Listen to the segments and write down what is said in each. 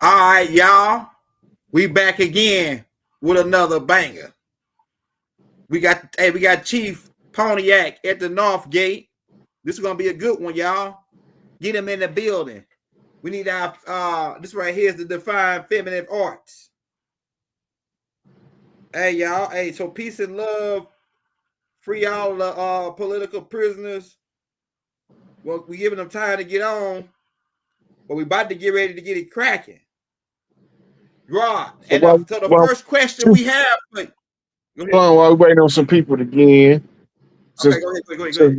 All right, y'all. We back again with another banger. We got Chief Pontiac at the Northgate. This is gonna be a good one, y'all. Get him in the building. We need our this right here is the Define Feminine Arts. Hey, y'all. Hey, so peace and love. Free all the political prisoners. Well, we giving them time to get on, but we about to get ready to get it cracking. Right. And so the first question we have, hold on, while we're waiting on some people to get in. Okay, go ahead.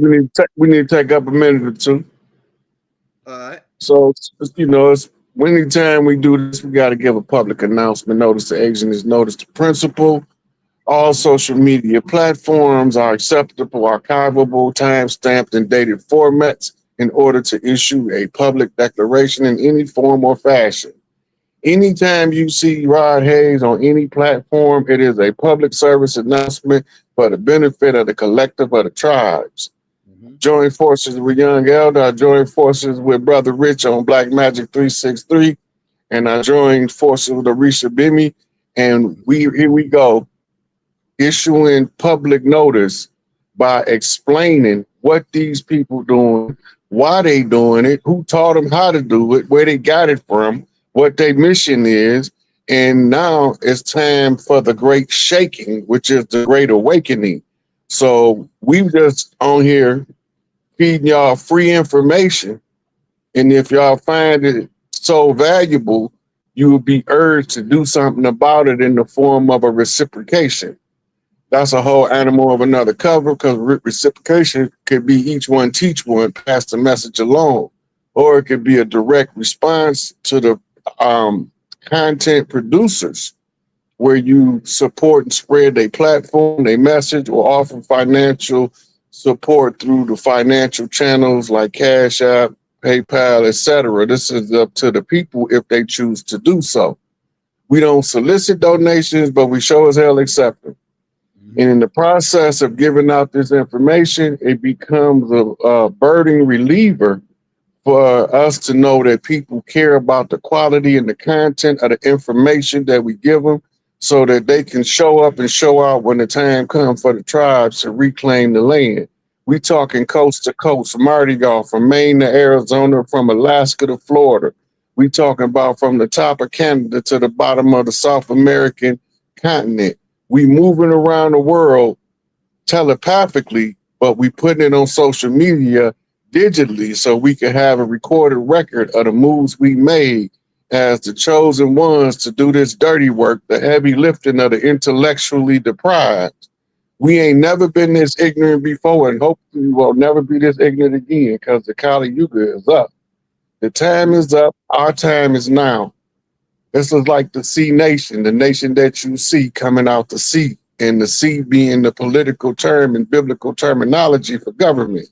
We need to take up a minute or two. All right. So, it's anytime we do this, we got to give a public announcement notice to agents, notice to principal. All social media platforms are acceptable, archivable, time-stamped, and dated formats in order to issue a public declaration in any form or fashion. Anytime you see Rod Hayes on any platform, it is a public service announcement for the benefit of the collective of the tribes. Join forces with Young Elder. I joined forces with Brother Rich on Black Magic 363. And I joined forces with Arisha Bimi. And here we go, issuing public notice by explaining what these people doing, why they doing it, who taught them how to do it, where they got it from, what their mission is. And now it's time for the great shaking, which is the great awakening. So we just on here feeding y'all free information. And if y'all find it so valuable, you will be urged to do something about it in the form of a reciprocation. That's a whole animal of another cover, because reciprocation could be each one teach one, pass the message along, or it could be a direct response to the content producers, where you support and spread their platform, their message, or offer financial support through the financial channels like Cash App, PayPal, etc. This is up to the people if they choose to do so. We don't solicit donations, but we sure as hell accept them. And in the process of giving out this information, it becomes a burden reliever for us to know that people care about the quality and the content of the information that we give them, so that they can show up and show out when the time comes for the tribes to reclaim the land. We talking coast to coast, Mardi Gras, from Maine to Arizona, from Alaska to Florida. We talking about from the top of Canada to the bottom of the South American continent. We moving around the world telepathically, but we putting it on social media digitally so we can have a recorded record of the moves we made as the chosen ones to do this dirty work, the heavy lifting of the intellectually deprived. We ain't never been this ignorant before, and hopefully we will never be this ignorant again, because the Kali Yuga is up. The time is up. Our time is now. This is like the sea nation, the nation that you see coming out the sea, and the sea being the political term and biblical terminology for government.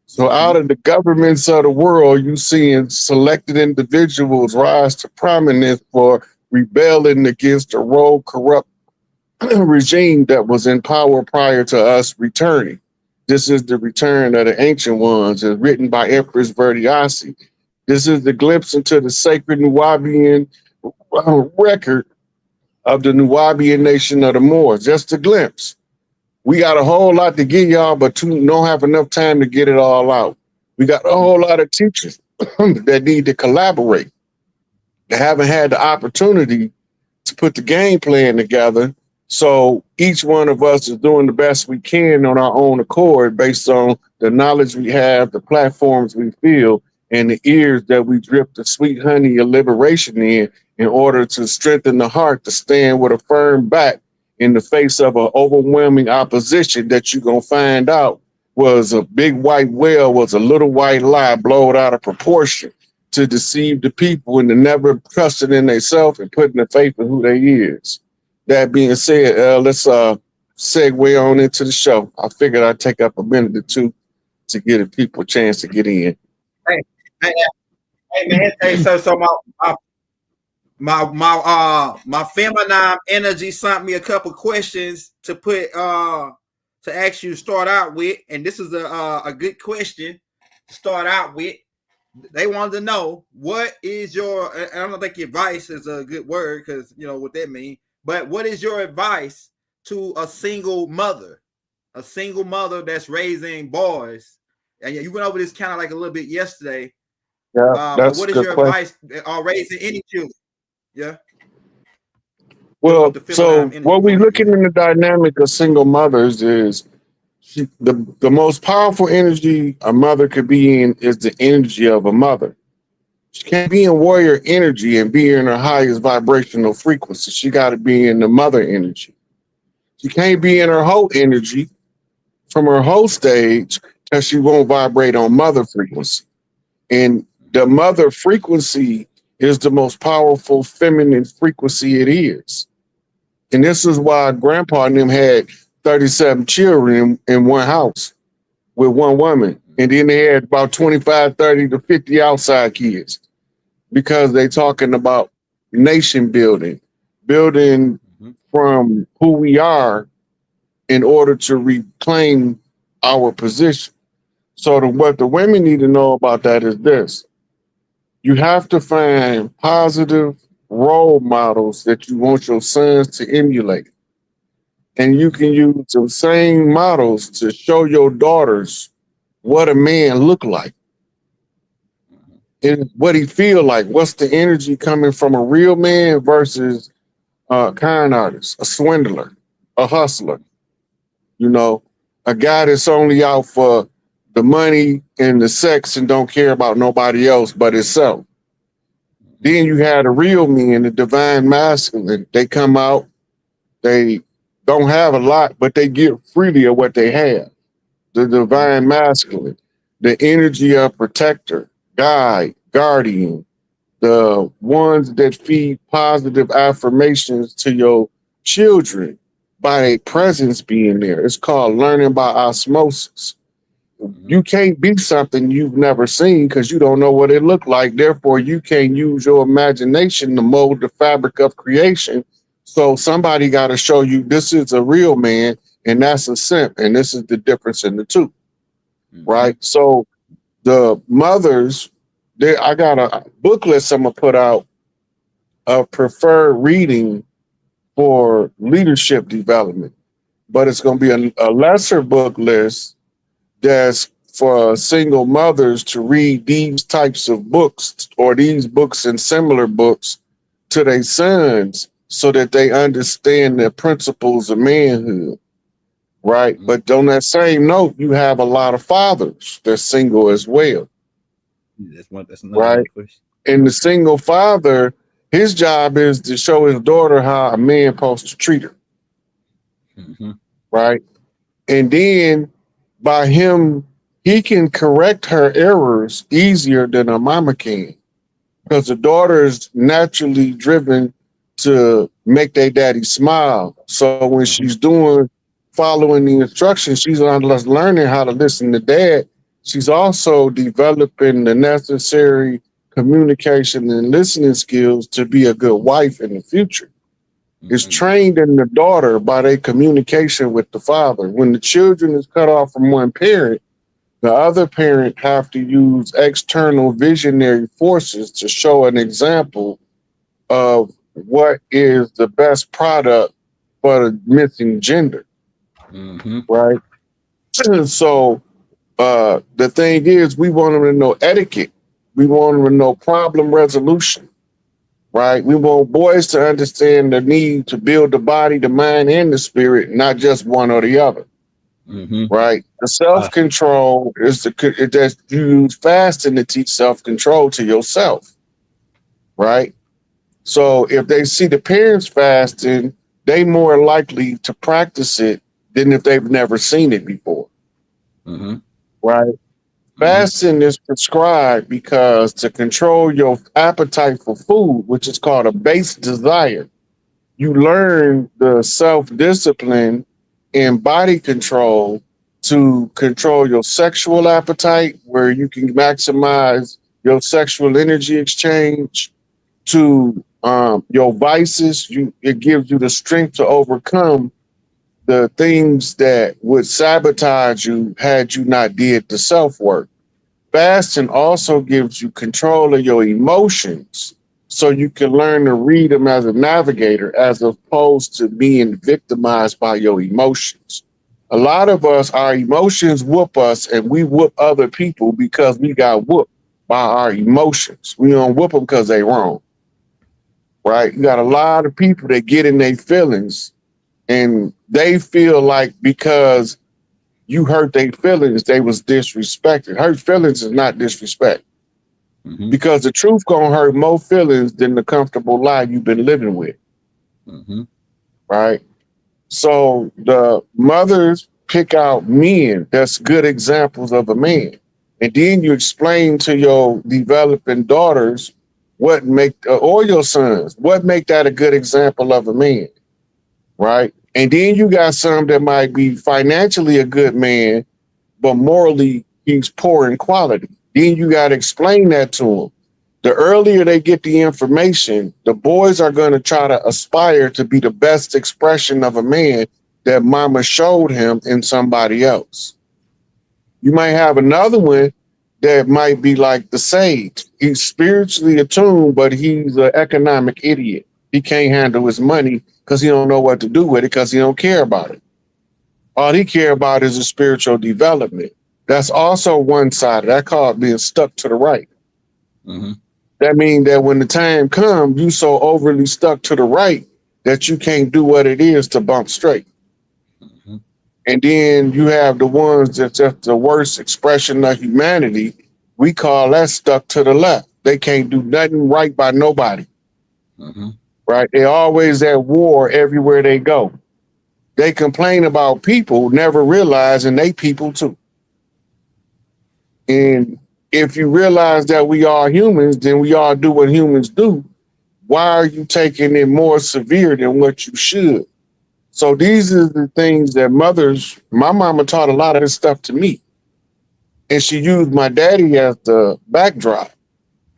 So out of the governments of the world, you seeing selected individuals rise to prominence for rebelling against a rogue, corrupt regime that was in power prior to us returning. This is the return of the ancient ones, as written by Empress Verdiasi. This is the glimpse into the sacred Nubian record of the Nubian nation of the Moors. Just a glimpse. We got a whole lot to give y'all, but don't have enough time to get it all out. We got a whole lot of teachers that need to collaborate. They haven't had the opportunity to put the game plan together. So each one of us is doing the best we can on our own accord, based on the knowledge we have, the platforms we feel, and the ears that we drip the sweet honey of liberation in order to strengthen the heart to stand with a firm back in the face of an overwhelming opposition that you're going to find out was a big white whale, was a little white lie blown out of proportion to deceive the people and to never trusting in themselves and putting the faith in who they is. That being said, let's segue on into the show. I figured I'd take up a minute or two to give people a chance to get in. Hey man. Hey, so my feminine energy sent me a couple questions to put to ask you to start out with, and this is a good question to start out with. they wanted to know what is your. I don't think advice is a good word because you know what that means. But what is your advice to a single mother that's raising boys? And you went over this kind of like a little bit yesterday. Yeah, But that's a what is good your question. advice on raising any children? Yeah, dealing with Well, the feminine so energy. what Go we ahead. Go looking ahead. in the dynamic of single mothers is the most powerful energy a mother could be in is the energy of a mother. She can't be in warrior energy and be in her highest vibrational frequency. She got to be in the mother energy. She can't be in her whole energy from her whole stage because she won't vibrate on mother frequency. And the mother frequency is the most powerful feminine frequency it is. And this is why grandpa and them had 37 children in one house with one woman. And then they had about 25, 30 to 50 outside kids because they talking about nation building, building from who we are in order to reclaim our position. So what the women need to know about that is this. You have to find positive role models that you want your sons to emulate. And you can use the same models to show your daughters what a man look like and what he feel like. What's the energy coming from a real man versus a con artist, a swindler, a hustler, you know, a guy that's only out for the money and the sex and don't care about nobody else but himself. Then you had the real men, the divine masculine. They come out, they don't have a lot, but they give freely of what they have. The divine masculine, the energy of protector, guide, guardian, the ones that feed positive affirmations to your children by a presence being there. It's called learning by osmosis. You can't be something you've never seen because you don't know what it looked like. Therefore, you can't use your imagination to mold the fabric of creation. So somebody got to show you this is a real man and that's a simp. And this is the difference in the two, right? So the mothers, I got a booklet I'm going to put out of preferred reading for leadership development. But it's going to be a lesser book list that's for single mothers to read these types of books or these books and similar books to their sons so that they understand the principles of manhood, right? But on that same note, you have a lot of fathers that's single as well, That's another right? good question. And the single father, his job is to show his daughter how a man supposed to treat her, right? And then by him, he can correct her errors easier than a mama can because the daughter is naturally driven to make their daddy smile. So when she's following the instructions, she's not just learning how to listen to dad. She's also developing the necessary communication and listening skills to be a good wife in the future. Is trained in the daughter by their communication with the father. When the children is cut off from one parent, the other parent have to use external visionary forces to show an example of what is the best product for the missing gender, right? So the thing is, we want them to know etiquette. We want them to know problem resolution, right? We want boys to understand the need to build the body, the mind, and the spirit, not just one or the other, right? The self-control is that you use fasting to teach self-control to yourself, right? So if they see the parents fasting, they more likely to practice it than if they've never seen it before, right? Fasting is prescribed because to control your appetite for food, which is called a base desire, you learn the self-discipline and body control to control your sexual appetite, where you can maximize your sexual energy exchange, to your vices. It gives you the strength to overcome the things that would sabotage you had you not did the self-work. fasting also gives you control of your emotions so you can learn to read them as a navigator as opposed to being victimized by your emotions. A lot of us, our emotions whoop us and we whoop other people because we got whooped by our emotions. We don't whoop them because they wrong, right? You got a lot of people that get in their feelings and they feel like because you hurt their feelings, they was disrespected. Hurt feelings is not disrespect. Mm-hmm. Because the truth gonna hurt more feelings than the comfortable lie you've been living with. Mm-hmm. Right? So the mothers pick out men that's good examples of a man. And then you explain to your developing daughters what make, or your sons, what make that a good example of a man. Right? And then you got some that might be financially a good man, but morally he's poor in quality. Then you got to explain that to them. The earlier they get the information, the boys are going to try to aspire to be the best expression of a man that mama showed him in somebody else. You might have another one that might be like the sage. He's spiritually attuned, but he's an economic idiot. He can't handle his money because he don't know what to do with it because he don't care about it. All he care about is his spiritual development. That's also one side. That called being stuck to the right. Mm-hmm. That means that when the time comes, you so overly stuck to the right that you can't do what it is to bump straight. Mm-hmm. And then you have the ones that's just the worst expression of humanity. We call that stuck to the left. They can't do nothing right by nobody. Mm-hmm. Right? They're always at war everywhere they go. They complain about people, never realizing they people too. And if you realize that we are humans, then we all do what humans do. Why are you taking it more severe than what you should? So these are the things that mothers, my mama taught a lot of this stuff to me. And she used my daddy as the backdrop.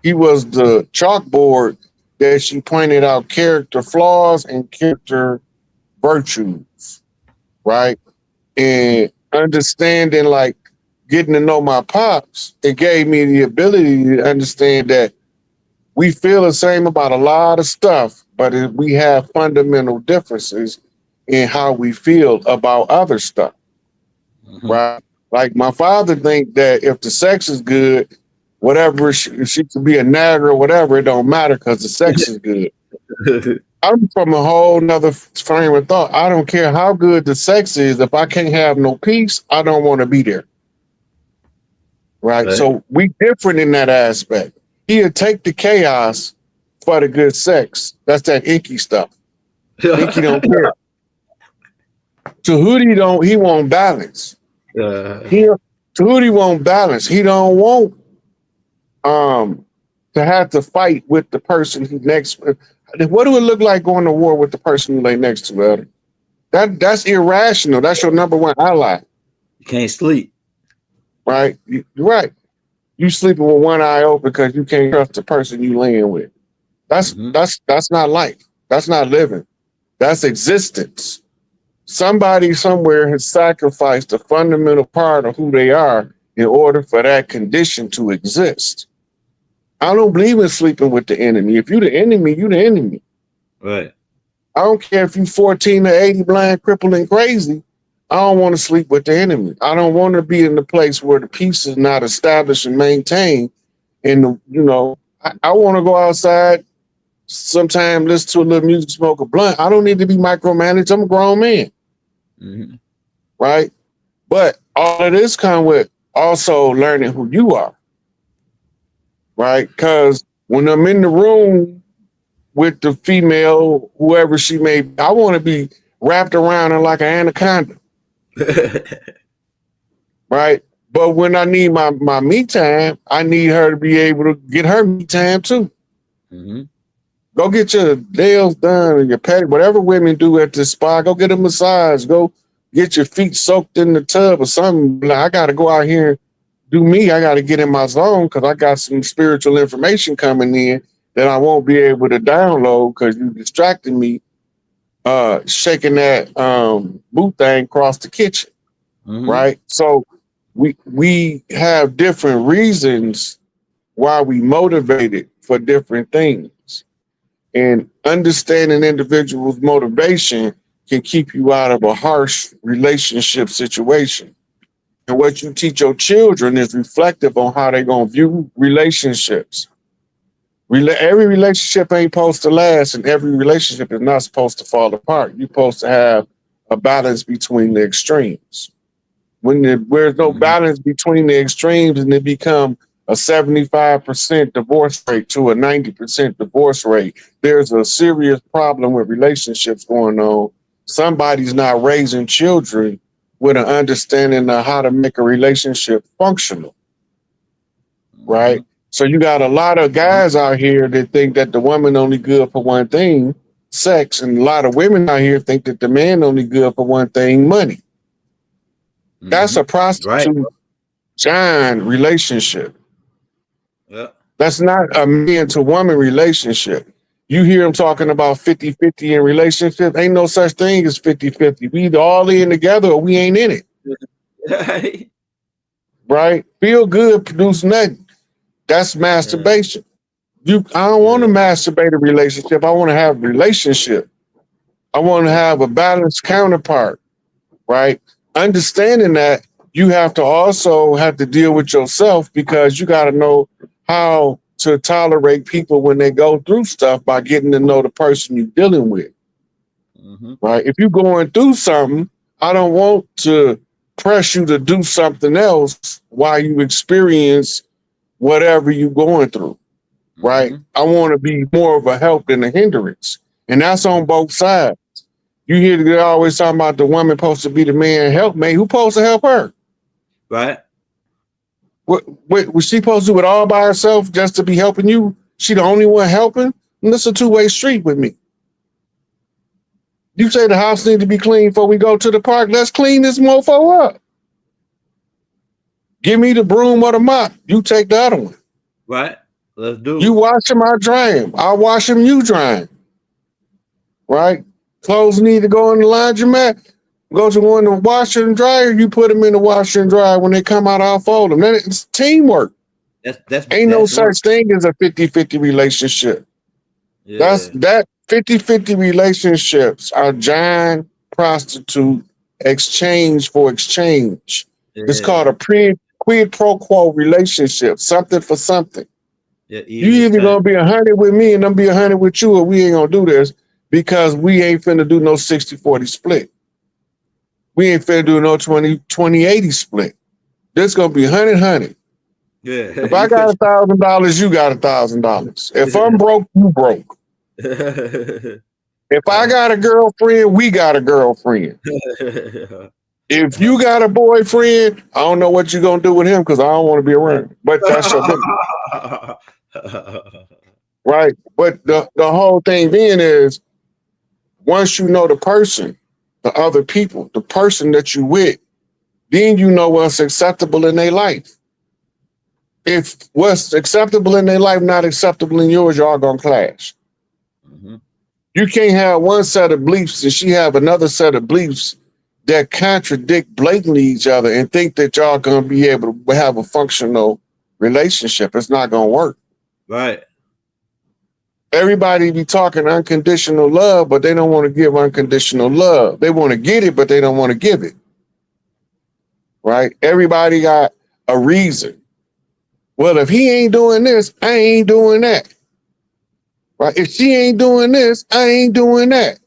He was the chalkboard that she pointed out character flaws and character virtues, right? And understanding, like getting to know my pops, it gave me the ability to understand that we feel the same about a lot of stuff, but we have fundamental differences in how we feel about other stuff, Mm-hmm. right? Like my father think that if the sex is good, whatever she could be a nag or whatever, it don't matter because the sex is good. I'm from a whole nother frame of thought. I don't care how good the sex is. If I can't have no peace, I don't want to be there. Right? So we different in that aspect. He'll take the chaos for the good sex. That's that Inky stuff. Inky don't care. Tahuti he won't balance. Tahuti won't balance. He don't want to have to fight with the person who next. What do it look like going to war with the person you lay next to, Elder? That's irrational. That's your number one ally. You can't sleep. Right? You're right. You sleeping with one eye open because you can't trust the person you laying with. That's not life. That's not living. That's existence. Somebody somewhere has sacrificed a fundamental part of who they are in order for that condition to exist. I don't believe in sleeping with the enemy. If you're the enemy, you're the enemy. Right. I don't care if you're 14 or 80, blind, crippled, and crazy. I don't want to sleep with the enemy. I don't want to be in the place where the peace is not established and maintained. And, I want to go outside, sometime listen to a little music, smoke a blunt. I don't need to be micromanaged. I'm a grown man. Mm-hmm. Right? But all of this comes with also learning who you are. Right? Because when I'm in the room with the female, whoever she may be, I want to be wrapped around her like an anaconda. Right? But when I need my me time, I need her to be able to get her me time too. Mm-hmm. Go get your nails done or your pedi, whatever women do at the spa. Go get a massage. Go get your feet soaked in the tub or something. I got to go out here and do me. I got to get in my zone because I got some spiritual information coming in that I won't be able to download because you distracted me shaking that boot thing across the kitchen. Mm-hmm. Right? So we have different reasons why we motivated for different things. And understanding individuals' motivation can keep you out of a harsh relationship situation. And what you teach your children is reflective on how they're going to view relationships. Every relationship ain't supposed to last, and every relationship is not supposed to fall apart. You're supposed to have a balance between the extremes. Where's no balance between the extremes, and it become a 75% divorce rate to a 90% divorce rate, there's a serious problem with relationships going on. Somebody's not raising children with an understanding of how to make a relationship functional, right? So you got a lot of guys out here that think that the woman only good for one thing, sex, and a lot of women out here think that the man only good for one thing, money. That's a prostitute John relationship. Yeah. That's not a man to woman relationship. You hear him talking about 50-50 in relationship. Ain't no such thing as 50-50. We either all in together or we ain't in it. Right? Feel good, produce nothing. That's masturbation. I don't want to masturbate a relationship. I want to have a relationship. I want to have a balanced counterpart, right? Understanding that, you have to also have to deal with yourself, because you got to know how to tolerate people when they go through stuff by getting to know the person you're dealing with, right? If you're going through something, I don't want to press you to do something else while you experience whatever you're going through, right? I want to be more of a help than a hindrance. And that's on both sides. You hear they always talking about the woman supposed to be the man helpmate. Who supposed to help her? Right. What was she supposed to do it all by herself just to be helping you? She the only one helping? And it's a two-way street with me. You say the house needs to be clean before we go to the park. Let's clean this mofo up. Give me the broom or the mop. You take the other one. Right. Let's do it. You wash him, I dry him. I wash him, you dry him. Right? Clothes need to go in the laundromat. Go to one in the washer and dryer. You put them in the washer and dryer. When they come out, I'll fold them. Then it's teamwork. Ain't no such thing as a 50-50 relationship. That 50-50 relationships are giant prostitute exchange for exchange. It's called a quid pro quo relationship, something for something. You either gonna be 100 with me and I'm be 100 with you, or we ain't gonna do this, because we ain't finna do no 60-40 split. We ain't finna do no 20-80 split. This gonna be 100-100. Yeah. If I got $1,000, you got $1,000. If I'm broke, you broke. If I got a girlfriend, we got a girlfriend. If you got a boyfriend, I don't know what you're gonna do with him, because I don't want to be around. But that's your business. Right? But the whole thing being is, once you know the person, the other people, the person that you with, then you know what's acceptable in their life. If what's acceptable in their life not acceptable in yours, y'all gonna clash. You can't have one set of beliefs and she have another set of beliefs that contradict blatantly each other and think that y'all gonna be able to have a functional relationship. It's not gonna work. Right. Everybody be talking unconditional love, but they don't want to give unconditional love. They want to get it, but they don't want to give it. Right? Everybody got a reason. Well, if he ain't doing this, I ain't doing that. Right? If she ain't doing this, I ain't doing that.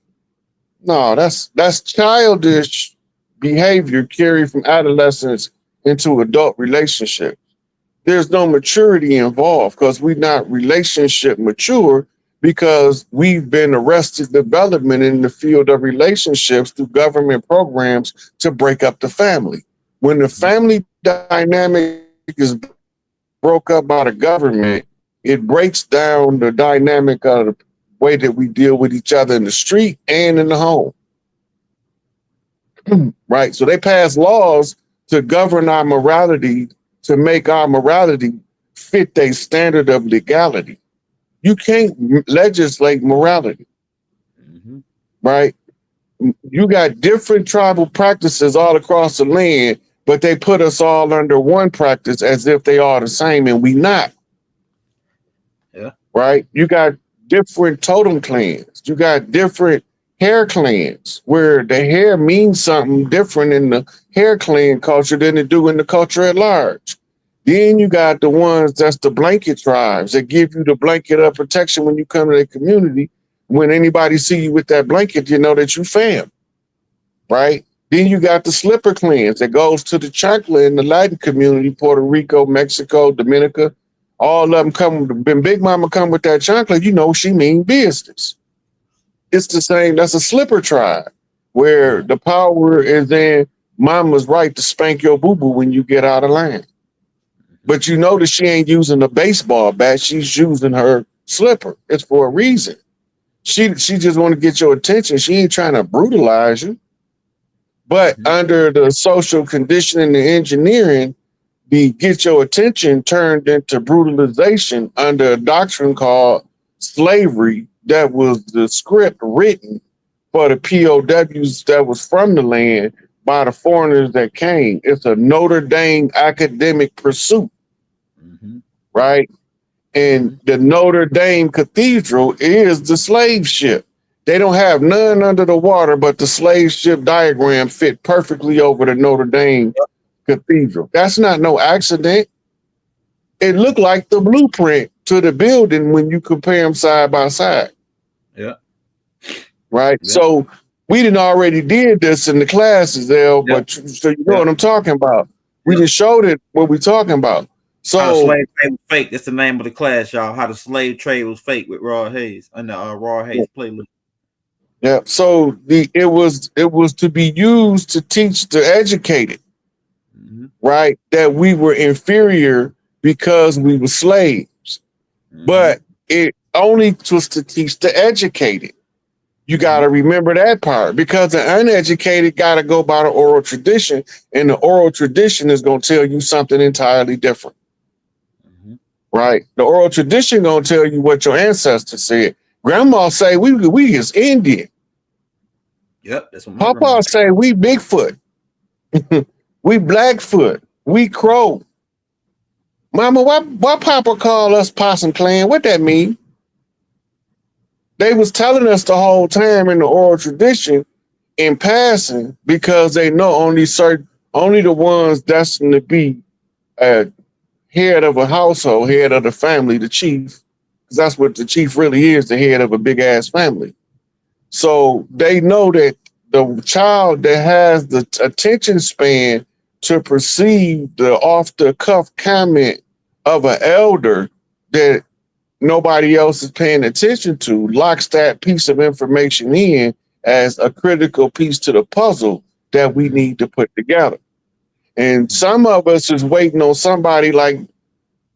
No, that's childish behavior carried from adolescence into adult relationship. There's no maturity involved, because we're not relationship mature, because we've been arrested development in the field of relationships through government programs to break up the family. When the family dynamic is broke up by the government, it breaks down the dynamic of the way that we deal with each other in the street and in the home. Right? So they pass laws to govern our morality, to make our morality fit a standard of legality. You can't legislate morality, right? You got different tribal practices all across the land, but they put us all under one practice as if they are the same, and we not. Yeah. Right? You got different totem clans. You got different hair clans where the hair means something different in the hair clan culture than it do in the culture at large. Then you got the ones that's the blanket tribes that give you the blanket of protection when you come to the community. When anybody see you with that blanket, you know that you fam, right? Then you got the slipper clans that goes to the chancla in the Latin community, Puerto Rico, Mexico, Dominica. All of them come, when Big Mama come with that chancla, you know she mean business. It's the same, that's a slipper tribe where the power is in mama's right to spank your boo-boo when you get out of line. But you notice she ain't using a baseball bat, she's using her slipper. It's for a reason. She just want to get your attention. She ain't trying to brutalize you. But under the social conditioning and engineering, the get your attention turned into brutalization under a doctrine called slavery that was the script written for the POWs that was from the land by the foreigners that came. It's a Notre Dame academic pursuit, right? And the Notre Dame Cathedral is the slave ship. They don't have none under the water, but the slave ship diagram fit perfectly over the Notre Dame Cathedral. That's not no accident. It looked like the blueprint to the building when you compare them side by side. Yeah. Right. Yeah. So we didn't already did this in the classes, L, but so you know what I'm talking about. We just showed it what we're talking about. So how the slave trade was fake. That's the name of the class, y'all. How the slave trade was fake with Raw Hayes and the Raw Hayes playlist. Yeah. So it was to be used to teach the educated, right? That we were inferior because we were slaves. But it only was to teach the educated. You got to remember that part, because the uneducated got to go by the oral tradition, and the oral tradition is going to tell you something entirely different. Right? The oral tradition going to tell you what your ancestors said. Grandma say we is Indian. Yep, that's what Papa say we Bigfoot. We Blackfoot. We Crow. Mama, why Papa call us Possum Clan? What that mean? They was telling us the whole time in the oral tradition in passing, because they know only the ones destined to be head of a household, head of the family, the chief, because that's what the chief really is, the head of a big ass family. So they know that the child that has the attention span to perceive the off the cuff comment of an elder that nobody else is paying attention to locks that piece of information in as a critical piece to the puzzle that we need to put together. And some of us is waiting on somebody like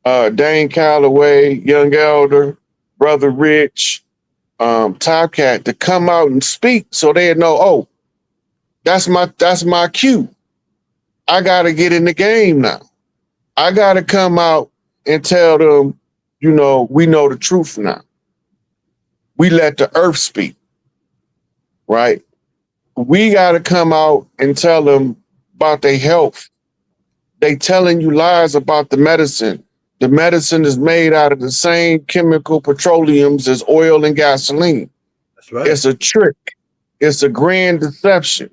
Dane Calloway, Young Elder, Brother Rich, Top Cat to come out and speak so they know, oh, that's my cue. I gotta get in the game now. I gotta come out and tell them, you know, we know the truth now. We let the earth speak, right? We gotta come out and tell them about their health. They telling you lies about the medicine. The medicine is made out of the same chemical petroleums as oil and gasoline. That's right. It's a trick. It's a grand deception.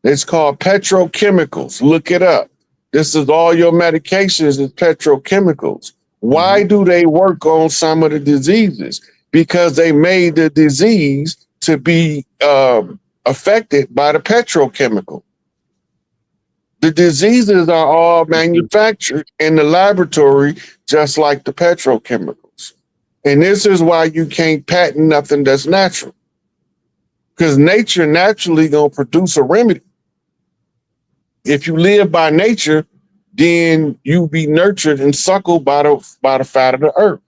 It's called petrochemicals. Look it up. This is all your medications is petrochemicals. Why do they work on some of the diseases? Because they made the disease to be affected by the petrochemical. The diseases are all manufactured in the laboratory, just like the petrochemicals. And this is why you can't patent nothing that's natural. Because nature naturally gonna produce a remedy. If you live by nature, then you be nurtured and suckled by the fat of the earth.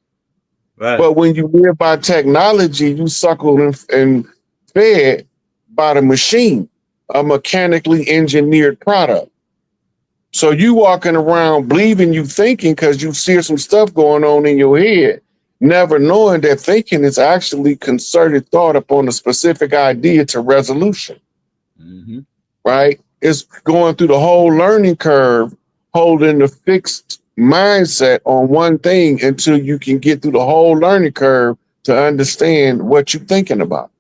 Right. But when you live by technology, you suckled and fed by the machine, a mechanically engineered product. So you walking around believing you thinking because you see some stuff going on in your head, never knowing that thinking is actually concerted thought upon a specific idea to resolution. Right? It's going through the whole learning curve, holding a fixed mindset on one thing until you can get through the whole learning curve to understand what you're thinking about.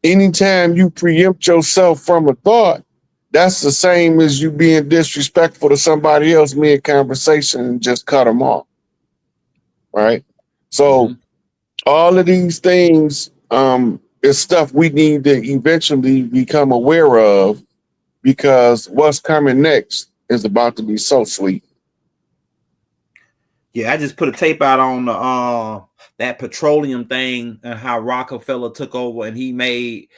Anytime you preempt yourself from a thought, that's the same as you being disrespectful to somebody else mid-conversation and just cut them off, right? So all of these things is stuff we need to eventually become aware of, because what's coming next is about to be so sweet. Yeah, I just put a tape out on the that petroleum thing and how Rockefeller took over, and he paid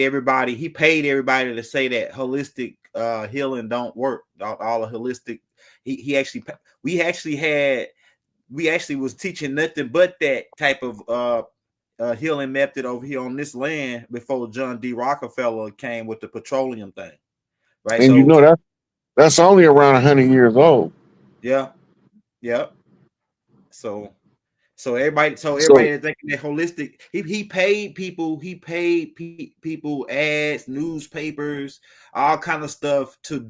everybody to say that holistic healing don't work. All the holistic, we actually was teaching nothing but that type of healing method over here on this land before John D. Rockefeller came with the petroleum thing, right? And So you know that's only around 100 years old. yeah. So everybody So is thinking that holistic. He paid people. He paid people ads, newspapers, all kind of stuff to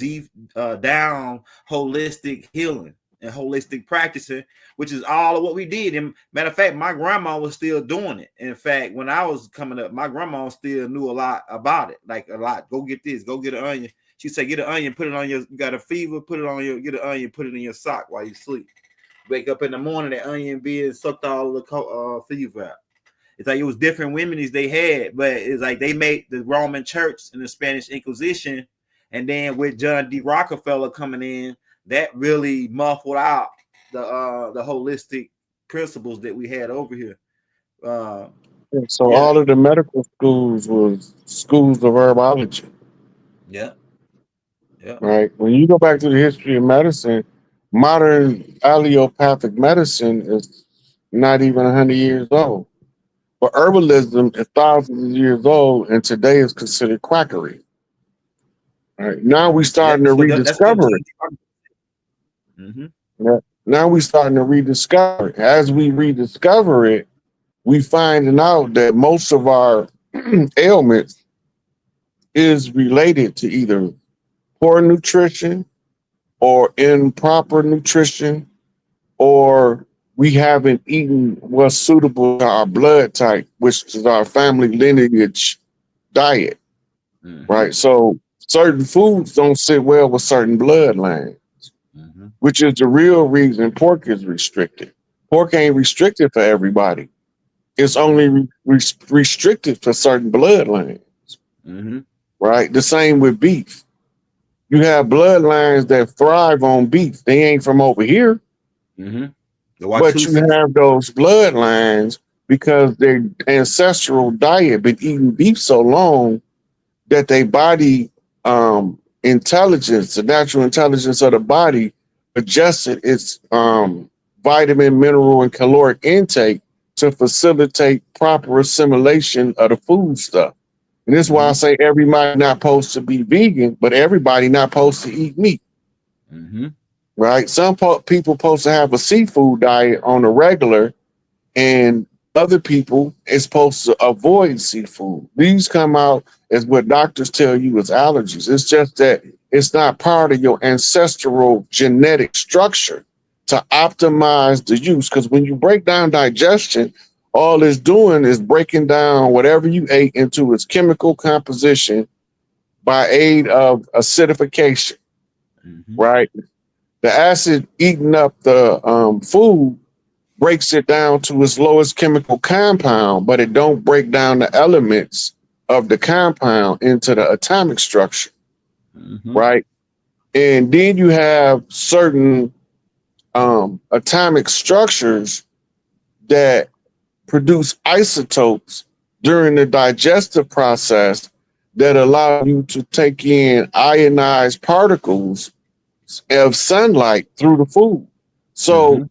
down holistic healing and holistic practicing, which is all of what we did. And matter of fact, my grandma was still doing it. In fact, when I was coming up, my grandma still knew a lot about it, like a lot. Go get this. Go get an onion. She said, get an onion, put it on you got a fever, put it on get an onion, put it in your sock while you sleep. Wake up in the morning, that onion being sucked all the fever out. It's like it was different remedies they had, but it's like they made the Roman Church and the Spanish Inquisition, and then with John D. Rockefeller coming in, that really muffled out the holistic principles that we had over here. so Yeah, all of the medical schools was schools of herbology, yeah. right? When you go back to the history of medicine, modern allopathic medicine is not even 100 years old. But herbalism is thousands of years old, and today is considered quackery. Right now, we're starting to That's what rediscover it. Yeah. Now we're starting to rediscover it. As we rediscover it, we finding out that most of our ailments is related to either poor nutrition or improper nutrition, or we haven't eaten what's suitable to our blood type, which is our family lineage diet, right? So certain foods don't sit well with certain bloodlines, which is the real reason pork is restricted. Pork ain't restricted for everybody. It's only restricted for certain bloodlines, right? The same with beef. You have bloodlines that thrive on beef. They ain't from over here, but you have those bloodlines because their ancestral diet been eating beef so long that their body intelligence, the natural intelligence of the body, adjusted its vitamin, mineral, and caloric intake to facilitate proper assimilation of the food stuff. And this is why I say everybody not supposed to be vegan, but everybody not supposed to eat meat. Right? Some people supposed to have a seafood diet on a regular, and other people is supposed to avoid seafood. These come out as what doctors tell you is allergies. It's just that it's not part of your ancestral genetic structure to optimize the use. Because when you break down digestion, all it's doing is breaking down whatever you ate into its chemical composition by aid of acidification, right? The acid eating up the food breaks it down to its lowest chemical compound, but it don't break down the elements of the compound into the atomic structure, right? And then you have certain atomic structures that produce isotopes during the digestive process that allow you to take in ionized particles of sunlight through the food. So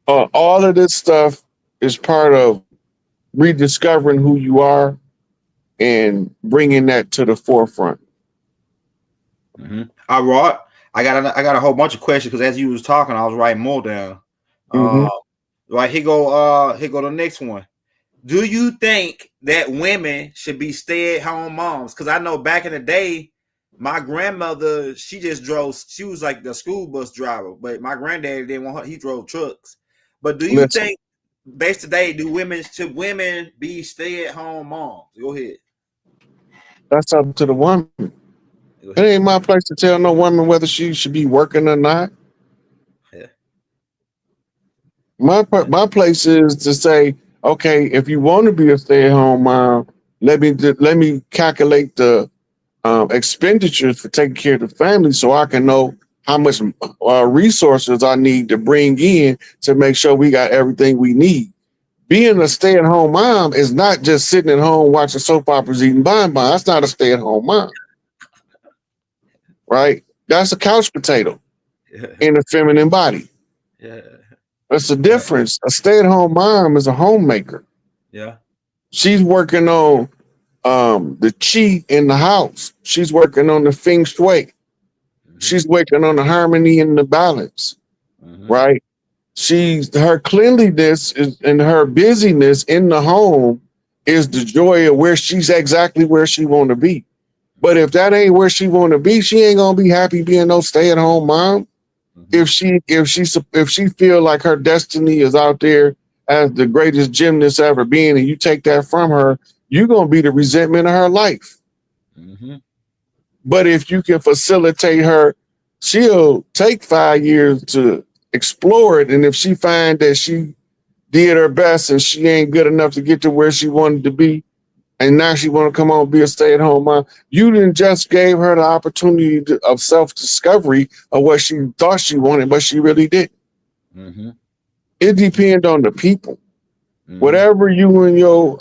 all of this stuff is part of rediscovering who you are and bringing that to the forefront. All right, I got a whole bunch of questions because as you was talking, I was writing more down. Right, here go the next one. Do you think that women should be stay-at-home moms? Because I know back in the day, my grandmother, she just drove, she was like the school bus driver, but my granddaddy didn't want her, he drove trucks. But do you Listen, think, based today, should women be stay-at-home moms? Go ahead. that's up to the woman. Go It ahead. ain't my place to tell no woman whether she should be working or not. Yeah. My place is to say, okay, if you want to be a stay-at-home mom, let me calculate the expenditures for taking care of the family, so I can know how much resources I need to bring in to make sure we got everything we need. Being a stay-at-home mom is not just sitting at home watching soap operas, eating bonbons. That's not a stay-at-home mom, right? That's a couch potato Yeah. in a feminine body. Yeah. That's the Right. difference. A stay-at-home mom is a homemaker. Yeah. She's working on the chi in the house. She's working on the feng shui. She's working on the harmony and the balance, right? She's her cleanliness is and her busyness in the home is the joy of where she's exactly where she want to be. But if that ain't where she want to be, she ain't gonna be happy being no stay-at-home mom. If she feel like her destiny is out there as the greatest gymnast ever being, and you take that from her, you're gonna be the resentment of her life. But if you can facilitate her, she'll take 5 years to explore it. And if she find that she did her best and she ain't good enough to get to where she wanted to be, and now she want to come on and be a stay-at-home mom, you didn't just gave her the opportunity of self-discovery of what she thought she wanted, but she really didn't. It depends on the people. Whatever you and your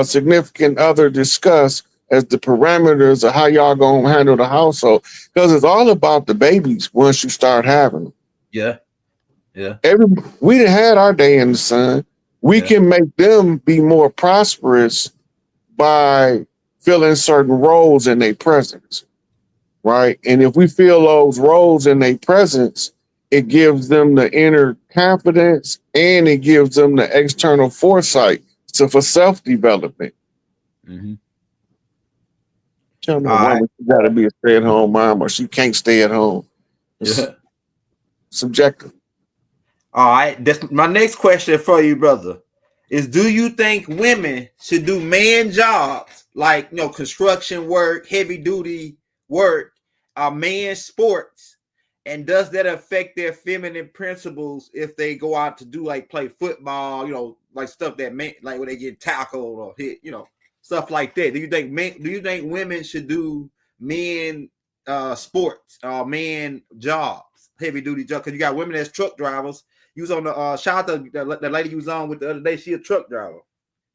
significant other discuss as the parameters of how y'all gonna handle the household, because it's all about the babies once you start having them. Yeah. Yeah. We done had our day in the sun. We can make them be more prosperous by filling certain roles in their presence, right? And if we fill those roles in their presence, it gives them the inner confidence and it gives them the external foresight for self-development. Tell no All right. woman she got to be a stay-at-home mom or she can't stay at home. It's Yeah. subjective. All right. That's my next question for you, brother. Is do you think women should do man jobs like construction work, heavy duty work, man sports, and does that affect their feminine principles if they go out to do like play football, like stuff that men like when they get tackled or hit, stuff like that? Do you think women should do men sports or man jobs, heavy duty jobs? Because you got women as truck drivers. You was on the shout out to the lady you was on with the other day. She a truck driver.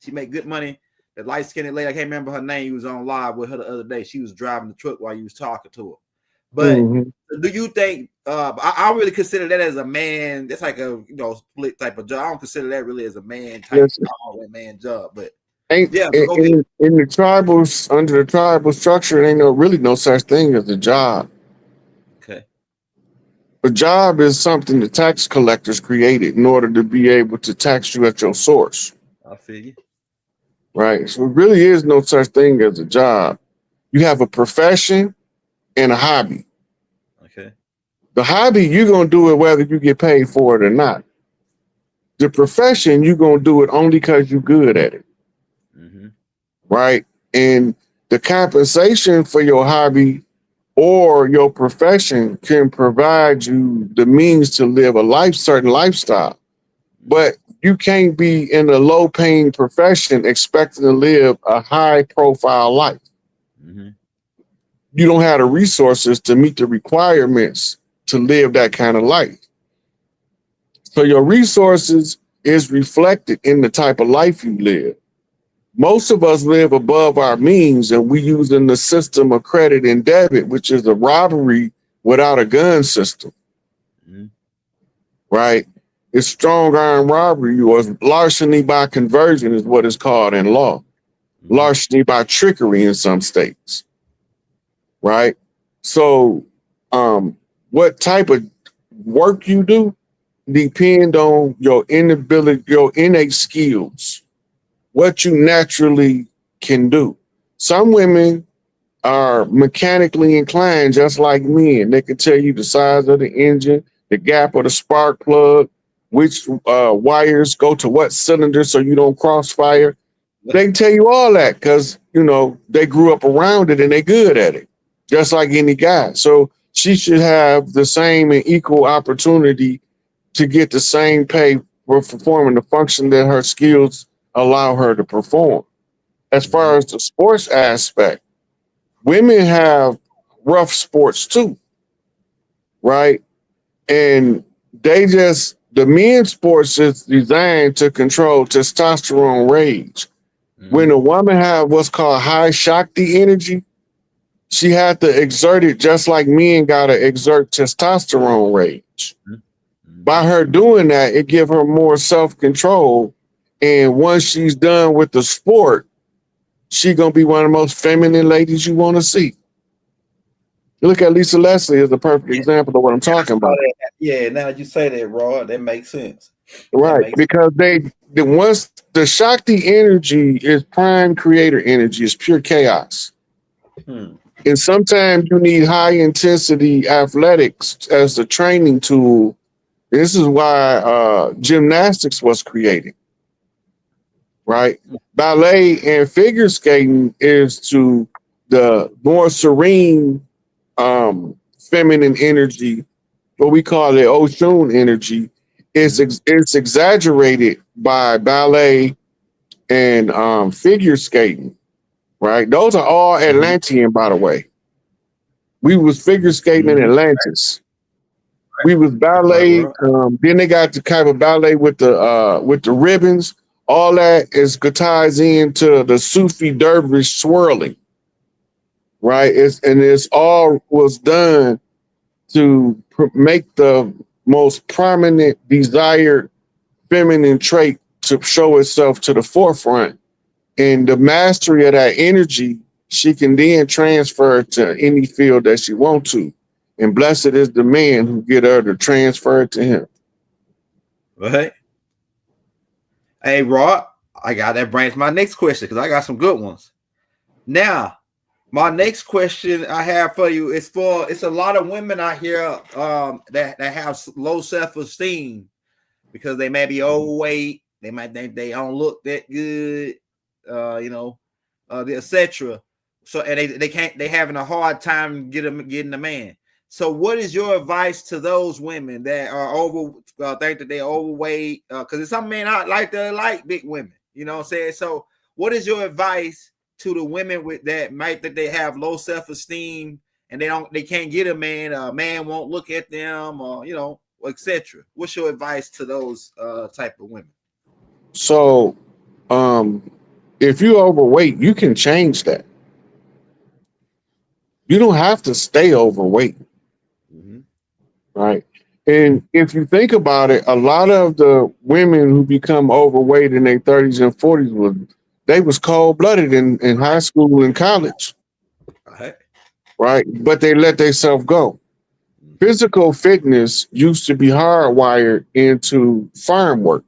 She make good money. The light skinned lady, I can't remember her name. You was on live with her the other day. She was driving the truck while you was talking to her. But do you think? I really consider that as a man. That's like a split type of job. I don't consider that really as a man type man job. But Ain't yeah, but go ahead. in the tribals under the tribal structure, it ain't really no such thing as a job. Okay. A job is something the tax collectors created in order to be able to tax you at your source. I feel you. Right. So it really is no such thing as a job. You have a profession and a hobby. Okay. The hobby, you're gonna do it whether you get paid for it or not. The profession, you're gonna do it only because you're good at it. Right. And the compensation for your hobby or your profession can provide you the means to live a certain lifestyle. But you can't be in a low paying profession expecting to live a high profile life. You don't have the resources to meet the requirements to live that kind of life. So your resources is reflected in the type of life you live. Most of us live above our means and we using the system of credit and debit, which is a robbery without a gun system. Right? It's strong arm robbery or larceny by conversion is what it's called in law. Larceny by trickery in some states. Right? So what type of work you do depend on your inability, your innate skills. what you naturally can do. Some women are mechanically inclined, just like men. They can tell you the size of the engine, the gap of the spark plug, which wires go to what cylinder so you don't crossfire. They can tell you all that because, you know, they grew up around it and they're good at it, just like any guy. So she should have the same and equal opportunity to get the same pay for performing the function that her skills allow her to perform. As far as the sports aspect, women have rough sports too, right? And the men's sports is designed to control testosterone rage. When a woman have what's called high Shakti energy, she had to exert it just like men gotta exert testosterone rage. By her doing that, it give her more self-control. And once she's done with the sport, she gonna be one of the most feminine ladies you want to see. You look at Lisa Leslie as the perfect example of what I'm talking about. Yeah, now you say that, Rod, that makes sense. Right, because once the Shakti energy is prime creator energy, is pure chaos. And sometimes you need high intensity athletics as a training tool. This is why gymnastics was created, right? Ballet and figure skating is to the more serene feminine energy, what we call the Oshun energy. It's exaggerated by ballet and figure skating, right? Those are all Atlantean, by the way. We was figure skating in Atlantis. We was ballet. Then they got the type of ballet with the ribbons. All that ties into the Sufi dervish swirling, right? It's all was done to make the most prominent desired feminine trait to show itself to the forefront. And the mastery of that energy, she can then transfer to any field that she wants to. And blessed is the man who get her to transfer it to him. Right. Hey, Rod, I got that brings my next question because I got some good ones. Now, my next question I have for you is it's a lot of women out here that have low self-esteem because they may be overweight, they might think they don't look that good, etc. So and they having a hard time getting a man. So what is your advice to those women that are think that they're overweight? Because there's some men out like big women, you know what I'm saying? So what is your advice to the women that they have low self-esteem and they can't get a man won't look at them or etc. What's your advice to those type of women? So if you're overweight, you can change that. You don't have to stay overweight. Right. And if you think about it, a lot of the women who become overweight in their 30s and 40s was cold-blooded in high school and college. Right. But they let themselves go. Physical fitness used to be hardwired into farm work.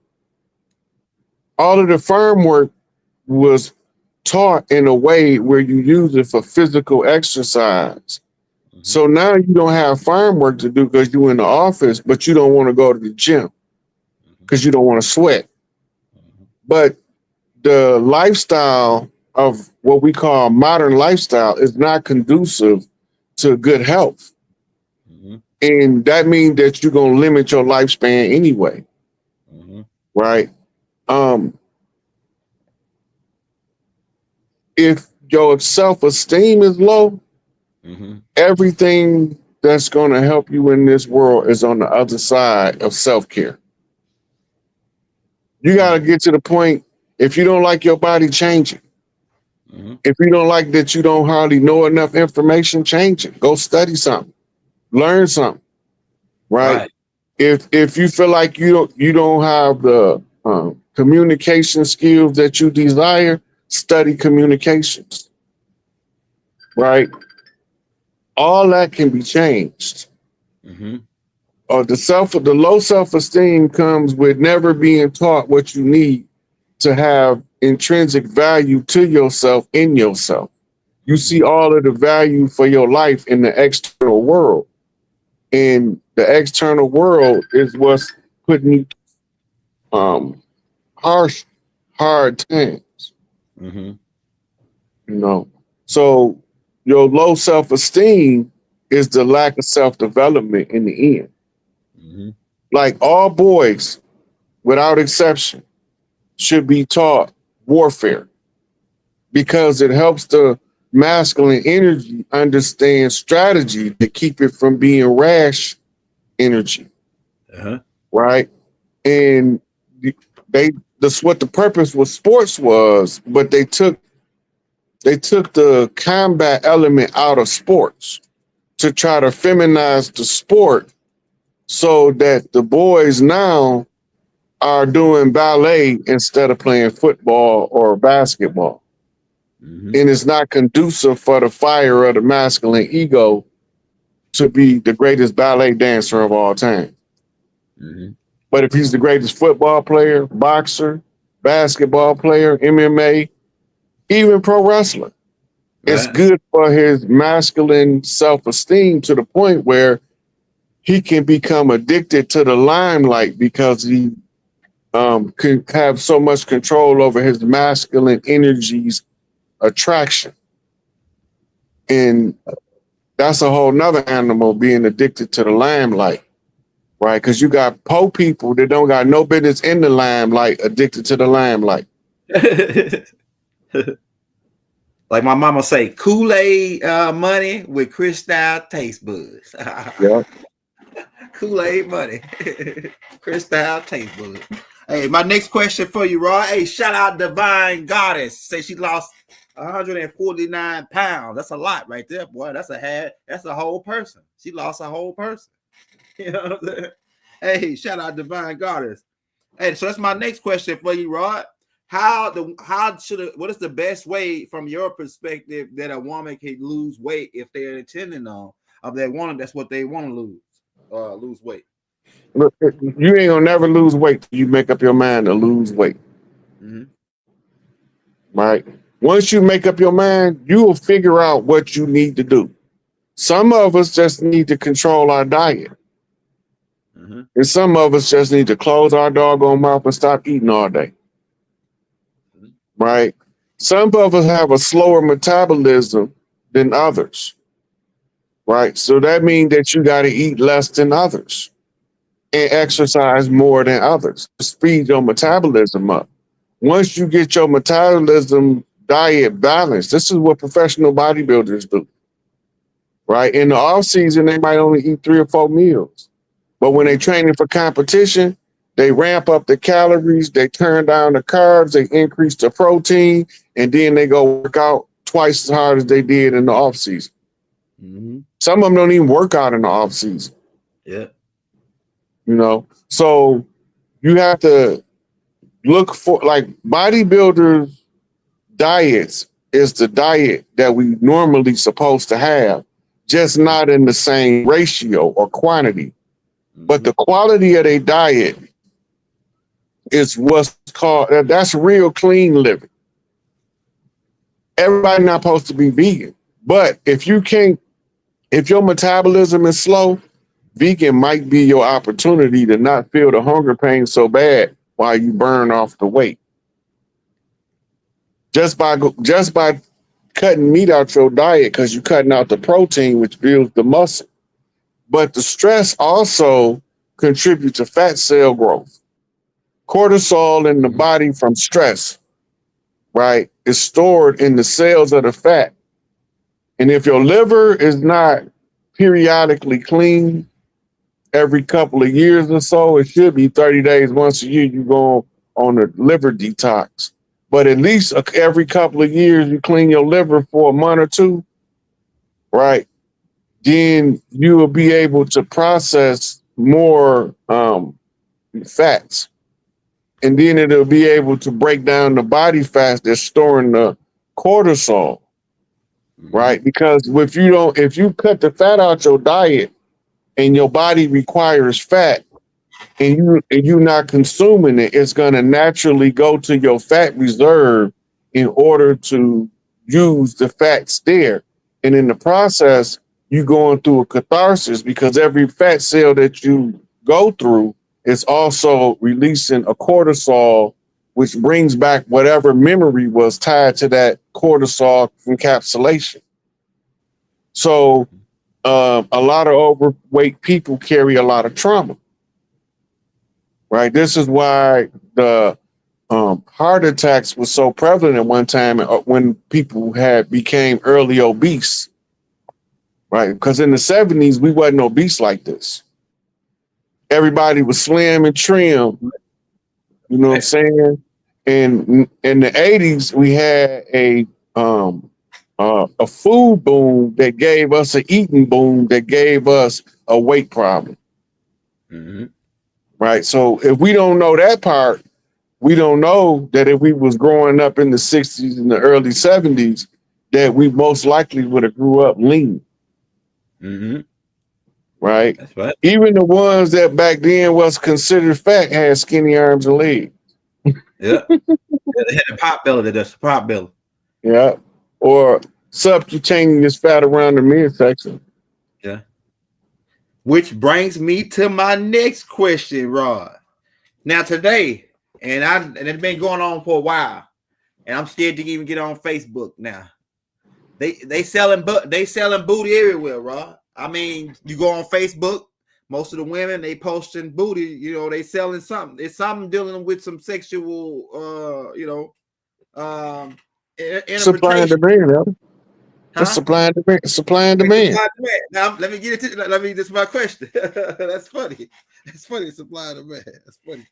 All of the farm work was taught in a way where you use it for physical exercise. So now you don't have farm work to do because you're in the office, but you don't want to go to the gym because you don't want to sweat. But the lifestyle of what we call modern lifestyle is not conducive to good health. And that means that you're going to limit your lifespan anyway. Right? If your self-esteem is low, everything that's going to help you in this world is on the other side of self-care. You got to get to the point, if you don't like your body, change it. If you don't like that you don't hardly know enough information, change it. Go study something. Learn something. Right? If you feel like you don't have the communication skills that you desire, study communications. Right? All that can be changed. The low self-esteem comes with never being taught what you need to have intrinsic value to yourself in yourself. You see all of the value for your life in the external world. And the external world is what's putting you hard times. Mm-hmm. You know. So your low self-esteem is the lack of self-development in the end. Mm-hmm. Like all boys, without exception, should be taught warfare because it helps the masculine energy understand strategy to keep it from being rash energy, right? And that's what the purpose with sports was, but they took the combat element out of sports to try to feminize the sport so that the boys now are doing ballet instead of playing football or basketball. Mm-hmm. And it's not conducive for the fire of the masculine ego to be the greatest ballet dancer of all time. Mm-hmm. But if he's the greatest football player, boxer, basketball player, MMA, even pro wrestler, it's good for his masculine self-esteem to the point where he can become addicted to the limelight because he can have so much control over his masculine energy's attraction. And that's a whole nother animal, being addicted to the limelight, right? Because you got poor people that don't got no business in the limelight, addicted to the limelight. Like my mama say, Kool-Aid money with crystal taste buds. Yeah. Kool-Aid money, crystal taste buds. Hey, my next question for you, Roy. Hey, shout out Divine Goddess. Say she lost 149 pounds. That's a lot right there, boy. That's a whole person. She lost a whole person. You know what I'm saying? Hey, shout out Divine Goddess. Hey, so that's my next question for you, Rod. What is the best way from your perspective that a woman can lose weight if they're intending on that's what they want to lose weight? Look, you ain't gonna never lose weight till you make up your mind to lose weight. Mm-hmm. Right? Once you make up your mind, you will figure out what you need to do. Some of us just need to control our diet. Mm-hmm. And some of us just need to close our doggone mouth and stop eating all day. Mm-hmm. Right? Some of us have a slower metabolism than others. Right? So that means that you got to eat less than others and exercise more than others to speed your metabolism up. Once you get your metabolism diet balanced, this is what professional bodybuilders do. Right? In the off season, they might only eat 3 or 4 meals. But when they're training for competition, they ramp up the calories, they turn down the carbs, they increase the protein, and then they go work out twice as hard as they did in the off season. Mm-hmm. Some of them don't even work out in the off season. Yeah. You know, so you have to look for, like, bodybuilders' diets is the diet that we normally supposed to have, just not in the same ratio or quantity. Mm-hmm. But the quality of their diet is what's called, that's real clean living. Everybody not supposed to be vegan, but if your metabolism is slow, vegan might be your opportunity to not feel the hunger pain so bad while you burn off the weight. Just by cutting meat out your diet, because you're cutting out the protein, which builds the muscle. But the stress also contributes to fat cell growth. Cortisol in the body from stress, right, is stored in the cells of the fat. And if your liver is not periodically clean every couple of years or so, it should be 30 days, once a year, you go on a liver detox. But at least every couple of years, you clean your liver for a month or two, right? Then you will be able to process more fats. And then it'll be able to break down the body fats that's storing the cortisol, right? Because if you cut the fat out your diet and your body requires fat, and you're not consuming it, it's gonna naturally go to your fat reserve in order to use the fats there. And in the process, you're going through a catharsis because every fat cell that you go through is also releasing a cortisol, which brings back whatever memory was tied to that cortisol encapsulation. So a lot of overweight people carry a lot of trauma, right? This is why the heart attacks was so prevalent at one time when people became early obese, right? Because in the 70s, we wasn't obese like this. Everybody was slim and trim, you know what I'm saying? And in the 80s, we had a food boom that gave us an eating boom that gave us a weight problem. Mm-hmm. Right. So if we don't know that part, we don't know that if we was growing up in the 60s and the early 70s, that we most likely would have grew up lean. Mm-hmm. Right. That's right. Even the ones that back then was considered fat had skinny arms and legs. Yeah. They had the pot belly. That's the pot belly. Yeah. Or subcutaneous fat around the midsection. Yeah. Which brings me to my next question, Rod. Now today, and it's been going on for a while, and I'm scared to even get on Facebook now. They selling booty everywhere, Rod. I mean, you go on Facebook, most of the women they posting booty, you know, they selling something. It's something dealing with some sexual Supply and interpretation. demand, Huh? Supply and demand. Supply and demand. Now let me get it. This is my question. That's funny. That's funny. Supply and demand. That's funny.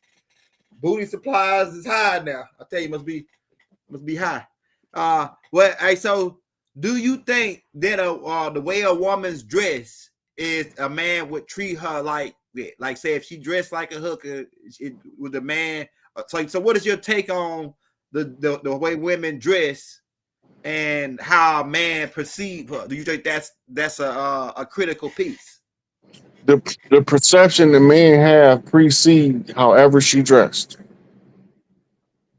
Booty supplies is high now. I tell you, must be high. Well, so do you think that the way a woman's dress is a man would treat her like say if she dressed like a hooker, with a man? So what is your take on the way women dress and how a man perceive her? Do you think that's a critical piece? The perception the men have precedes however she dressed.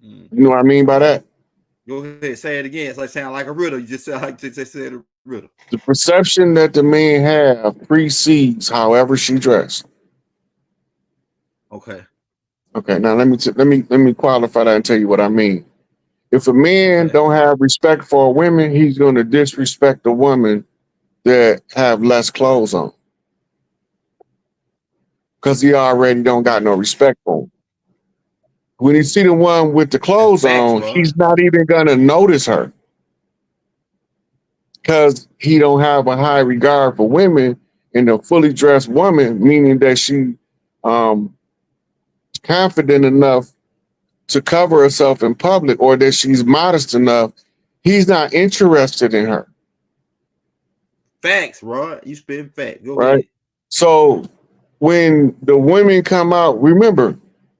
You know what I mean by that? Go ahead, say it again. It's like sound like a riddle. You just said a riddle. The perception that the men have precedes however she dressed. Okay. Okay. Now let me qualify that and tell you what I mean. If a man don't have respect for women, he's going to disrespect the woman that have less clothes on, because he already don't got no respect for them. When you see the one with the clothes on, he's not even gonna notice her because he don't have a high regard for women. And a fully dressed woman, meaning that she confident enough to cover herself in public, or that she's modest enough, he's not interested in her. Facts, Rod. You spitting facts. Go ahead. So when the women come out, remember,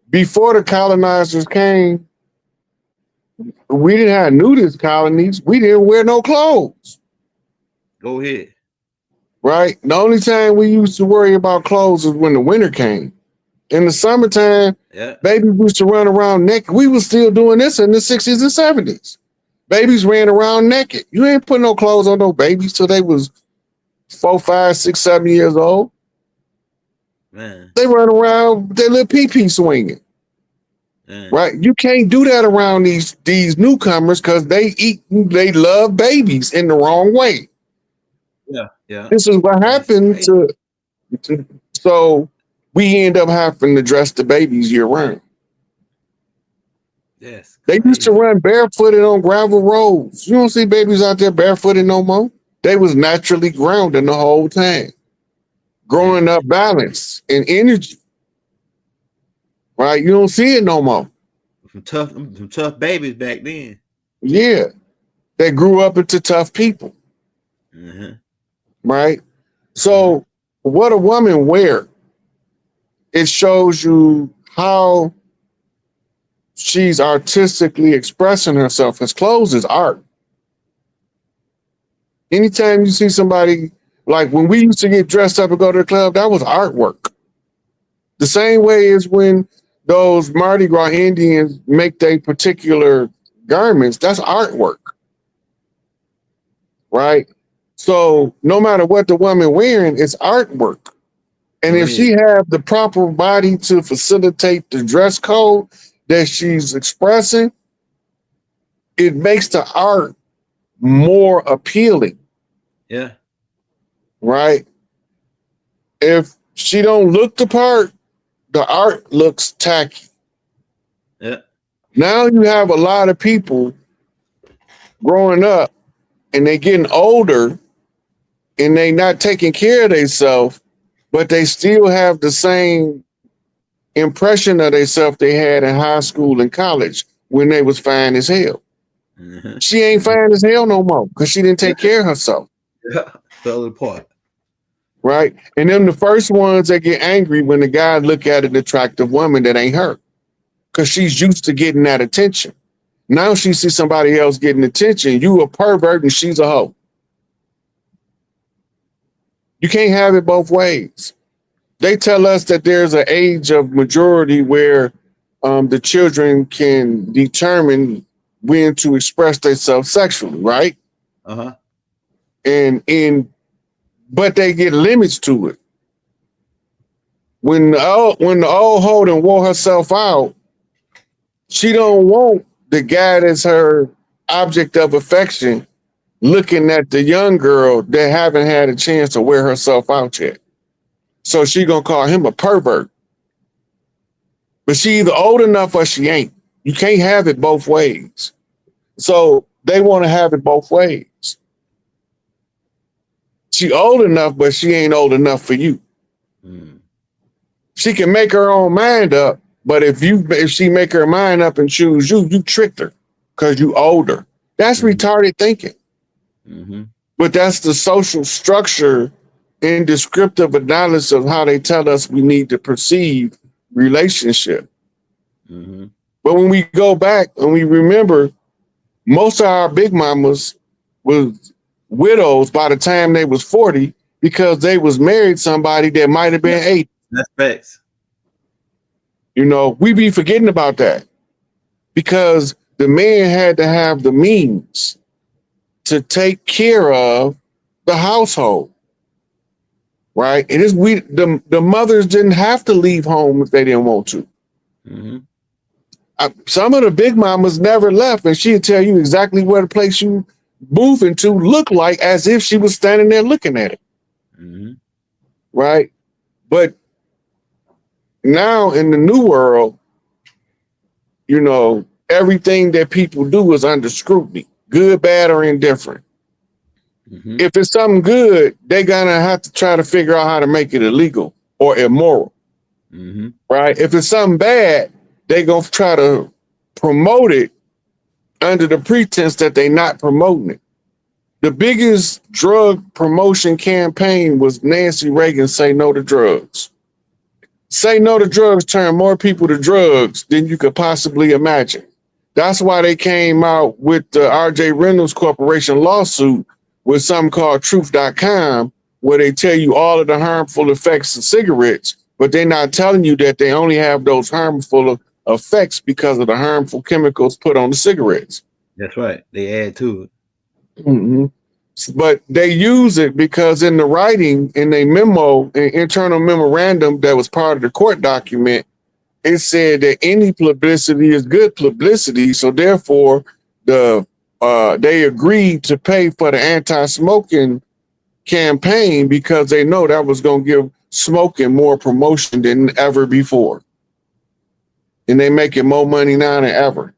before the colonizers came, we didn't have nudist colonies. We didn't wear no clothes. Go ahead. Right? The only time we used to worry about clothes is when the winter came. In the summertime, babies used to run around naked. We were still doing this in the 60s and 70s. Babies ran around naked. You ain't put no clothes on no babies till they was 4, 5, 6, 7 years old. Man. They run around with their little pee-pee swinging. Right? You can't do that around these newcomers because they love babies in the wrong way. Yeah. This is what happened so we end up having to dress the babies year round. Yes. They used to run barefooted on gravel roads. You don't see babies out there barefooted no more. They was naturally grounded the whole time, growing up balance and energy. Right? You don't see it no more. Some tough babies back then. Yeah. They grew up into tough people. Right? So what a woman wear, it shows you how she's artistically expressing herself. His clothes is art. Anytime you see somebody, like when we used to get dressed up and go to the club, that was artwork. The same way as when those Mardi Gras Indians make their particular garments, that's artwork, right? So no matter what the woman wearing, it's artwork. And if she have the proper body to facilitate the dress code that she's expressing, it makes the art more appealing. Yeah. Right? If she don't look the part, the art looks tacky. Yeah. Now you have a lot of people growing up and they getting older and they not taking care of themselves, but they still have the same impression of themselves they had in high school and college when they was fine as hell. Mm-hmm. She ain't fine as hell no more because she didn't take care of herself. Yeah. Fell apart. Right? And then the first ones that get angry when the guy look at an attractive woman that ain't her because she's used to getting that attention. Now she sees somebody else getting attention. You a pervert and she's a hoe. You can't have it both ways. They tell us that there's an age of majority where the children can determine when to express themselves sexually, right? Uh-huh. But they get limits to it. When the old hoe done wore herself out, she don't want the guy that's her object of affection looking at the young girl that haven't had a chance to wear herself out yet. So she gonna call him a pervert. But she either old enough or she ain't. You can't have it both ways. So they want to have it both ways. She old enough, but she ain't old enough for you. Mm. She can make her own mind up, but if she make her mind up and choose you, you tricked her because you older. That's retarded thinking. Mm-hmm. But that's the social structure and descriptive analysis of how they tell us we need to perceive relationship. Mm-hmm. But when we go back and we remember, most of our big mamas was widows by the time they was 40 because they was married somebody that might have been 80. That's facts. You know, we be forgetting about that because the man had to have the means to take care of the household, right? It is the mothers didn't have to leave home if they didn't want to. Mm-hmm. Some of the big mamas never left, and she'd tell you exactly where the place you moving to looked like as if she was standing there looking at it. Mm-hmm. Right? But now in the new world, you know, everything that people do is under scrutiny, good, bad, or indifferent. Mm-hmm. If it's something good, they're gonna have to try to figure out how to make it illegal or immoral. Mm-hmm. Right? If it's something bad, they're gonna try to promote it under the pretense that they're not promoting it. The biggest drug promotion campaign was Nancy Reagan's Say No to Drugs. Say No to Drugs turned more people to drugs than you could possibly imagine. That's why they came out with the R.J. Reynolds Corporation lawsuit with something called truth.com, where they tell you all of the harmful effects of cigarettes, but they're not telling you that they only have those harmful effects because of the harmful chemicals put on the cigarettes. That's right. They add to it. Mm-hmm. But they use it because in the writing, in a memo, an internal memorandum that was part of the court document, it said that any publicity is good publicity. So therefore, they agreed to pay for the anti-smoking campaign because they know that was going to give smoking more promotion than ever before. And they making more money now than ever.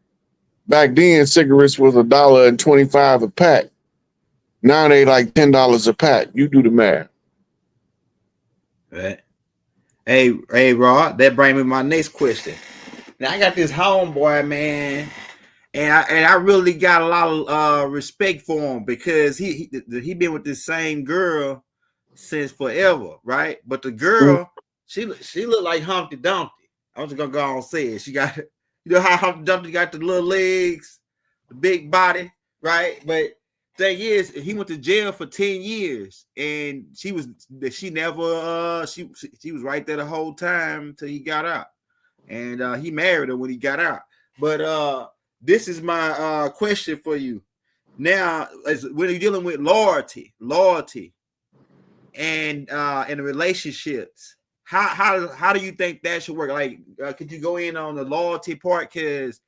Back then, cigarettes was $1.25 a pack. Now they like $10 a pack. You do the math. Right. Hey, Rod, that brings me my next question. Now I got this homeboy, man, and I really got a lot of respect for him because he been with this same girl since forever, right? But the girl, she looked like Humpty Dumpty. I'm just gonna go on and say it. She got, you know how Humpty Dumpty got the little legs, the big body, right? But thing is, he went to jail for 10 years, and she never she was right there the whole time till he got out, and he married her when he got out. But this is my question for you now: when you're dealing with loyalty, and in relationships, how do you think that should work? Like, could you go in on the loyalty part? Because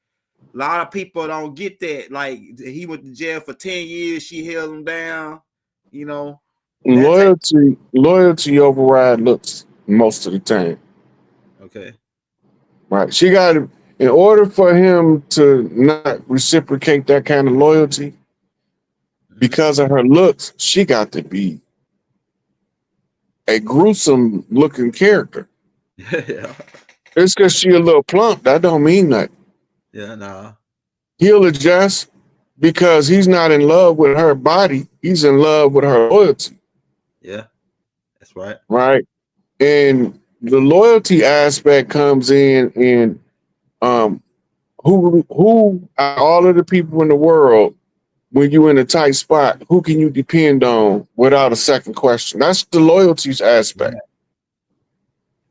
a lot of people don't get that. Like, he went to jail for 10 years. She held him down. You know, loyalty override looks most of the time. Okay. Right. She got to, in order for him to not reciprocate that kind of loyalty, because of her looks, she got to be a gruesome looking character. Yeah. It's because she a little plump. That don't mean nothing. Yeah, nah. He'll adjust because he's not in love with her body. He's in love with her loyalty. Yeah, that's right. Right. And the loyalty aspect comes in who all of the people in the world, when you're in a tight spot, who can you depend on without a second question? That's the loyalties aspect. Yeah.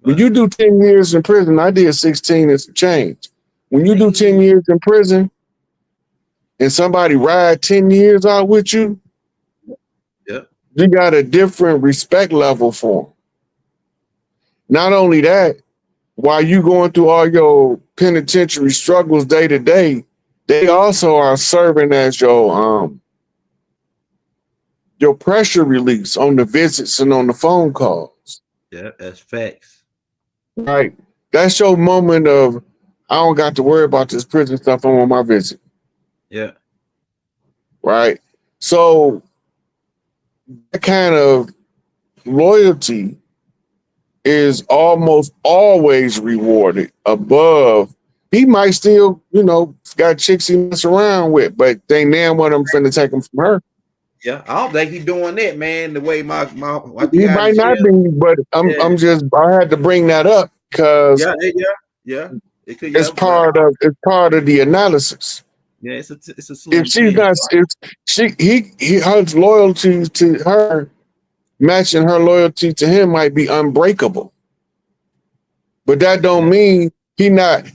When you do 10 years in prison, I did 16 and some change. When you do 10 years in prison and somebody ride 10 years out with you, yeah, you got a different respect level for them. Not only that, while you going through all your penitentiary struggles day to day, they also are serving as your pressure release on the visits and on the phone calls. Yeah, that's facts. Right. That's your moment of, I don't got to worry about this prison stuff. I'm on my visit. Yeah. Right. So that kind of loyalty is almost always rewarded above. He might still, got chicks he mess around with, but they now want him finna take them from her. Yeah, I don't think he's doing that, man. The way my he might not be, but I had to bring that up because it's part of the analysis. Yeah, it's a if she's not, his loyalty to her matching her loyalty to him might be unbreakable, but that don't mean he not.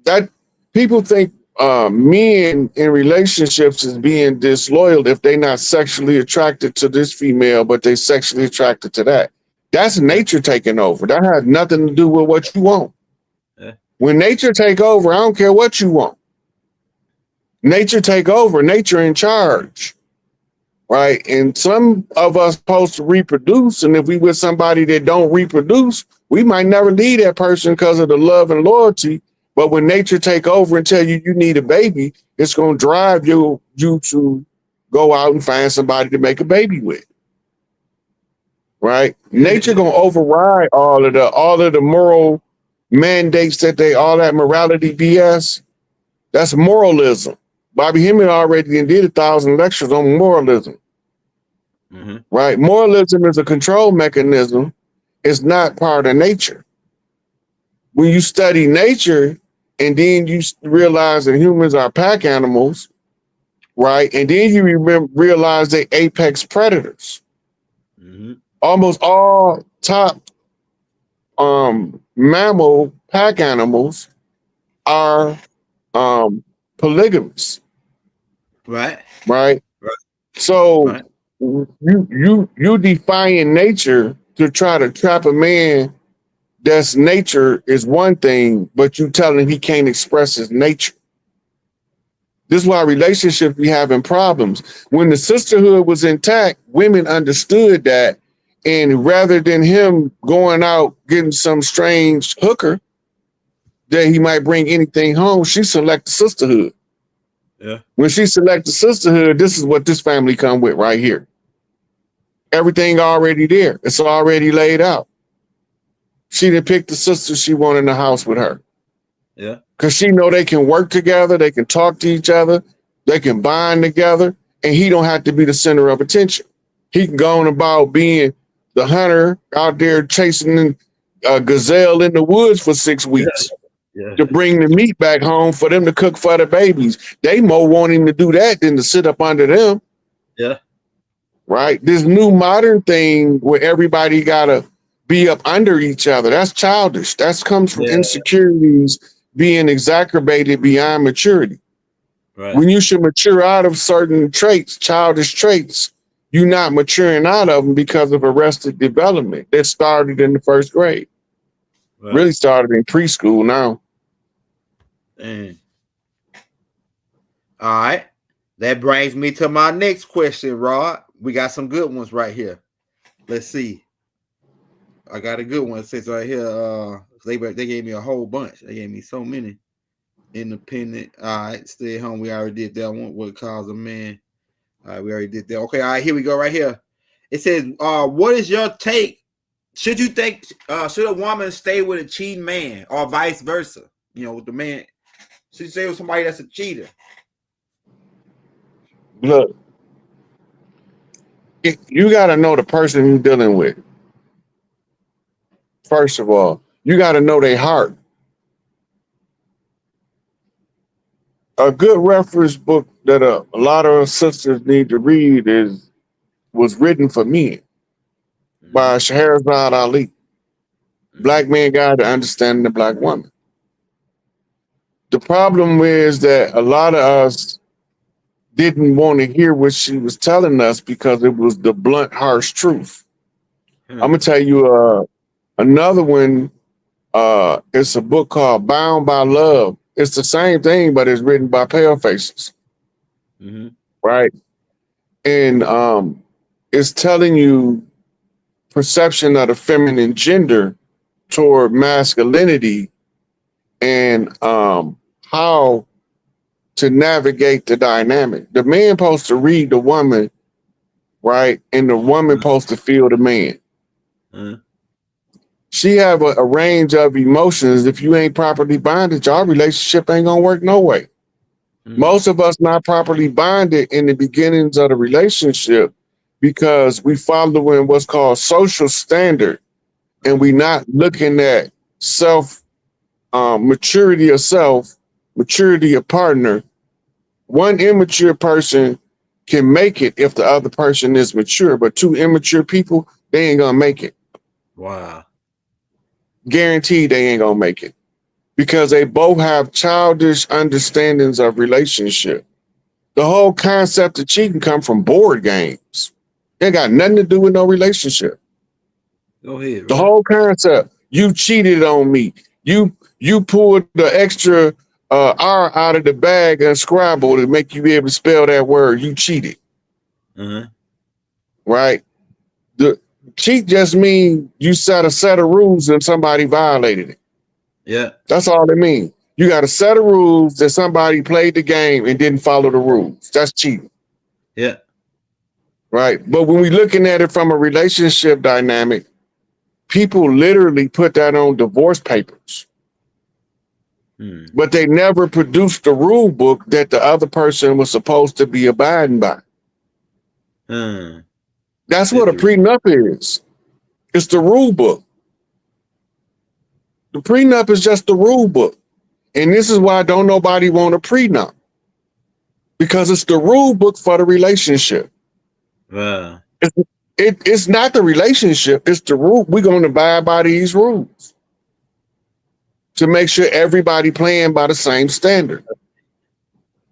That people think men in relationships is being disloyal if they not sexually attracted to this female, but they sexually attracted to that. That's nature taking over. That has nothing to do with what you want. Yeah. When nature take over, I don't care what you want. Nature take over. Nature in charge, right? And some of us supposed to reproduce, and if we with somebody that don't reproduce, we might never leave that person because of the love and loyalty. But when nature take over and tell you need a baby, it's going to drive you to go out and find somebody to make a baby with, right? Nature going to override all of the moral mandates all that morality BS. That's moralism. Bobby Hemming already did 1,000 lectures on moralism, right? Moralism is a control mechanism. It's not part of nature. When you study nature and then you realize that humans are pack animals, right? And then you realize they apex predators. Almost all top mammal pack animals are polygamous. Right. So you defying nature to try to trap a man. That's nature is one thing, but you telling him he can't express his nature. This is why relationships be having problems. When the sisterhood was intact, women understood that, and rather than him going out getting some strange hooker that he might bring anything home, she select the sisterhood. Yeah. When she select the sisterhood, this is what this family come with right here. Everything already there. It's already laid out. She didn't pick the sister she wanted in the house with her. Yeah. Because she know they can work together, they can talk to each other, they can bond together, and he don't have to be the center of attention. He can go on about being the hunter out there chasing a gazelle in the woods for 6 weeks to bring the meat back home for them to cook for the babies. They more want him to do that than to sit up under them. Yeah. Right? This new modern thing where everybody gotta be up under each other. That's childish. That comes from Yeah. insecurities being exacerbated beyond maturity. Right. When you should mature out of certain traits, childish traits, you're not maturing out of them because of arrested development that started in the first grade. Right. Really started in preschool now. And all right. That brings me to my next question, Rod. We got some good ones right here. Let's see. I got a good one. It says right here. They gave me a whole bunch. They gave me so many. Independent. All right. Stay at home. We already did that one. What calls a man? All right. We already did that. Okay. All right. Here we go. Right here. It says, what is your take? Should you think, should a woman stay with a cheating man or vice versa? You know, with the man. Should you stay with somebody that's a cheater? Look, you got to know the person you're dealing with. First of all, you got to know their heart. A good reference book that a lot of sisters need to read was written for men by Shahrazad Ali. Black Man Guide to Understanding the Black Woman. The problem is that a lot of us didn't want to hear what she was telling us because it was the blunt, harsh truth. I'm gonna tell you another one. It's a book called Bound by Love. It's the same thing, but it's written by pale faces, right? And it's telling you perception of the feminine gender toward masculinity and how to navigate the dynamic. The man supposed to read the woman, right? And the woman supposed to feel the man. She have a range of emotions. If you ain't properly bonded, your relationship ain't gonna work no way. Most of us not properly bonded in the beginnings of the relationship because we following what's called social standard, and we not looking at self maturity of self, maturity of partner. One immature person can make it if the other person is mature, but two immature people, they ain't gonna make it. Wow. Guaranteed they ain't gonna make it because they both have childish understandings of relationship. The whole concept of cheating come from board games. It got nothing to do with no relationship. Go ahead. The whole concept, you cheated on me. You pulled the extra R out of the bag and Scrabble to make you be able to spell that word. You cheated. Right? The cheat just means you set a set of rules and somebody violated it. Yeah. That's all it means. You got a set of rules that somebody played the game and didn't follow the rules. That's cheating. Yeah. Right. But when we're looking at it from a relationship dynamic, people literally put that on divorce papers. But they never produced the rule book that the other person was supposed to be abiding by. That's what a prenup is. It's the rule book. The prenup is just the rule book. And this is why don't nobody want a prenup. Because it's the rule book for the relationship. Wow. It's not the relationship, it's the rule. We're going to abide by these rules to make sure everybody playing by the same standard.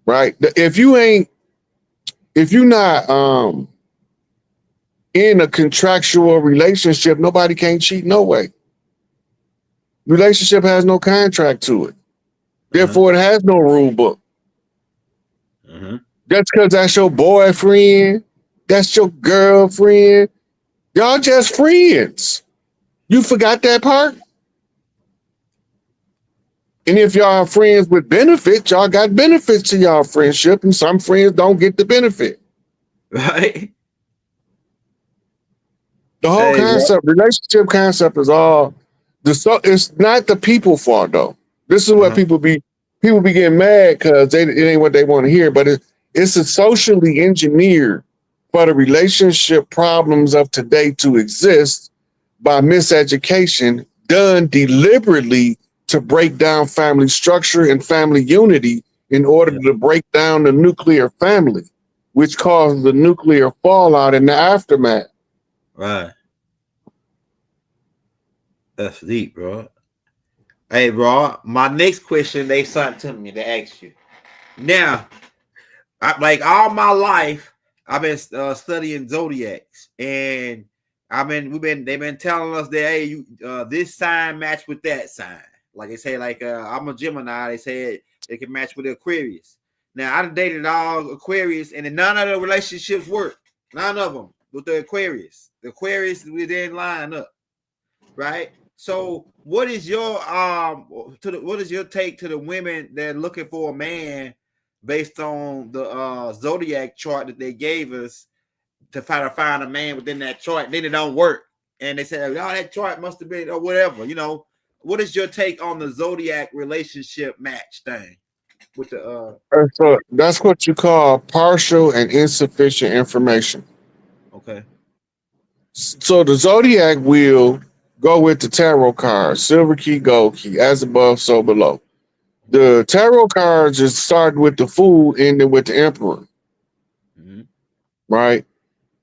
Right? If you're not in a contractual relationship, nobody can cheat no way. Relationship has no contract to it. Therefore, it has no rule book. That's because that's your boyfriend, that's your girlfriend. Y'all just friends. You forgot that part? And if y'all are friends with benefits, y'all got benefits to y'all friendship, and some friends don't get the benefit. Right. The whole concept, relationship concept is all it's not the people fault though. This is what people be getting mad because it ain't what they want to hear, but it's a socially engineered for the relationship problems of today to exist by miseducation done deliberately to break down family structure and family unity in order to break down the nuclear family. which causes the nuclear fallout in the aftermath. Right. That's deep, bro. Hey, bro. My next question, they sent to me to ask you. Now, like all my life, I've been studying zodiacs, and they've been telling us that hey, you this sign match with that sign. Like they say, like I'm a Gemini. They say they can match with the Aquarius. Now I dated all Aquarius, and none of the relationships work. None of them with the Aquarius. The Aquarius we didn't line up, right? So what is your what is your take to the women that are looking for a man based on the zodiac chart that they gave us to try to find a man within that chart? Then it don't work, and they said, "Oh, that chart must have been or whatever." You know, what is your take on the zodiac relationship match thing with the? So that's what you call partial and insufficient information. Okay. So the zodiac will go with the tarot cards, silver key, gold key, as above, so below. The tarot cards is starting with the Fool, ending with the Emperor, Mm-hmm. right?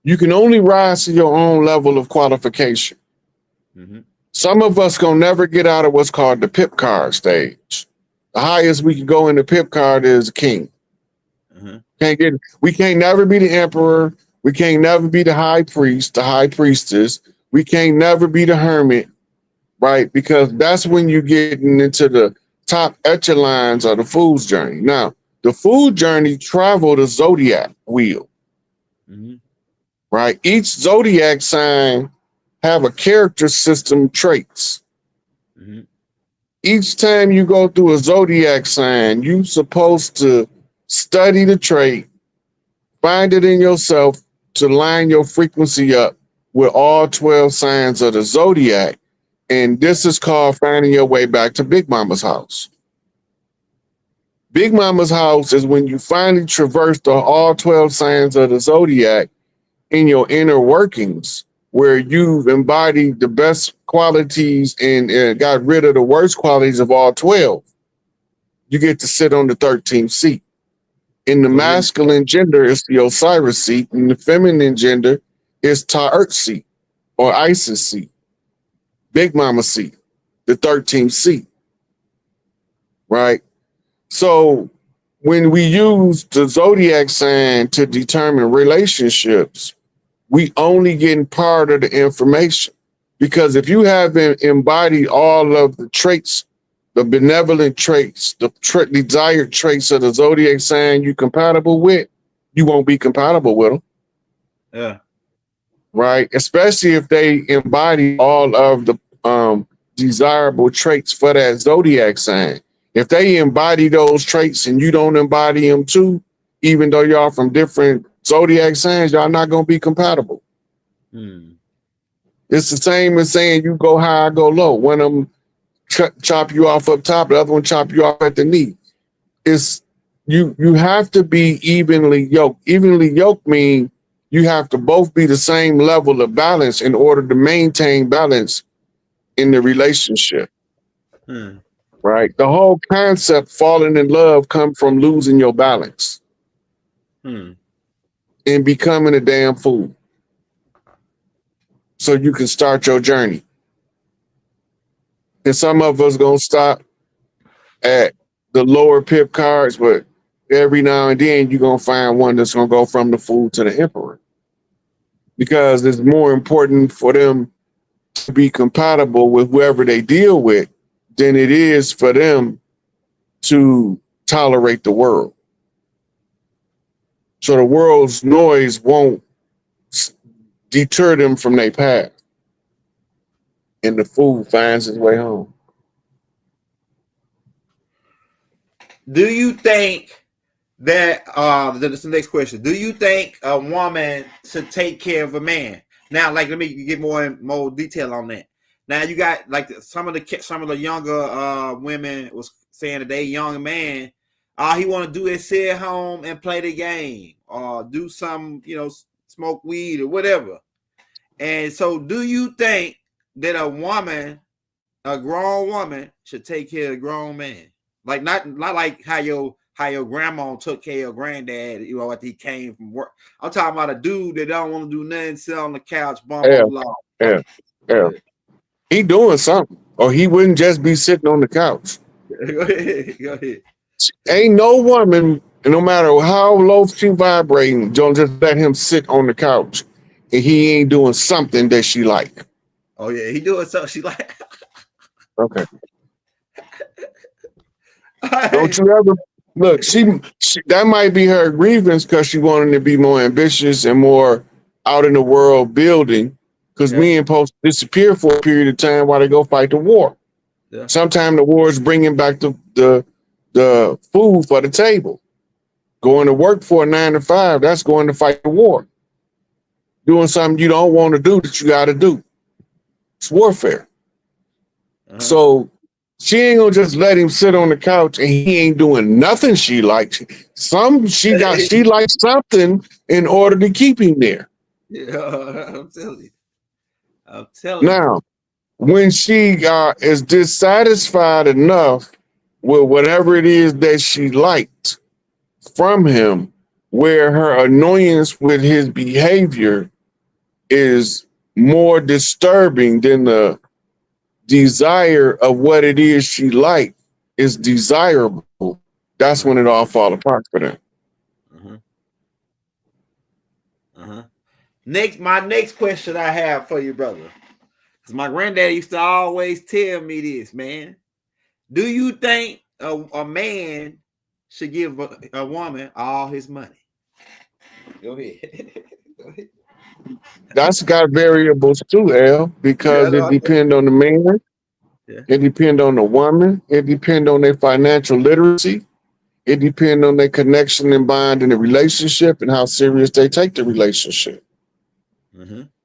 You can only rise to your own level of qualification. Mm-hmm. Some of us gonna never get out of what's called the pip card stage. The highest we can go in the pip card is king. Mm-hmm. We can't never be the emperor. We can't never be the high priest, the high priestess. We can't never be the hermit, right? Because that's when you're getting into the top echelons of the fool's journey. Now, the fool journey traveled a zodiac wheel, Mm-hmm. right? Each zodiac sign have a character system traits. Mm-hmm. Each time you go through a zodiac sign, you're supposed to study the trait, find it in yourself to line your frequency up with all 12 signs of the zodiac. And this is called finding your way back to Big Mama's house. Big Mama's house is when you finally traverse all 12 signs of the zodiac in your inner workings, where you've embodied the best qualities and got rid of the worst qualities of all 12. You get to sit on the 13th seat. In the So masculine gender, it's the Osiris seat. In the feminine gender, it's Ta'ert seat or Isis seat. Big Mama seat, the 13th seat, right? So when we use the zodiac sign to determine relationships, we only getting part of the information. Because if you haven't embodied all of the traits, the benevolent traits, the desired traits of the zodiac sign you compatible with, you won't be compatible with them. yeah. Right? Especially if they embody all of the desirable traits for that zodiac sign. If they embody those traits and you don't embody them too, even though y'all from different zodiac signs, y'all not gonna be compatible. Hmm. It's the same as saying you go high, I go low. One of them chop you off up top, the other one chop you off at the knee. It's you have to be evenly yoked. Evenly yoked means you have to both be the same level of balance in order to maintain balance in the relationship. Hmm. Right? The whole concept falling in love comes from losing your balance Hmm. and becoming a damn fool. So you can start your journey. And some of us gonna stop at the lower pip cards, but every now and then you're gonna find one that's gonna go from the fool to the emperor. Because it's more important for them to be compatible with whoever they deal with than it is for them to tolerate the world. So the world's noise won't deter them from their path. And the fool finds his way home. Do you think that this is the next question? Do you think a woman should take care of a man? Now, like, let me get more detail on that. Now, you got like some of the younger women was saying that they young man, all he want to do is sit at home and play the game or do some, smoke weed or whatever. And so, do you think that a grown woman, should take care of a grown man? Like not like how your how your grandma took care of your granddad, you know, after he came from work. I'm talking about a dude that don't want to do nothing, sit on the couch, bump Yeah, on the law. yeah, yeah. He doing something, or he wouldn't just be sitting on the couch. Go ahead. Go ahead. Ain't no woman, no matter how low she vibrating, don't just let him sit on the couch and he ain't doing something that she like. Oh yeah, he doing something she like. Okay. Don't you ever look? She that might be her grievance because she wanted to be more ambitious and more out in the world building. Because Yeah. men supposed to disappear for a period of time while they go fight the war. Yeah. Sometimes the war is bringing back the food for the table. Going to work for a 9 to 5, that's going to fight the war. Doing something you don't want to do that you got to do. It's warfare. So she ain't gonna just let him sit on the couch and he ain't doing nothing she likes. She likes something in order to keep him there. Yeah, I'm telling you. I'm telling you. Now, when she is dissatisfied enough with whatever it is that she liked from him, where her annoyance with his behavior is more disturbing than the desire of what it is she liked is desirable, that's when it all fall apart for them. My next question I have for you, brother, because my granddad used to always tell me this, man. Do you think a man should give a woman all his money? Go ahead. Go ahead. That's got variables too, L, Yeah, because no, it depends on the man, yeah. it depends on the woman, it depends on their financial literacy, it depends on their connection and bond in the relationship and how serious they take the relationship.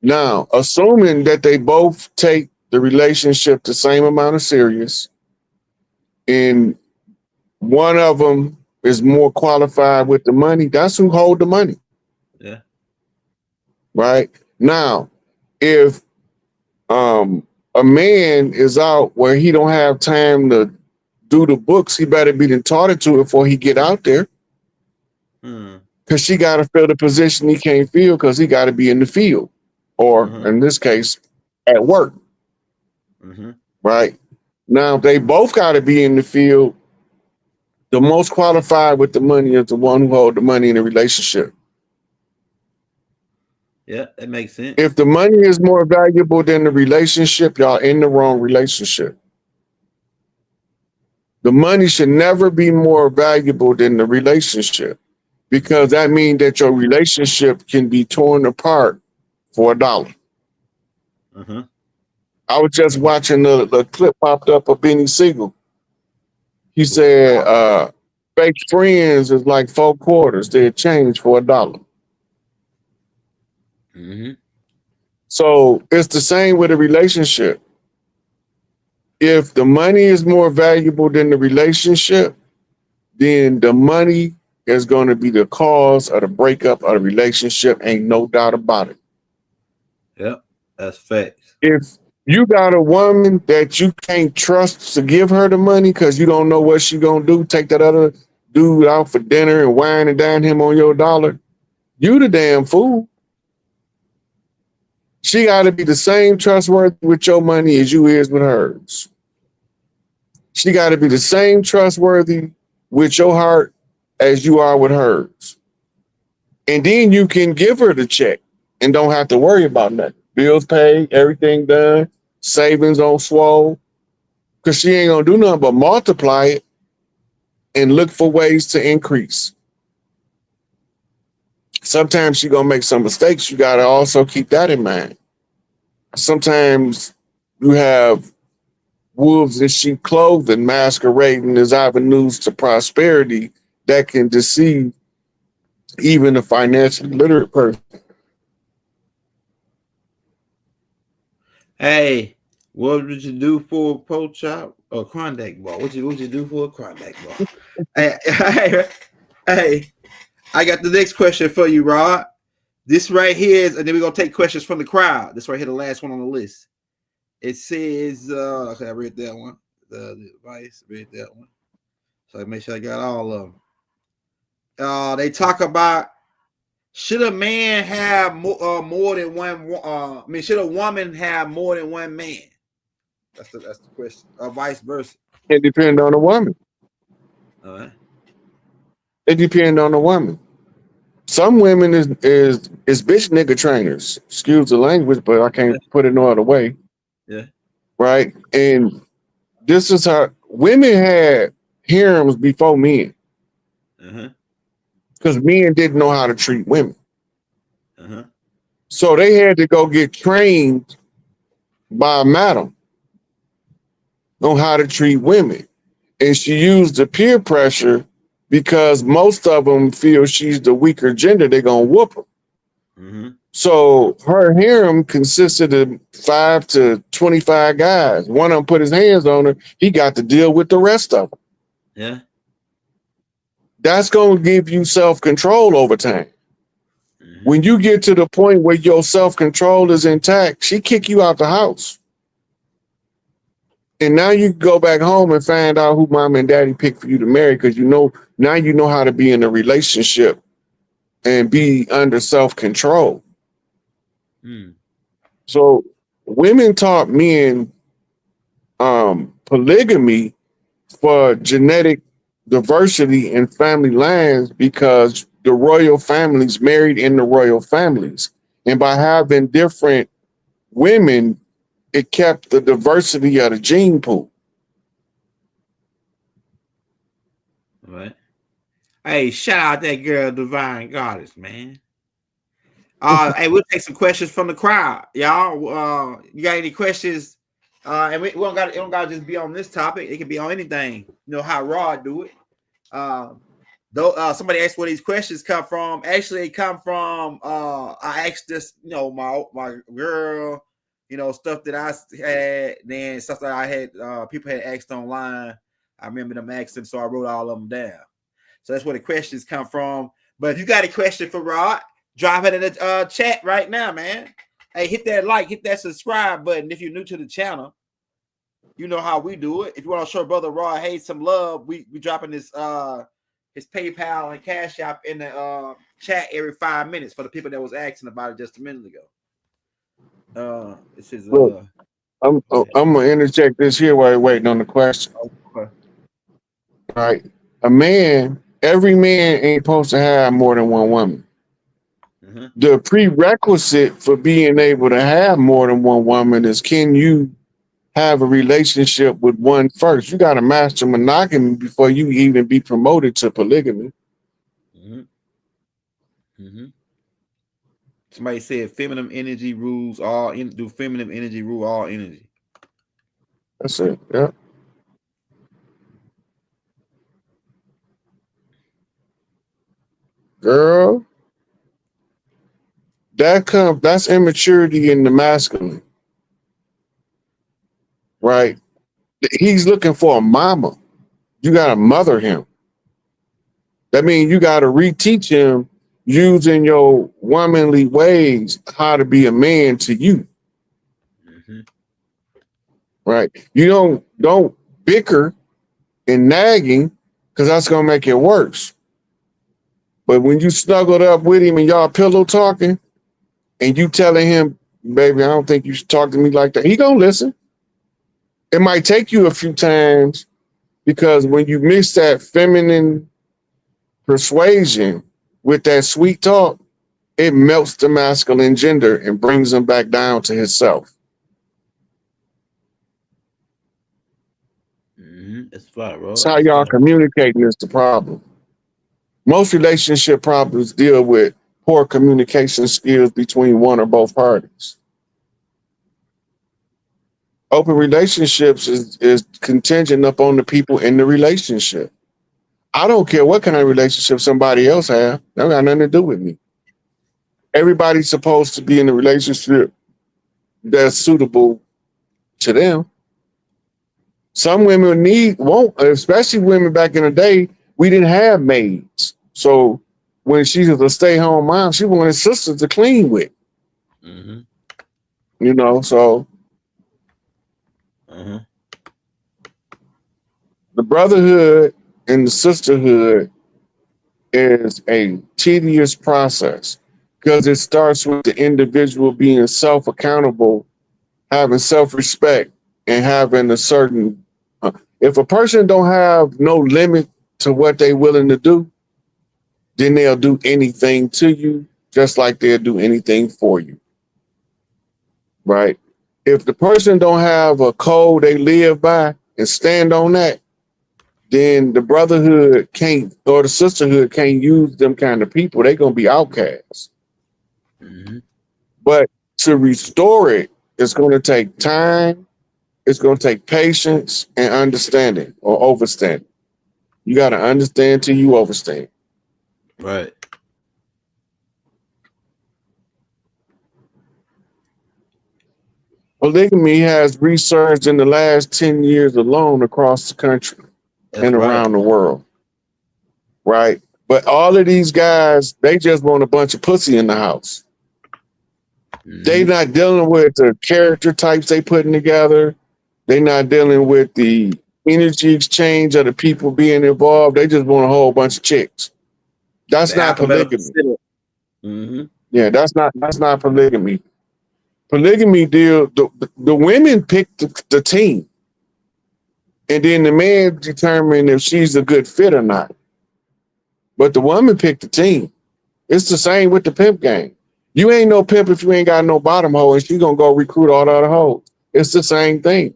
Now, assuming that they both take the relationship the same amount of serious, and one of them is more qualified with the money, that's who hold the money. Yeah. Right? Now, if a man is out where he don't have time to do the books, he better be taught it to before he get out there. Because she got to fill the position he can't fill because he got to be in the field, or in this case, at work. Right? Now, they both got to be in the field. The most qualified with the money is the one who hold the money in the relationship. Yeah, that makes sense. If the money is more valuable than the relationship, y'all in the wrong relationship. The money should never be more valuable than the relationship, because that means that your relationship can be torn apart for $1. I was just watching the clip popped up of Benny Siegel. He said, fake friends is like 4 quarters. They're change for $1. So it's the same with a relationship. If the money is more valuable than the relationship, then the money is going to be the cause of the breakup of the relationship. Ain't no doubt about it. Yep, that's facts. If you got a woman that you can't trust to give her the money because you don't know what she gonna do, take that other dude out for dinner and wine and dine him on your dollar, you the damn fool. She got to be the same trustworthy with your money as you is with hers. She got to be the same trustworthy with your heart as you are with hers. And then you can give her the check and don't have to worry about nothing. Bills paid, everything done, savings on swole. Because she ain't going to do nothing but multiply it and look for ways to increase. Sometimes she going to make some mistakes. You got to also keep that in mind. Sometimes you have wolves in sheep clothing masquerading as avenues to prosperity that can deceive even a financially literate person. Hey, what would you do for a pork chop or Klondike bar? What you do for a Klondike bar? hey, I got the next question for you, Rod. This right here is, and then we're gonna take questions from the crowd. This right here, the last one on the list. It says, okay, I read that one. The advice, read that one. So I make sure I got all of them. They talk about, should a man have more than one? I mean, should a woman have more than one man? That's the question. Or vice versa. It depends on the woman. All right. It depends on the woman. Some women is bitch nigga trainers. Excuse the language, but I can't put it no other way. Yeah. Right. And this is how women had harems before men. Because men didn't know how to treat women. So they had to go get trained by a madam on how to treat women. And she used the peer pressure because most of them feel she's the weaker gender. They're going to whoop her. So her harem consisted of 5 to 25 guys. One of them put his hands on her. He got to deal with the rest of them. Yeah. That's going to give you self-control over time. When you get to the point where your self-control is intact, she kick you out the house. And now you go back home and find out who mom and daddy picked for you to marry, because now you know how to be in a relationship and be under self-control. So women taught men polygamy for genetic diversity in family lines, because the royal families married in the royal families. And by having different women, it kept the diversity of the gene pool. Right. Hey, shout out that girl, Divine Goddess, man. Hey, we'll take some questions from the crowd, y'all. You got any questions? And we don't got to just be on this topic. It can be on anything. You know how Rod do it. Somebody asked where these questions come from. Actually, they come from I asked this, my girl, stuff that I had, then stuff that I had people had asked online. I remember them asking, so I wrote all of them down. So that's where the questions come from. But if you got a question for Rod, drop it in the chat right now, man. Hey, hit that like, hit that subscribe button if you're new to the channel. You know how we do it. If you want to show Brother Rod hey some love, we dropping this his PayPal and Cash App in the chat every 5 minutes for the people that was asking about it just a minute ago. This is Look, I'm gonna interject this here while you're waiting on the question. Okay. All right. Every man ain't supposed to have more than one woman. The prerequisite for being able to have more than one woman is, can you have a relationship with one first? You got to master monogamy before you even be promoted to polygamy. Somebody said feminine energy rules all. Do feminine energy rule all energy? That's it. Yeah. Girl, that's immaturity in the masculine, right? He's looking for a mama. You got to mother him. That means you got to reteach him using your womanly ways how to be a man to you. Right? You don't bicker and nagging, because that's gonna make it worse. But when you snuggled up with him and y'all pillow talking, and you telling him, baby, I don't think you should talk to me like that, he gonna listen. It might take you a few times, because when you mix that feminine persuasion with that sweet talk, it melts the masculine gender and brings him back down to himself. That's fine, bro. That's how y'all communicating is the problem. Most relationship problems deal with poor communication skills between one or both parties. Open relationships is contingent upon the people in the relationship. I don't care what kind of relationship somebody else have. That got nothing to do with me. Everybody's supposed to be in a relationship that's suitable to them. Some women won't, especially women back in the day, we didn't have maids. So when she was a stay-home mom, she wanted sisters to clean with. So the brotherhood and the sisterhood is a tedious process because it starts with the individual being self-accountable, having self-respect, and having a certain. If a person don't have no limit to what they willing to do, then they'll do anything to you, just like they'll do anything for you. Right? If the person don't have a code they live by and stand on that, then the brotherhood can't or the sisterhood can't use them kind of people. They're gonna be outcasts. Mm-hmm. But to restore it, it's gonna take time, it's gonna take patience and understanding or overstanding. You gotta understand till you overstand. Right. Polygamy has resurged in the last 10 years alone across the country and around the world. Right? But all of these guys, they just want a bunch of pussy in the house. Mm-hmm. They not dealing with the character types they putting together. They not dealing with the energy exchange of the people being involved. They just want a whole bunch of chicks. That's not polygamy. Mm-hmm. Yeah, that's not polygamy. Polygamy deal the women pick the team, and then the man determine if she's a good fit or not. But the woman picked the team. It's the same with the pimp game. You ain't no pimp if you ain't got no bottom hole, and she gonna go recruit all the other hoes. It's the same thing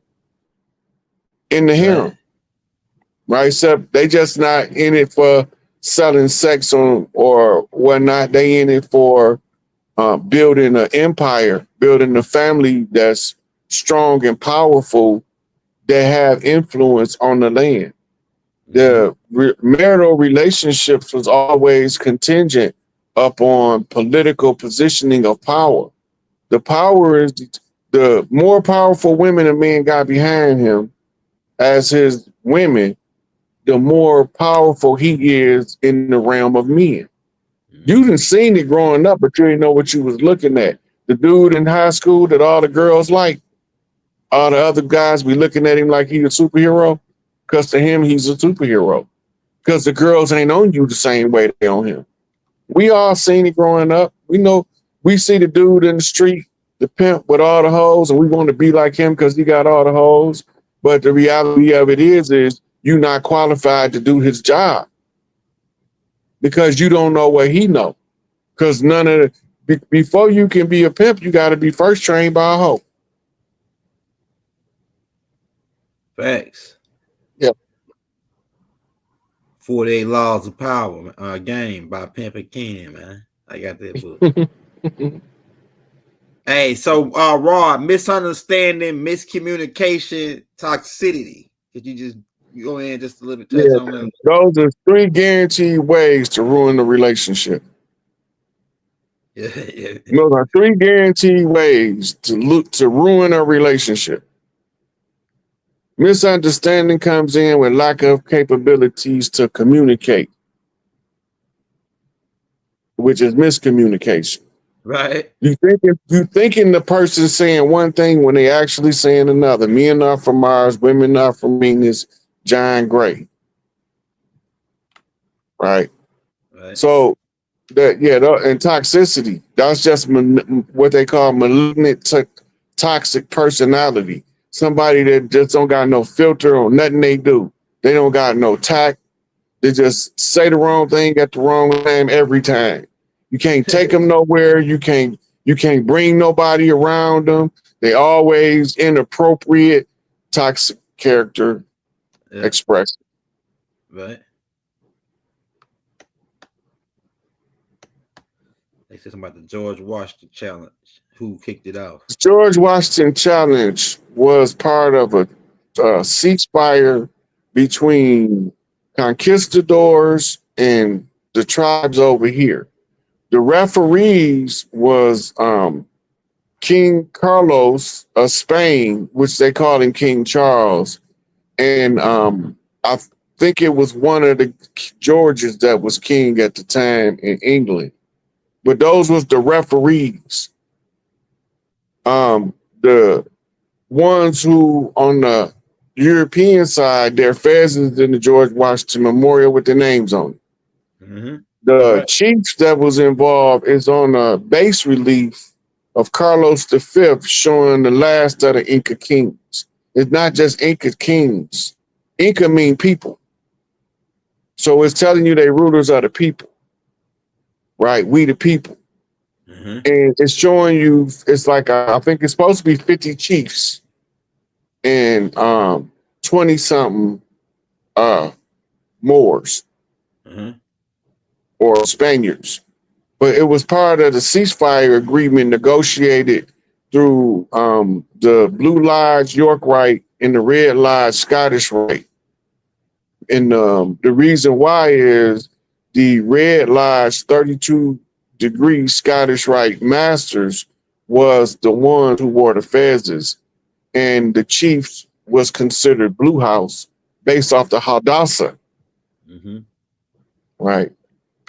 in the harem, right? Except they just not in it for selling sex or whatnot. They in it for building an empire, building a family that's strong and powerful, that have influence on the land. The marital relationships was always contingent upon political positioning of power. The power is the more powerful women a man got behind him as his women, the more powerful he is in the realm of men. You didn't seen it growing up, but you didn't know what you was looking at. The dude in high school that all the girls like, all the other guys be looking at him like he's a superhero, because to him, he's a superhero. Because the girls ain't on you the same way they on him. We all seen it growing up. We know, we see the dude in the street, the pimp with all the hoes, and we want to be like him because he got all the hoes. But the reality of it is you not qualified to do his job because you don't know what he know. Because none of before you can be a pimp, you got to be first trained by a hoe. Facts. Yep. 48 Laws of Power game by Pimp and Ken, man. I got that book. Hey, so Rod, misunderstanding, miscommunication, toxicity. Could you just go in just a little bit touch on them? Those are 3 guaranteed ways to ruin the relationship. Yeah. Those are 3 guaranteed ways to ruin a relationship. Misunderstanding comes in with lack of capabilities to communicate, which is miscommunication. Right. You thinking the person saying one thing when they actually saying another. Men are from Mars, women are from Venus, John Gray. Right. So and toxicity. That's just what they call malignant toxic personality. Somebody that just don't got no filter on nothing they do. They don't got no tact. They just say the wrong thing at the wrong time every time. You can't take them nowhere. You can't bring nobody around them. They always inappropriate, toxic character expression. Right. They said something about the George Washington challenge. Who kicked it off? The George Washington challenge was part of a ceasefire between conquistadors and the tribes over here. The referees was King Carlos of Spain, which they called him King Charles, and I think it was one of the Georges that was king at the time in England. But those was the referees. The ones who on the European side, their pheasants in the George Washington Memorial with their names on it. Mm-hmm. The chief that was involved is on a bas relief of Carlos V, showing the last of the Inca kings. It's not just Inca kings. Inca mean people. So it's telling you they rulers are the people, right? We the people. Mm-hmm. And it's showing you, it's like, I think it's supposed to be 50 chiefs and 20 something Moors Mm-hmm. or Spaniards. But it was part of the ceasefire agreement negotiated through the Blue Lodge York Rite and the Red Lodge Scottish Rite. And the reason why is the Red Lodge 32-degree Scottish Rite Masters was the ones who wore the fezzes, and the chiefs was considered Blue House based off the Hadassah. Mm-hmm. Right.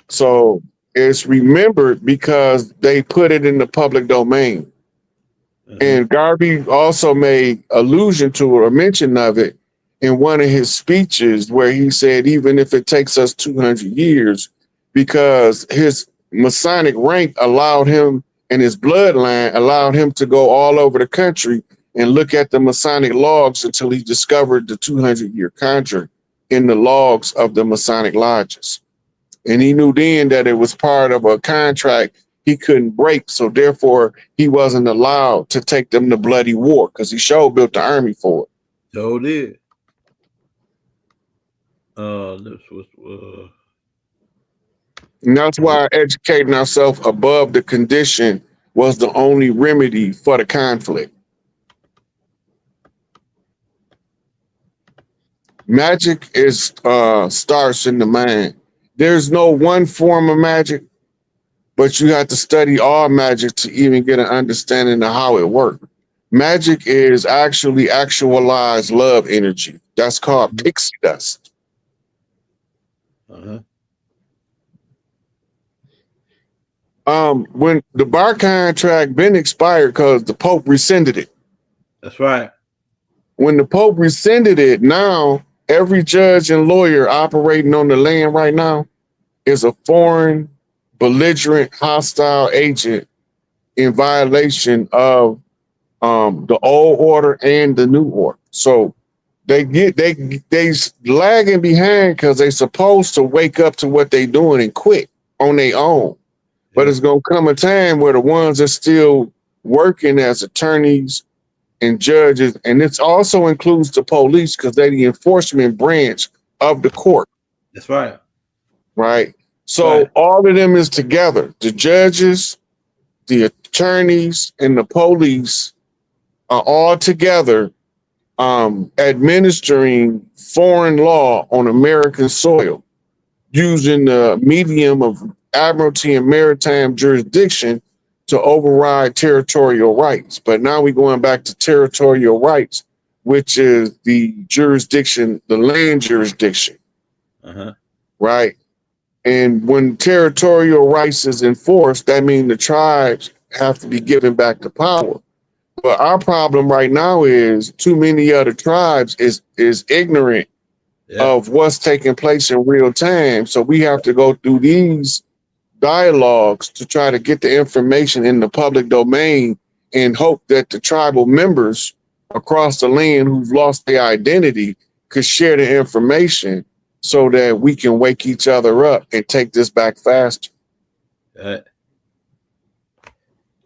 So it's remembered because they put it in the public domain. Mm-hmm. And Garvey also made allusion to it or mention of it in one of his speeches where he said, even if it takes us 200 years, because his Masonic rank allowed him and his bloodline allowed him to go all over the country and look at the Masonic logs until he discovered the 200-year contract in the logs of the Masonic lodges. And he knew then that it was part of a contract he couldn't break. So therefore, he wasn't allowed to take them to bloody war because he sure built the army for it. So did. This was And that's why educating ourselves above the condition was the only remedy for the conflict. Magic is starts in the mind. There's no one form of magic, but you have to study all magic to even get an understanding of how it works. Magic is actually actualized love energy. That's called pixie dust. uh-huh. When the bar contract been expired because the Pope rescinded it. That's right. When the Pope rescinded it, now every judge and lawyer operating on the land right now is a foreign, belligerent, hostile agent in violation of the old order and the new order. So they lagging behind because they supposed to wake up to what they doing and quit on their own. But it's gonna come a time where the ones that still working as attorneys and judges, and it also includes the police because they're the enforcement branch of the court. That's right. Right. So all of them is together. The judges, the attorneys, and the police are all together administering foreign law on American soil using the medium of admiralty and maritime jurisdiction to override territorial rights. But now we're going back to territorial rights, which is the jurisdiction, the land jurisdiction. Uh-huh. Right. And when territorial rights is enforced, that means the tribes have to be given back the power. But our problem right now is too many other tribes is ignorant of what's taking place in real time. So we have to go through these dialogues to try to get the information in the public domain and hope that the tribal members across the land who've lost their identity could share the information so that we can wake each other up and take this back faster.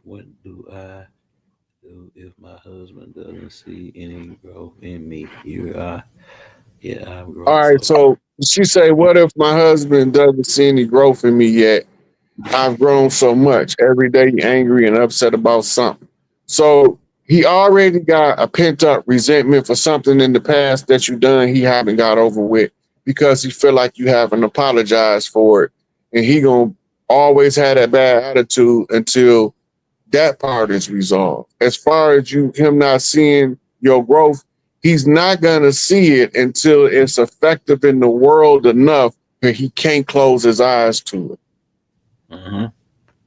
What do I do if my husband doesn't see any growth in me? I've grown. All right, so she say, what if my husband doesn't see any growth in me yet? I've grown so much. Every day you're angry and upset about something. So he already got a pent-up resentment for something in the past that you done he haven't got over with because he feel like you haven't apologized for it. And he gonna always have that bad attitude until that part is resolved. As far as him not seeing your growth, he's not gonna see it until it's effective in the world enough that he can't close his eyes to it. Uh-huh.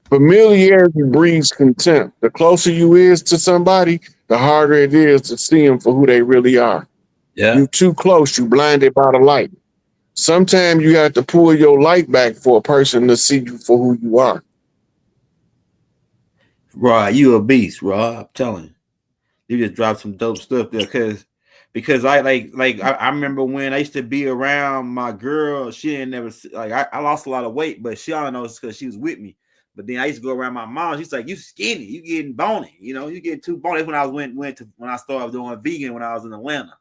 Familiarity breeds contempt. The closer you is to somebody, the harder it is to see them for who they really are. Yeah. You too close, you blinded by the light. Sometimes you have to pull your light back for a person to see you for who you are. Right, you a beast, Rob. I'm telling you. You just dropped some dope stuff there, because I I remember when I used to be around my girl. She didn't never like I lost a lot of weight, but she all knows because she was with me. But then I used to go around my mom. She's like, "You skinny, you getting bony, you getting too bony." That's when I when I started doing vegan when I was in Atlanta.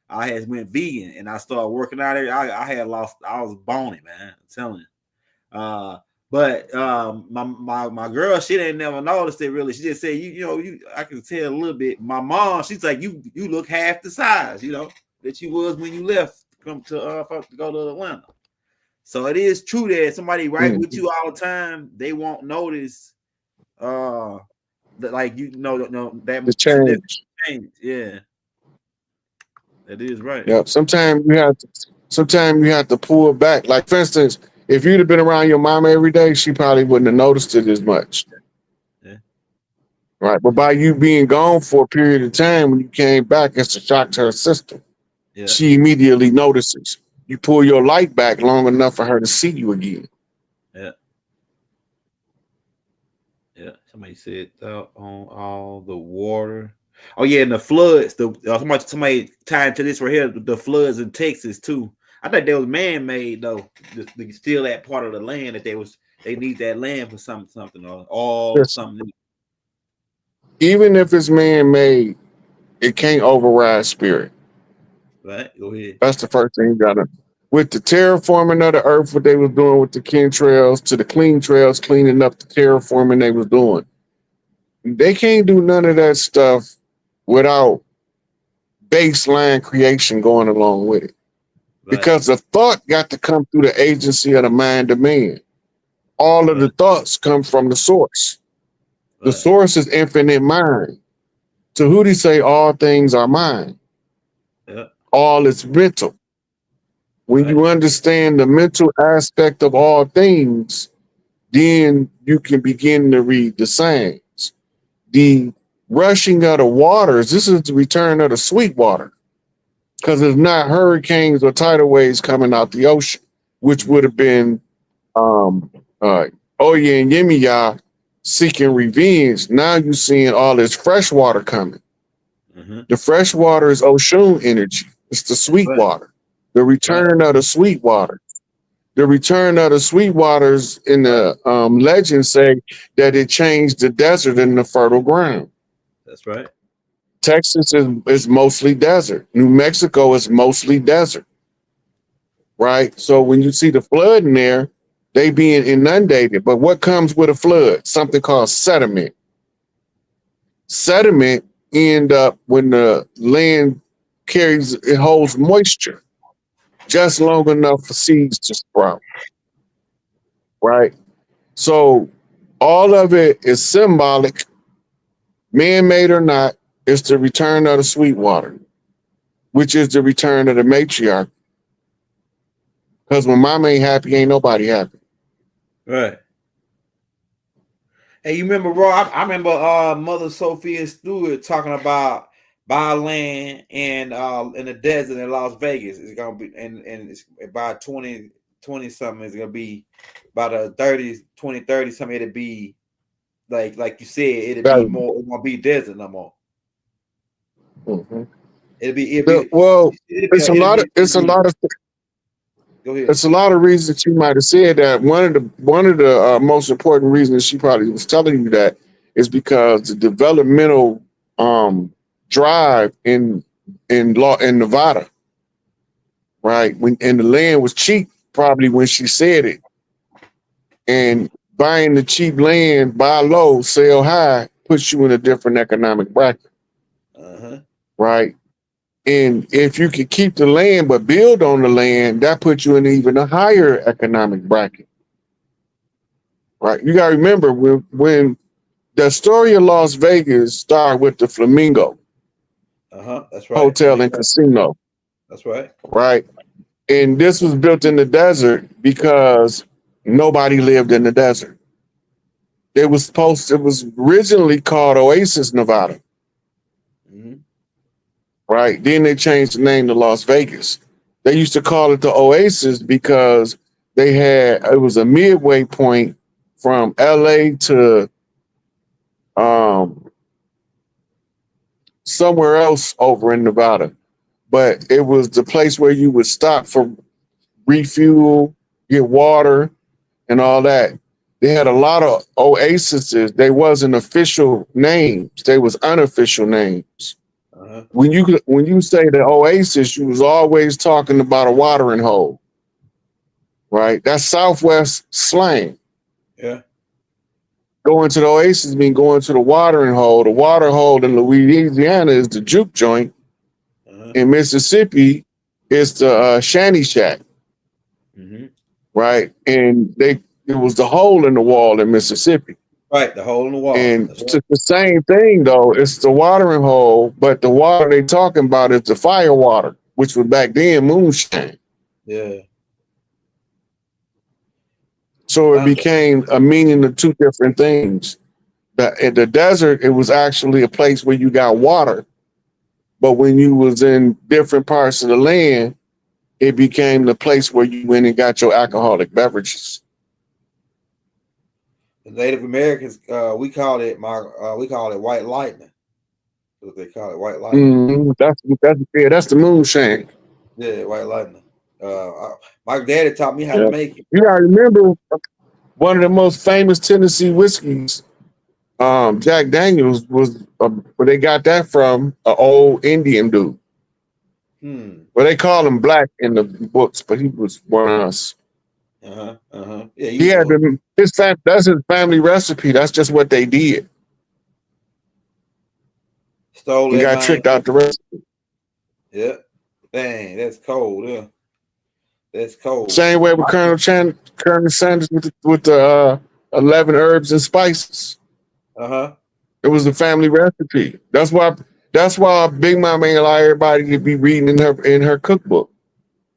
I had went vegan and I started working out there. I was bony, man. I'm telling you. But my girl, she didn't never noticed it really. She just said, I can tell a little bit. My mom, she's like, you look half the size, that you was when you left come to go to Atlanta. So it is true that somebody with you all the time, they won't notice that that The change. Yeah. That is right. Yep. Sometimes you have to pull back. Like for instance, if you'd have been around your mama every day, she probably wouldn't have noticed it as much. Yeah. Right. But by you being gone for a period of time, when you came back, it's a shock to her system. Yeah. She immediately notices. You pull your light back long enough for her to see you again. Yeah. Yeah. Somebody said on all the water. Oh yeah, and the floods. Somebody tied to this right here. The floods in Texas too. I think that was man-made though. To steal that part of the land that they need that land for something or all something. Even if it's man-made, it can't override spirit. Right. Go ahead. That's the first thing you gotta. With the terraforming of the earth, what they was doing with the chemtrails to the clean trails, cleaning up the terraforming they was doing. They can't do none of that stuff without baseline creation going along with it. Right. Because the thought got to come through the agency of the mind of man. All of the thoughts come from the source. The source is infinite mind. To who they say all things are mind. Yeah. All is mental. When you understand the mental aspect of all things, then you can begin to read the signs. The rushing of the waters, this is the return of the sweet water. Because it's not hurricanes or tidal waves coming out the ocean, which would have been Oya and Yemiya seeking revenge. Now you're seeing all this fresh water coming. Mm-hmm. The fresh water is Oshun energy. It's the sweet water. The return of the sweet water. The return of the sweet waters in the legends say that it changed the desert into fertile ground. That's right. Texas is mostly desert. New Mexico is mostly desert. Right? So when you see the flood in there, they being inundated. But what comes with a flood? Something called sediment. Sediment end up when the land it holds moisture just long enough for seeds to sprout. Right? So all of it is symbolic, man-made or not. It's the return of the sweet water, which is the return of the matriarch. Because when mama ain't happy, ain't nobody happy. Right. Hey, you remember, Rob? I remember Mother Sophia Stewart talking about buy land in the desert in Las Vegas. It's gonna be and it's by 20 something. It's gonna be about a 30 something. It'll be like you said. It'll be more. It won't be desert no more. Mm-hmm. It's a lot of. Go ahead. It's a lot of reasons she might have said that. One of the most important reasons she probably was telling you that is because the developmental drive in Nevada, right? And the land was cheap, probably when she said it. And buying the cheap land, buy low, sell high, puts you in a different economic bracket. Uh-huh. Right? And if you can keep the land but build on the land, that puts you in even a higher economic bracket. Right? You got to remember when the story of Las Vegas started with the Flamingo. That's right. Hotel and casino. That's right. Right? And this was built in the desert because nobody lived in the desert. It was originally called Oasis, Nevada. Mm-hmm. Right. Then they changed the name to Las Vegas. They used to call it the Oasis because it was a midway point from LA to somewhere else over in Nevada. But it was the place where you would stop for refuel, get water, and all that. They had a lot of oases. They wasn't official names. They was unofficial names. Uh-huh. When you say the oasis, you was always talking about a watering hole, right? That's Southwest slang. Yeah. Going to the oasis mean going to the watering hole. The water hole in Louisiana is the juke joint. Uh-huh. In Mississippi, it's the shanty shack, Mm-hmm. right? And it was the hole in the wall in Mississippi. Right, the hole in the wall. And That's it's right. the same thing, though. It's the watering hole, but the water they talking about is the fire water, which was back then moonshine. Yeah. So it became a meaning of two different things. In the desert, it was actually a place where you got water. But when you was in different parts of the land, it became the place where you went and got your alcoholic beverages. The Native Americans, we call it white lightning. That's what they call it, white lightning. That's the moonshine. Yeah, white lightning. My daddy taught me how to make it. You gotta remember one of the most famous Tennessee whiskeys, Jack Daniels, was where they got that from an old Indian dude. Well, they call him Black in the books, but he was one of us. Yeah, He had that's his family recipe. That's just what they did. Stole He that got tricked out the recipe. Yeah. Dang, that's cold, yeah. That's cold. Same way with Colonel Sanders with the 11 herbs and spices. Uh-huh. It was the family recipe. That's why Big Mama ain't allow everybody to be reading in her cookbook.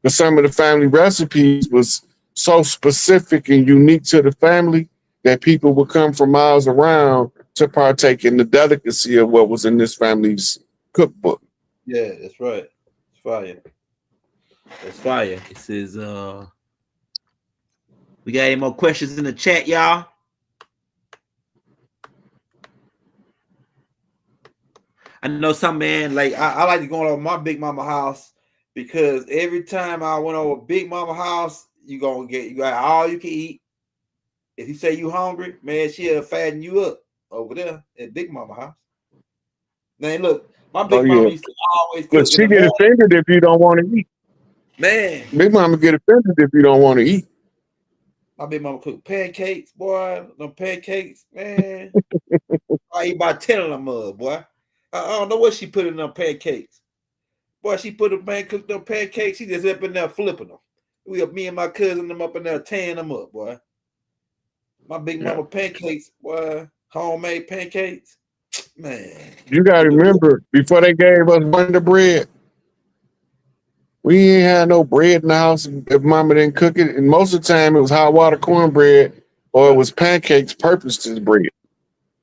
But some of the family recipes was so specific and unique to the family that people would come from miles around to partake in the delicacy of what was in this family's cookbook. Yeah, that's right. It's fire. That's fire. It says, we got any more questions in the chat, y'all? I know some man, like I like to go over my Big Mama house because every time I went over Big Mama house, you got all you can eat. If you say you hungry, man, she'll fatten you up over there at Big Mama house. Man, look, my Big Mama used to always cook. But she get offended if you don't want to eat. Man, Big Mama get offended if you don't want to eat. My Big Mama cook pancakes, boy. Them pancakes, man. I eat about 10 of them, boy. I don't know what she put in them pancakes. Boy, she put cooked them pancakes. She just up in there flipping them. Me and my cousin them up in there tearing them up, boy. My Big Mama pancakes, boy. Homemade pancakes. Man. You got to remember, before they gave us Wonder Bread, we ain't had no bread in the house if Mama didn't cook it. And most of the time, it was hot water cornbread or it was pancakes purposed bread.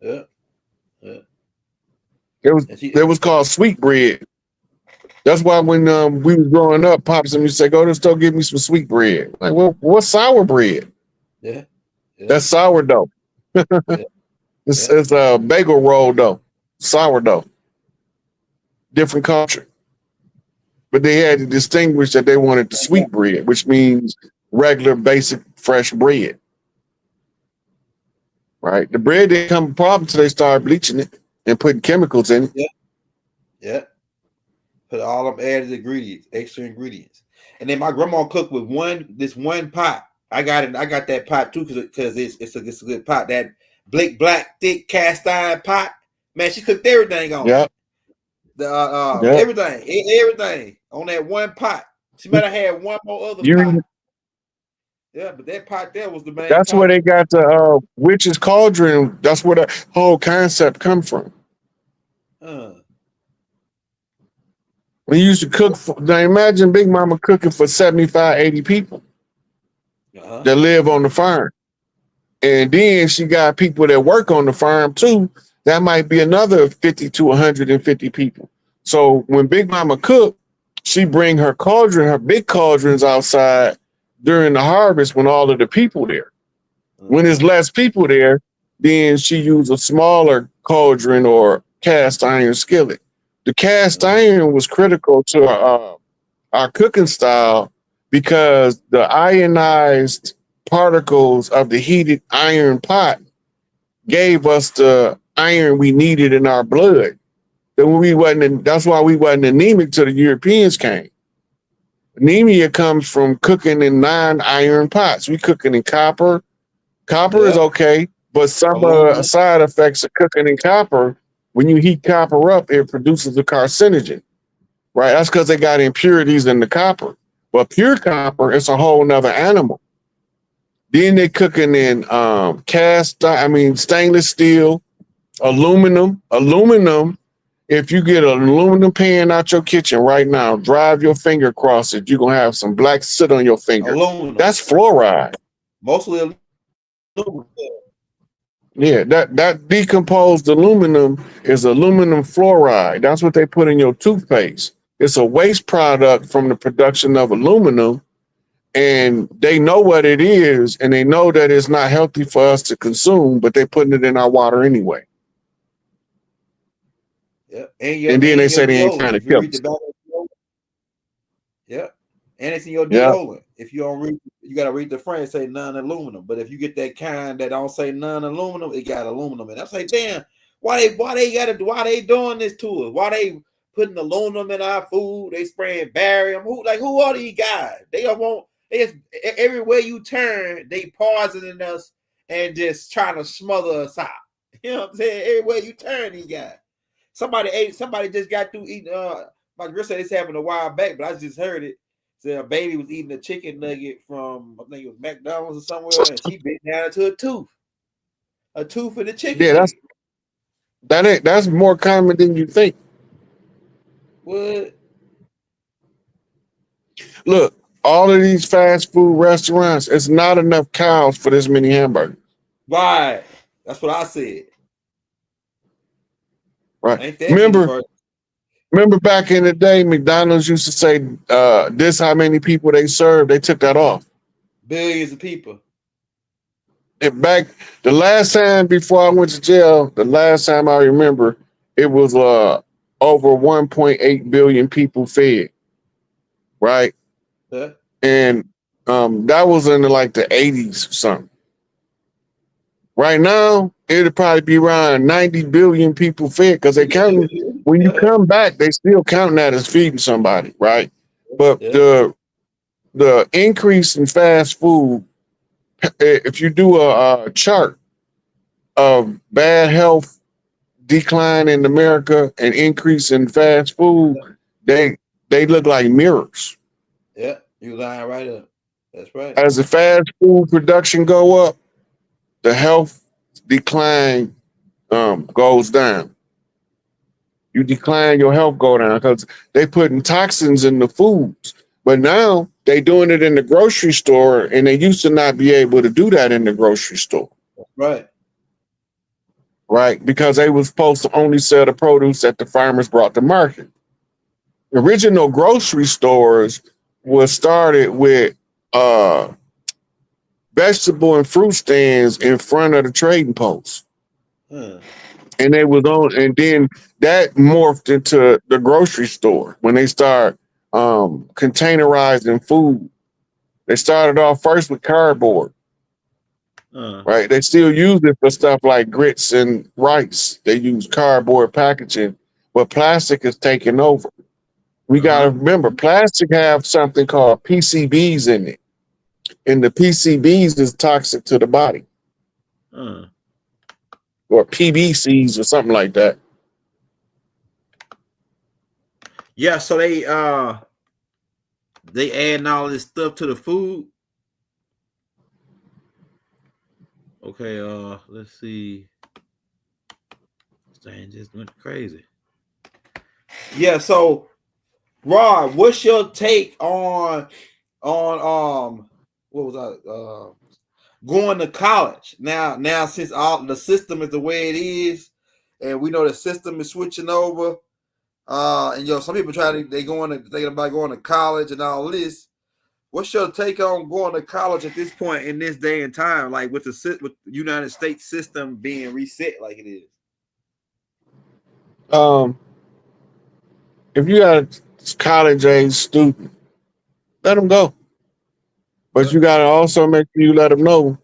Yeah. It was called sweet bread. That's why when we was growing up, Pops and me say, "Go to the store, give me some sweet bread." Like, well, what's sour bread? Yeah. That's sourdough. It's a bagel roll dough, sourdough. Different culture. But they had to distinguish that they wanted the sweet bread, which means regular, basic, fresh bread. Right? The bread didn't come a problem until they started bleaching it and putting chemicals in it. Yeah. Put all them added ingredients, extra ingredients. And then my grandma cooked with this one pot. I got that pot too because it's a good pot. That black thick cast iron pot. Man, she cooked everything on it. Everything on that one pot. She might have had one more other pot. Yeah, but that pot there was the main. That's pot. where they got the witch's cauldron. That's where the whole concept come from. When you used to cook now imagine Big Mama cooking for 75, 80 people that live on the farm. And then she got people that work on the farm too. That might be another 50 to 150 people. So when Big Mama cooked, she bring her cauldron, her big cauldrons outside during the harvest when all of the people there. When there's less people there, then she use a smaller cauldron or cast iron skillet. The cast iron was critical to our cooking style because the ionized particles of the heated iron pot gave us the iron we needed in our blood. That's why we wasn't anemic till the Europeans came. Anemia comes from cooking in non-iron pots. We cooking in copper. Copper is okay, but some side effects of cooking in copper, when you heat copper up, it produces a carcinogen, right? That's because they got impurities in the copper. But pure copper is a whole nother animal. Then they cooking in stainless steel, aluminum. Aluminum, if you get an aluminum pan out your kitchen right now, drive your finger across it, you're going to have some black soot on your finger. Aluminum. That's fluoride. Mostly aluminum. Yeah, that decomposed aluminum is aluminum fluoride. That's what they put in your toothpaste. It's a waste product from the production of aluminum, and they know what it is, and they know that it's not healthy for us to consume, but they're putting it in our water anyway. Yeah, and then they say they ain't trying to kill us. Yeah, and it's in your deodorant. If you don't read, you gotta read the front and say non-aluminum. But if you get that kind that don't say non-aluminum, it got aluminum. And I say, damn, why they doing this to us? Why they putting aluminum in our food? They spraying barium. Who are these guys? They just everywhere you turn, they poisoning us and just trying to smother us out. You know what I'm saying? Everywhere you turn, these guys. Somebody just got through eating. My girl said it's happened a while back, but I just heard it. Said a baby was eating a chicken nugget from, I think it was McDonald's or somewhere, and she bit down into a tooth in the chicken. Yeah, that's more common than you think. What? Look, all of these fast food restaurants, it's not enough cows for this many hamburgers. Right. That's what I said. Right. Ain't that Remember back in the day, McDonald's used to say this how many people they serve. They took that off. Billions of people. The last time before I went to jail, the last time I remember, it was over 1.8 billion people fed. Right. Yeah. And that was in the 80s or something. Right now, it'll probably be around 90 billion people fed because they counting. When you come back, they still counting that as feeding somebody, right? But the increase in fast food, if you do a chart of bad health decline in America and increase in fast food, they look like mirrors. Yeah, you lying right up. That's right. As the fast food production go up, the health decline goes down. You decline, your health go down because they putting toxins in the foods. But now they doing it in the grocery store, and they used to not be able to do that in the grocery store. Right. Right, because they was supposed to only sell the produce that the farmers brought to market. The original grocery stores was started with vegetable and fruit stands in front of the trading posts. And they was on, and then that morphed into the grocery store when they start containerizing food. They started off first with cardboard. Right? They still use it for stuff like grits and rice. They use cardboard packaging, but plastic is taking over. We gotta remember, plastic have something called PCBs in it. And the PCBs is toxic to the body. Or PBCs or something like that. Yeah, so they adding all this stuff to the food. Okay, let's see. This thing just went crazy. Yeah, so Rod, what's your take on what was I going to college now since all the system is the way it is, and we know the system is switching over. And some people thinking about going to college and all this. What's your take on going to college at this point in this day and time, like with the United States system being reset like it is? If you got a college age student, let them go. But you got to also make sure you let them know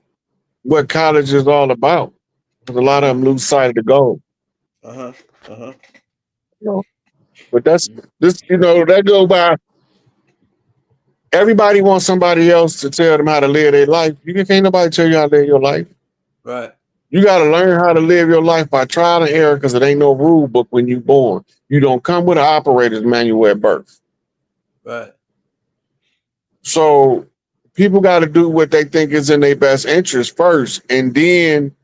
what college is all about. Because a lot of them lose sight of the goal. You know, but that's this, that go by. Everybody wants somebody else to tell them how to live their life. You can't nobody tell you how to live your life. Right. You got to learn how to live your life by trial and error because it ain't no rule book when you're born. You don't come with an operator's manual at birth. Right. So people got to do what they think is in their best interest first. And then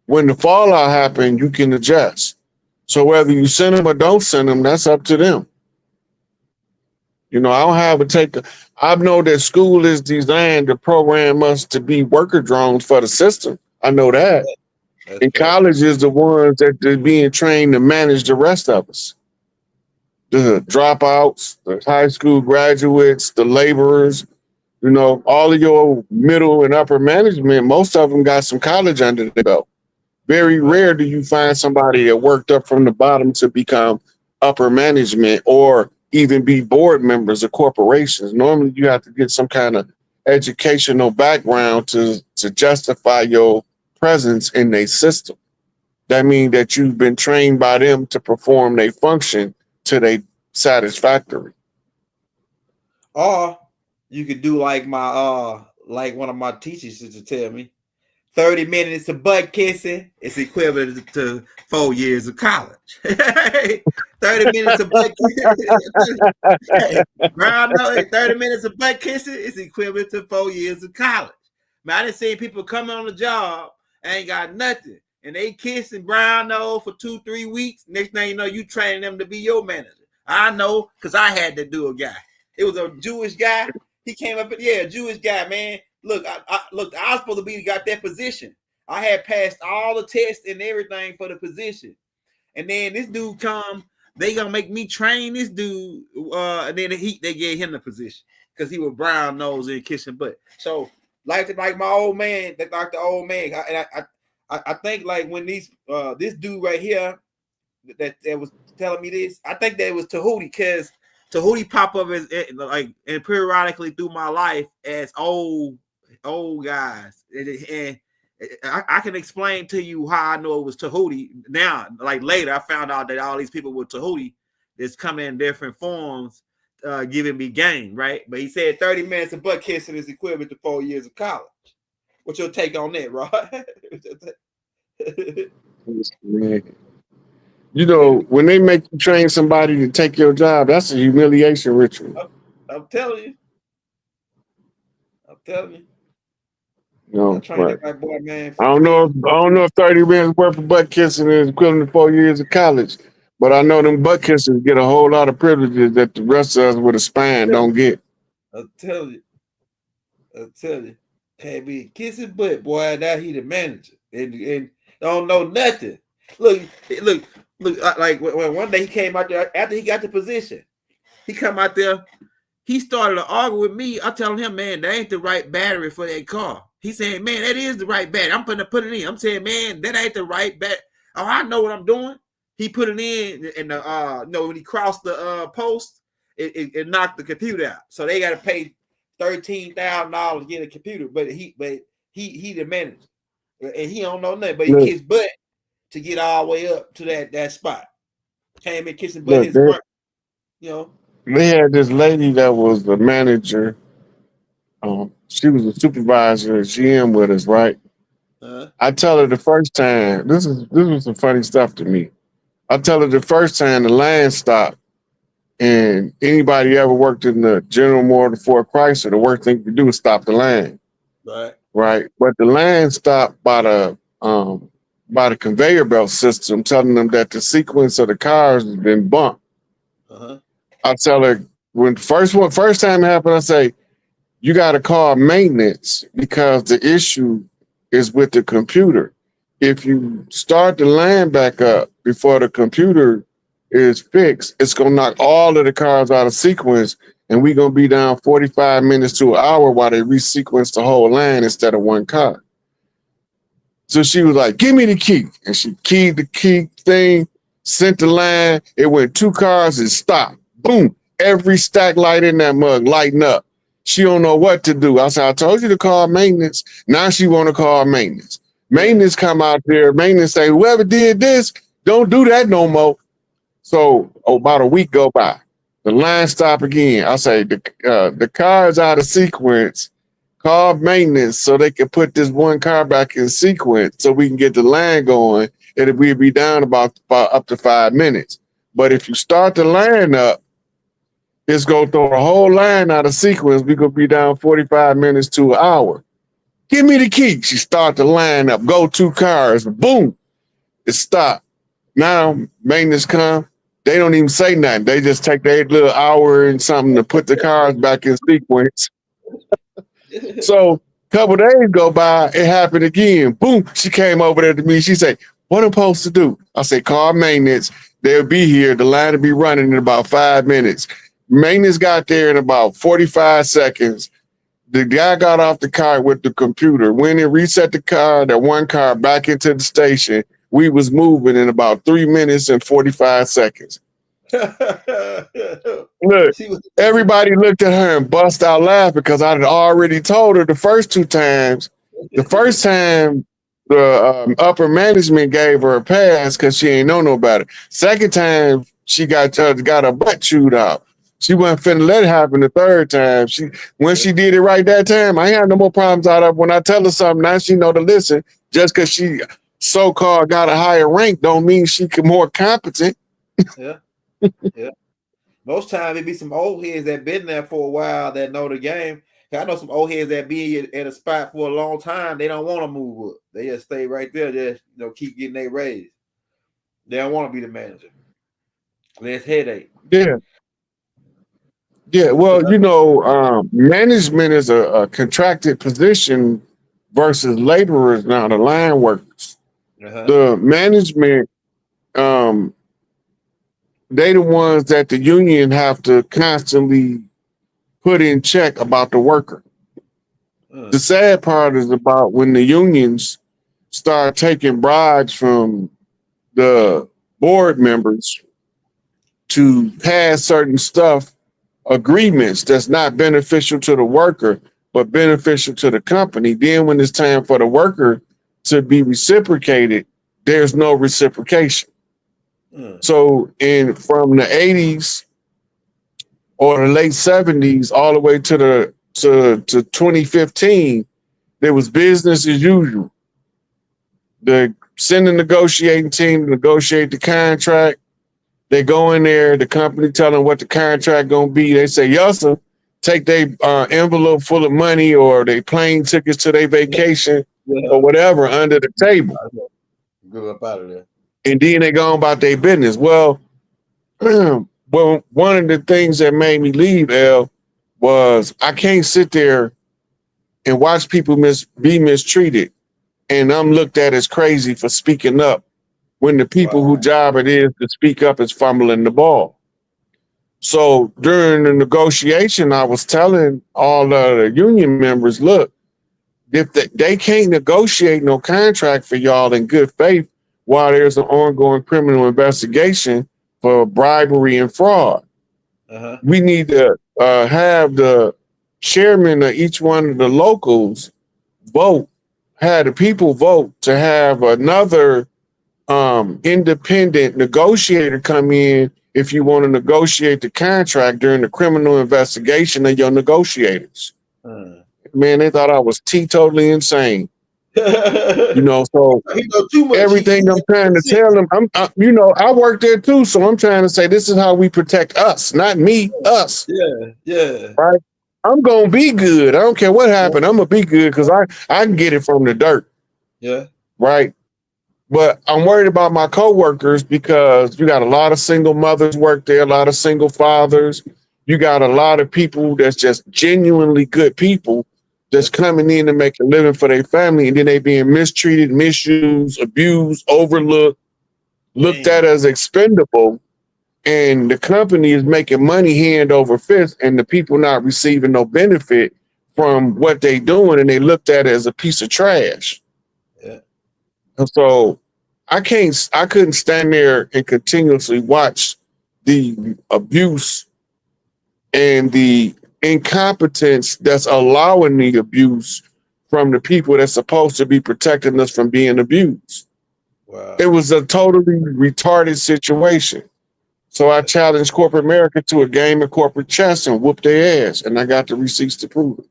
when the fallout happens, you can adjust. So whether you send them or don't send them, that's up to them. I don't have a take. I know that school is designed to program us to be worker drones for the system. I know that. And college is the ones that are being trained to manage the rest of us. The dropouts, the high school graduates, the laborers, all of your middle and upper management, most of them got some college under their belt. Very rare do you find somebody that worked up from the bottom to become upper management or even be board members of corporations. Normally you have to get some kind of educational background to justify your presence in their system. That means that you've been trained by them to perform their function to their satisfactory. Or you could do like one of my teachers used to tell me, 30 minutes of butt kissing is equivalent to 4 years of college. 30 minutes of butt kissing. 30 minutes of butt kissing is equivalent to 4 years of college. Man, I done seen people coming on the job, ain't got nothing, and they kissing brown nose for 2-3 weeks. Next thing you know, you training them to be your manager. I know, because I had to do a guy. It was a Jewish guy. He came up, a Jewish guy, man. Look, I was supposed to got that position. I had passed all the tests and everything for the position. And then this dude come, they gonna make me train this dude. And then they gave him the position because he was brown nose and kissing butt. So like my old man, like the old man. I think like when this dude right here that was telling me this, I think that it was Tahuti, because Tahuti pop up as and periodically through my life as old guys, and I can explain to you how I know it was Tahuti. Now, like later, I found out that all these people were Tahuti that's coming in different forms, giving me game, right? But he said 30 minutes of butt kissing is equivalent to 4 years of college. What's your take on that, Rod? When they make you train somebody to take your job, that's a humiliation ritual. I'm telling you. Right. My boy, man, I don't know if 30 minutes worth of butt kissing is equivalent to 4 years of college, but I know them butt kissers get a whole lot of privileges that the rest of us with a spine don't get. I'll tell you. Can't be kissing butt, boy. Now he the manager and don't know nothing. Look. Like when one day he came out there after he got the position, he come out there. He started to argue with me. I telling him, man, that ain't the right battery for that car. He saying, man, that is the right battery. I'm gonna put it in. I'm saying, man, that ain't the right battery. Oh, I know what I'm doing. He put it in, and when he crossed the post, it knocked the computer out. So they got to pay $13,000 to get a computer. But he the manager, and he don't know nothing. But he kissed butt to get all the way up to that spot. Came in kissing butt his front. They had this lady that was the manager. She was a supervisor at GM with us, right? I tell her the first time, this was some funny stuff to me. I tell her the first time the line stopped, and anybody ever worked in the General Motors Ford Chrysler, the worst thing to do is stop the line. Right. But the line stopped by the conveyor belt system, telling them that the sequence of the cars has been bumped. I tell her when first time it happened, I say, you got to call maintenance because the issue is with the computer. If you start the line back up before the computer is fixed, it's gonna knock all of the cars out of sequence, and we're gonna be down 45 minutes to an hour while they resequence the whole line instead of one car. So she was like, give me the key. And she keyed the key thing, sent the line. It went 2 cars and stopped. Boom. Every stack light in that mug lighting up. She don't know what to do. I said, I told you to call maintenance. Now she want to call maintenance. Maintenance come out there. Maintenance say, whoever did this, don't do that no more. So about a week go by. The line stop again. I say, the car is out of sequence. Call maintenance so they can put this one car back in sequence so we can get the line going, and we'll be down about up to 5 minutes. But if you start the line up, it's going to throw the whole line out of sequence. We're going to be down 45 minutes to an hour. Give me the key. She start the line up. Go 2 cars. Boom. It stopped. Now, maintenance come. They don't even say nothing. They just take their little hour and something to put the cars back in sequence. So a couple days go by, it happened again. Boom, she came over there to me. She said, what am I supposed to do? I said, call maintenance. They'll be here. The line will be running in about 5 minutes. Maintenance got there in about 45 seconds. The guy got off the car with the computer. When it reset the car, that one car back into the station, we was moving in about 3 minutes and 45 seconds. Look, everybody looked at her and bust out laughing because I had already told her the first 2 times. The first time, the upper management gave her a pass because she ain't know no better. Second time, she got her butt chewed out. She wasn't finna let it happen the third time. When she did it right that time, I ain't had no more problems out of when I tell her something. Now she know to listen. Just because she so-called got a higher rank don't mean she more competent. Yeah. Yeah. Most times it be some old heads that been there for a while that know the game. I know some old heads that be at a spot for a long time. They don't want to move up. They just stay right there. Just keep getting their raise. They don't want to be the manager. Less headache. Yeah. Yeah. Well, management is a contracted position versus laborers now, the line workers. The management, they the ones that the union have to constantly put in check about the worker. The sad part is about when the unions start taking bribes from the board members to pass certain agreements that's not beneficial to the worker, but beneficial to the company. Then when it's time for the worker to be reciprocated, there's no reciprocation. So from the 80s or the late 70s all the way to 2015, there was business as usual. They send a negotiating team to negotiate the contract. They go in there, the company tell them what the contract gonna be. They say, yes, sir. Take their envelope full of money or their plane tickets to their vacation or whatever under the table. Go up out of there. And then they go about their business. Well, one of the things that made me leave, L, was I can't sit there and watch people be mistreated, and I'm looked at as crazy for speaking up when the people whose job it is to speak up is fumbling the ball. So during the negotiation, I was telling all the union members, look, if they can't negotiate no contract for y'all in good faith while there's an ongoing criminal investigation for bribery and fraud. We need to have the chairman of each one of the locals have the people vote to have another independent negotiator come in if you want to negotiate the contract during the criminal investigation of your negotiators. Man, they thought I was teetotally insane. So everything I'm trying to tell them, I work there too, so I'm trying to say this is how we protect us, not me, us. Yeah. Right? I'm gonna be good. I don't care what happened. I'm gonna be good because I can get it from the dirt. Yeah. Right. But I'm worried about my coworkers because you got a lot of single mothers work there, a lot of single fathers. You got a lot of people that's just genuinely good people that's coming in to make a living for their family, and then they being mistreated, misused, abused, overlooked, looked at as expendable and the company is making money hand over fist, and the people not receiving no benefit from what they doing, and they looked at it as a piece of trash. Yeah. And so I couldn't stand there and continuously watch the abuse and the incompetence that's allowing the abuse from the people that's supposed to be protecting us from being abused. Wow. It was a totally retarded situation. So I challenged corporate America to a game of corporate chess and whooped their ass, and I got the receipts to prove it.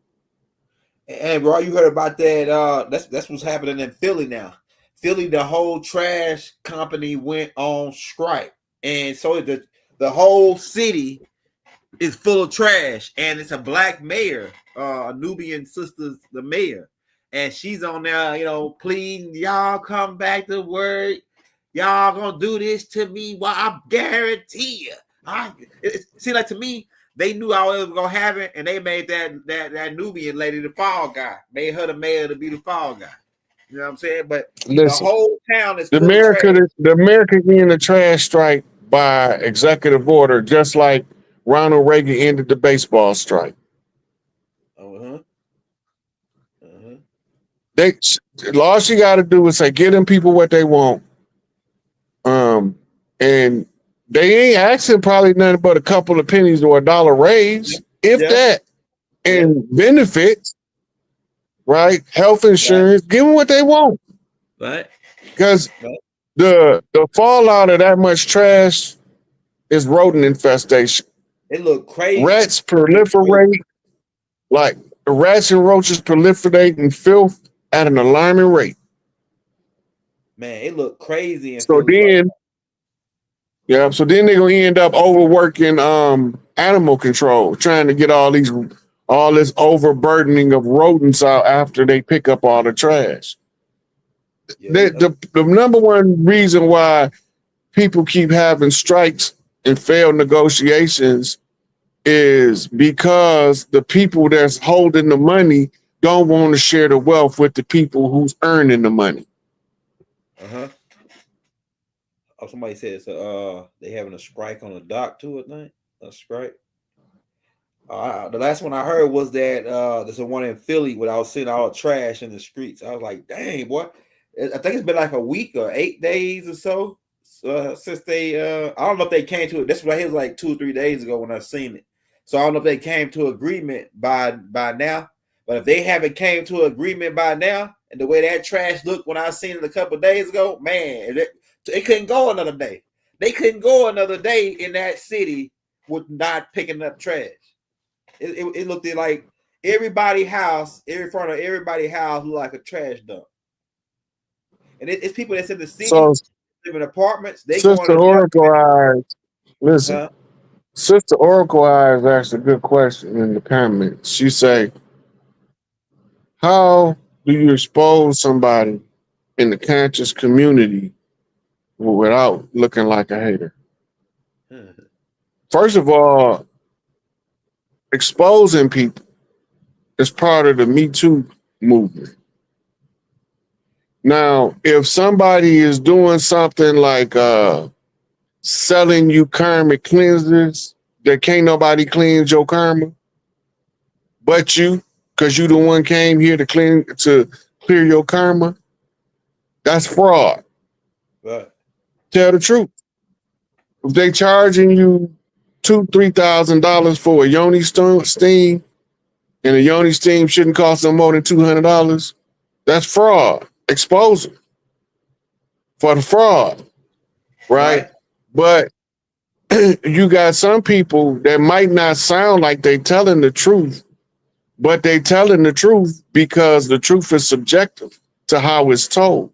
And bro, you heard about that? That's what's happening in Philly now. Philly, the whole trash company went on strike, and so the whole city is full of trash, and it's a black mayor, Nubian sisters, the mayor, and she's on there, pleading, y'all come back to work, y'all gonna do this to me, well, I guarantee you. It seemed like to me they knew all it was gonna happen, and they made that Nubian lady the fall guy, made her the mayor to be the fall guy. You know what I'm saying? But the whole town is full of trash. The mayor could be in the trash strike by executive order, just like Ronald Reagan ended the baseball strike. All she got to do is say, get them people what they want. And they ain't asking probably nothing but a couple of pennies or $1 raise, if that, and benefits, right? Health insurance, give them what they want. Right. Because the fallout of that much trash is rodent infestation. It look crazy. Rats proliferate, like the rats and roaches proliferate in filth at an alarming rate. Man, it looked crazy. So then they're gonna end up overworking animal control, trying to get all this overburdening of rodents out after they pick up all the trash. Yeah. The number one reason why people keep having strikes and failed negotiations is because the people that's holding the money don't want to share the wealth with the people who's earning the money. Oh, somebody said they having a strike on the dock too, I think. A strike. The last one I heard was that there's a one in Philly where I was seeing all the trash in the streets. I was like, dang, boy. I think it's been like a week or 8 days or so since they I don't know if they came to it. This was like 2 or 3 days ago when I seen it. So I don't know if they came to agreement by now. But if they haven't came to agreement by now, and the way that trash looked when I seen it a couple of days ago, man, it couldn't go another day. They couldn't go another day in that city with not picking up trash. It looked like everybody's house, in front of everybody's house looked like a trash dump. And it's people that's in the city, live in apartments. They go Sister Oracle Eyes, listen. Sister Oracle Eyes asked a good question in the comments. She say, how do you expose somebody in the conscious community without looking like a hater? First of all, exposing people is part of the Me Too movement. Now, if somebody is doing something like selling you karmic cleansers that can't nobody cleanse your karma but you, because you the one came here to clear your karma, that's fraud. Right. Tell the truth. If they charging you $2,000-$3,000 for a yoni steam, and a yoni steam shouldn't cost them more than $200, that's fraud. Expose them for the fraud, right? But you got some people that might not sound like they telling the truth, but they telling the truth because the truth is subjective to how it's told.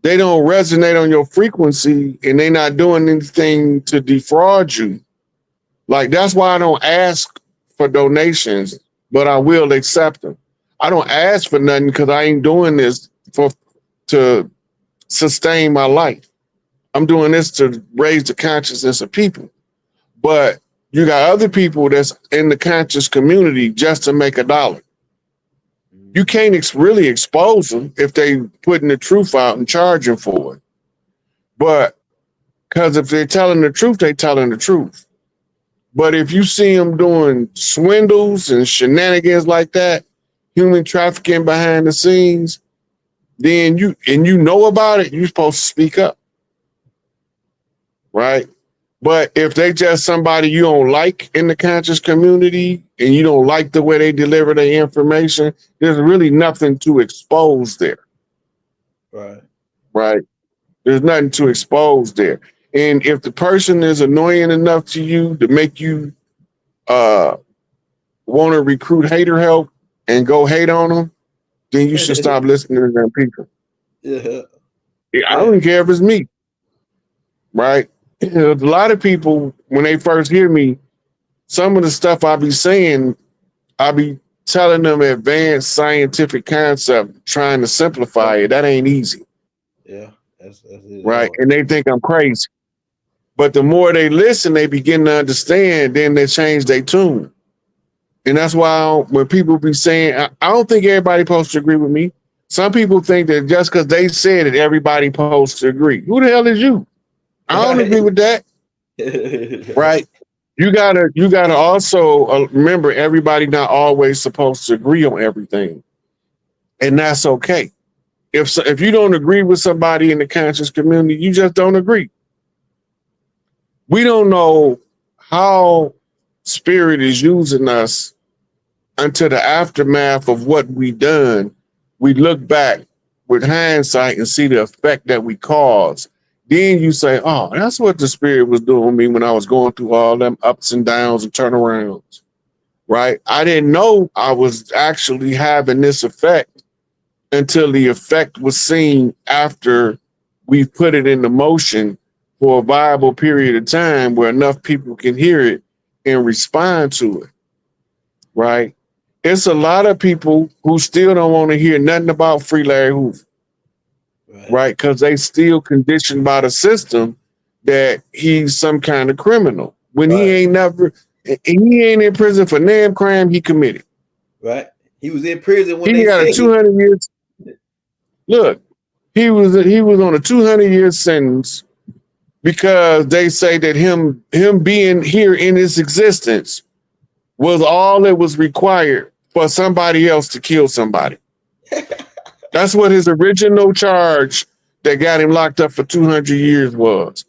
They don't resonate on your frequency, and they not doing anything to defraud you. Like, that's why I don't ask for donations, but I will accept them. I don't ask for nothing because I ain't doing this to sustain my life. I'm doing this to raise the consciousness of people. But you got other people that's in the conscious community just to make $1. You can't really expose them if they putting the truth out and charging for it. But Because if they're telling the truth, they're telling the truth. But if you see them doing swindles and shenanigans like that, human trafficking behind the scenes, then you know about it, you're supposed to speak up, right? But if they just somebody you don't like in the conscious community and you don't like the way they deliver their information, there's really nothing to expose there. Right. There's nothing to expose there. And if the person is annoying enough to you to make you want to recruit hater help and go hate on them, then you should stop listening to them people. Yeah. I don't care if it's me. Right? A lot of people, when they first hear me, some of the stuff I be saying, I be telling them advanced scientific concept, trying to simplify it. That ain't easy. Yeah. That's it. Right? And they think I'm crazy. But the more they listen, they begin to understand, then they change their tune. And that's why when people be saying, I don't think everybody supposed to agree with me. Some people think that just because they said it, everybody supposed to agree. Who the hell is you? I don't agree with that. Right? You gotta also remember everybody not always supposed to agree on everything. And that's okay. If you don't agree with somebody in the conscious community, you just don't agree. We don't know how spirit is using us until the aftermath of what we done. We look back with hindsight and see the effect that we caused. Then you say, oh, that's what the spirit was doing with me when I was going through all them ups and downs and turnarounds, right? I didn't know I was actually having this effect until the effect was seen after we put it into motion for a viable period of time where enough people can hear it and respond to it, right? It's a lot of people who still don't want to hear nothing about Free Larry Hoover, right? Because they still conditioned by the system that he's some kind of criminal when he ain't in prison for damn crime he committed. Right. He was in prison when he got a 200 years. Look, he was on a 200-year sentence because they say that him being here in his existence was all that was required for somebody else to kill somebody. That's what his original charge that got him locked up for 200 years was.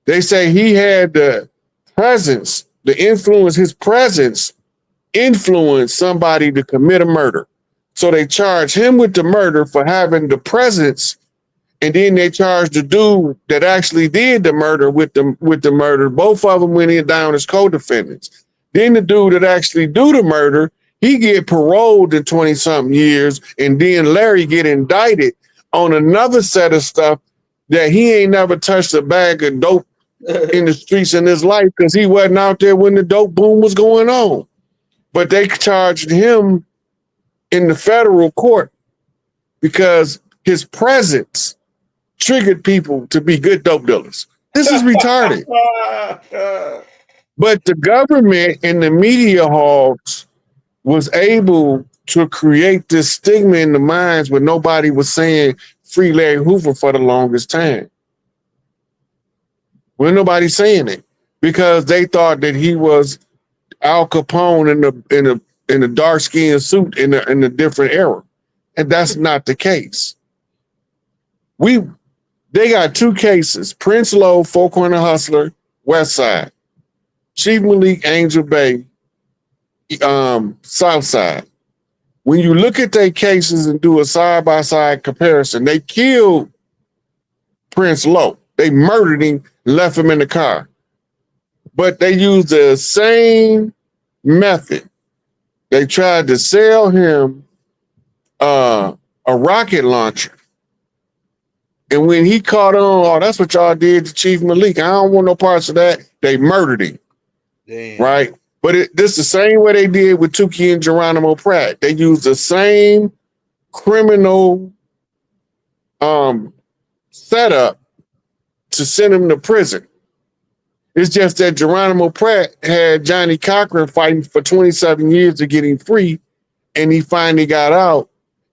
They say he had the presence, the influence, his presence influenced somebody to commit a murder. So they charge him with the murder for having the presence, and then they charged the dude that actually did the murder with the murder. Both of them went in down as co-defendants. Then the dude that actually do the murder, he get paroled in 20-something years, and then Larry get indicted on another set of stuff that he ain't never touched a bag of dope in the streets in his life because he wasn't out there when the dope boom was going on. But they charged him in the federal court because his presence triggered people to be good dope dealers. This is retarded. But the government and the media hogs was able to create this stigma in the minds where nobody was saying Free Larry Hoover for the longest time. Well, nobody's saying it because they thought that he was Al Capone in a dark-skinned suit in a different era. And that's not the case. They got two cases: Prince Lowe, Four Corner Hustler, West Side; Chief Malik, Angel Bay, South Side. When you look at their cases and do a side-by-side comparison, they killed Prince Lowe. They murdered him, left him in the car. But they used the same method. They tried to sell him a rocket launcher. And when he caught on, oh, that's what y'all did to Chief Malik. I don't want no parts of that. They murdered him. Damn. Right? But this the same way they did with Tukey and Geronimo Pratt. They used the same criminal setup to send him to prison. It's just that Geronimo Pratt had Johnny Cochran fighting for 27 years to get him free, and he finally got out,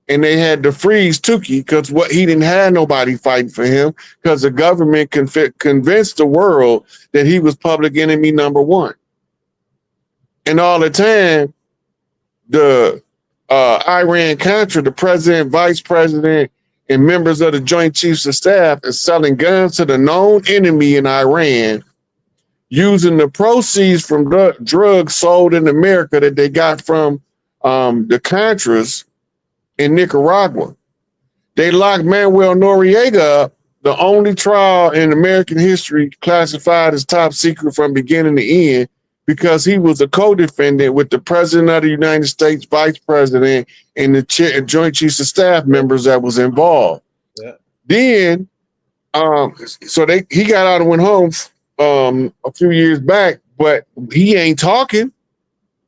and they had to freeze Tukey because he didn't have nobody fighting for him because the government convinced the world that he was public enemy number one. And all the time, the Iran-Contra, the president, vice president, and members of the Joint Chiefs of Staff is selling guns to the known enemy in Iran, using the proceeds from drugs sold in America that they got from the Contras in Nicaragua. They locked Manuel Noriega up, the only trial in American history classified as top secret from beginning to end, because he was a co-defendant with the President of the United States, Vice President, and the Joint Chiefs of Staff members that was involved. Yeah. Then, so he got out and went home a few years back, but he ain't talking.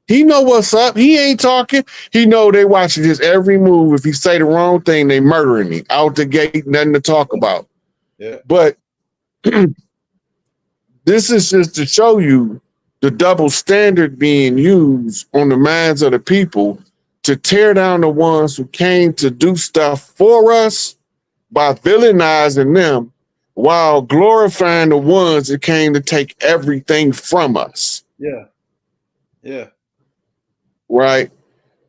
He know what's up. He ain't talking. He know they watching his every move. If he say the wrong thing, they murdering him out the gate. Nothing to talk about. Yeah. But this is just to show you the double standard being used on the minds of the people to tear down the ones who came to do stuff for us by villainizing them, while glorifying the ones that came to take everything from us. Yeah. Yeah. Right.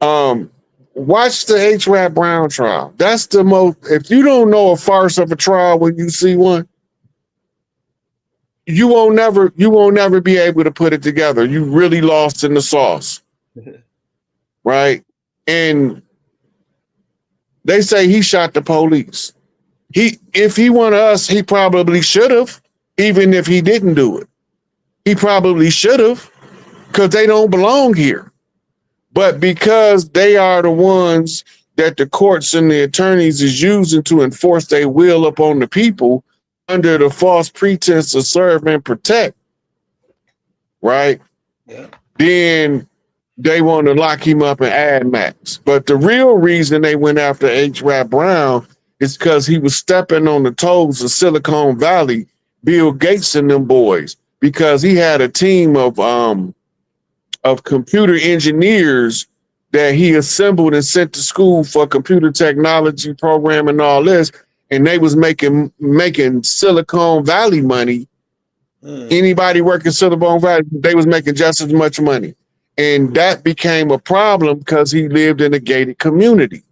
Watch the H. Rap Brown trial. That's the most, if you don't know a farce of a trial when you see one, you won't never be able to put it together. You really lost in the sauce. Right? And they say he shot the police. If he wanted us, he probably should have, even if he didn't do it. He probably should have, because they don't belong here. But because they are the ones that the courts and the attorneys is using to enforce their will upon the people under the false pretense of serve and protect, right? Yeah. Then they want to lock him up and add max. But the real reason they went after H. Rap Brown is because he was stepping on the toes of Silicon Valley, Bill Gates and them boys, because he had a team of computer engineers that he assembled and sent to school for computer technology, programming, and all this. And they was making Silicon Valley money. Anybody working Silicon Valley, they was making just as much money. And that became a problem because he lived in a gated community.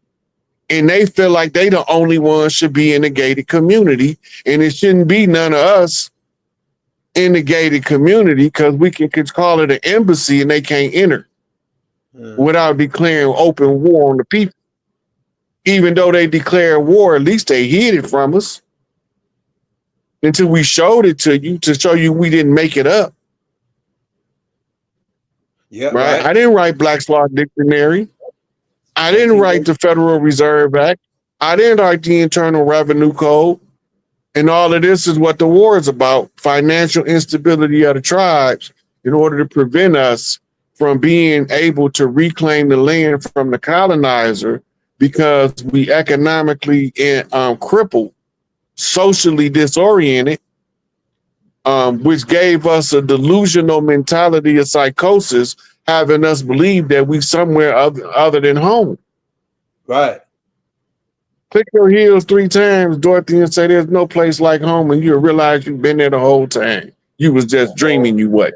And they feel like they the only ones should be in a gated community. And it shouldn't be none of us in the gated community, because we can call it an embassy and they can't enter without declaring open war on the people. Even though they declared war, at least they hid it from us until we showed it to you to show you we didn't make it up. Yeah, right? I didn't write Black's Law Dictionary. I didn't write the Federal Reserve Act. I didn't write the Internal Revenue Code. And all of this is what the war is about: financial instability of the tribes in order to prevent us from being able to reclaim the land from the colonizer, because we economically crippled, socially disoriented, which gave us a delusional mentality of psychosis, having us believe that we somewhere other than home. Right. Click your heels 3 times, Dorothy, and say there's no place like home, and you'll realize you've been there the whole time. You was just dreaming you what.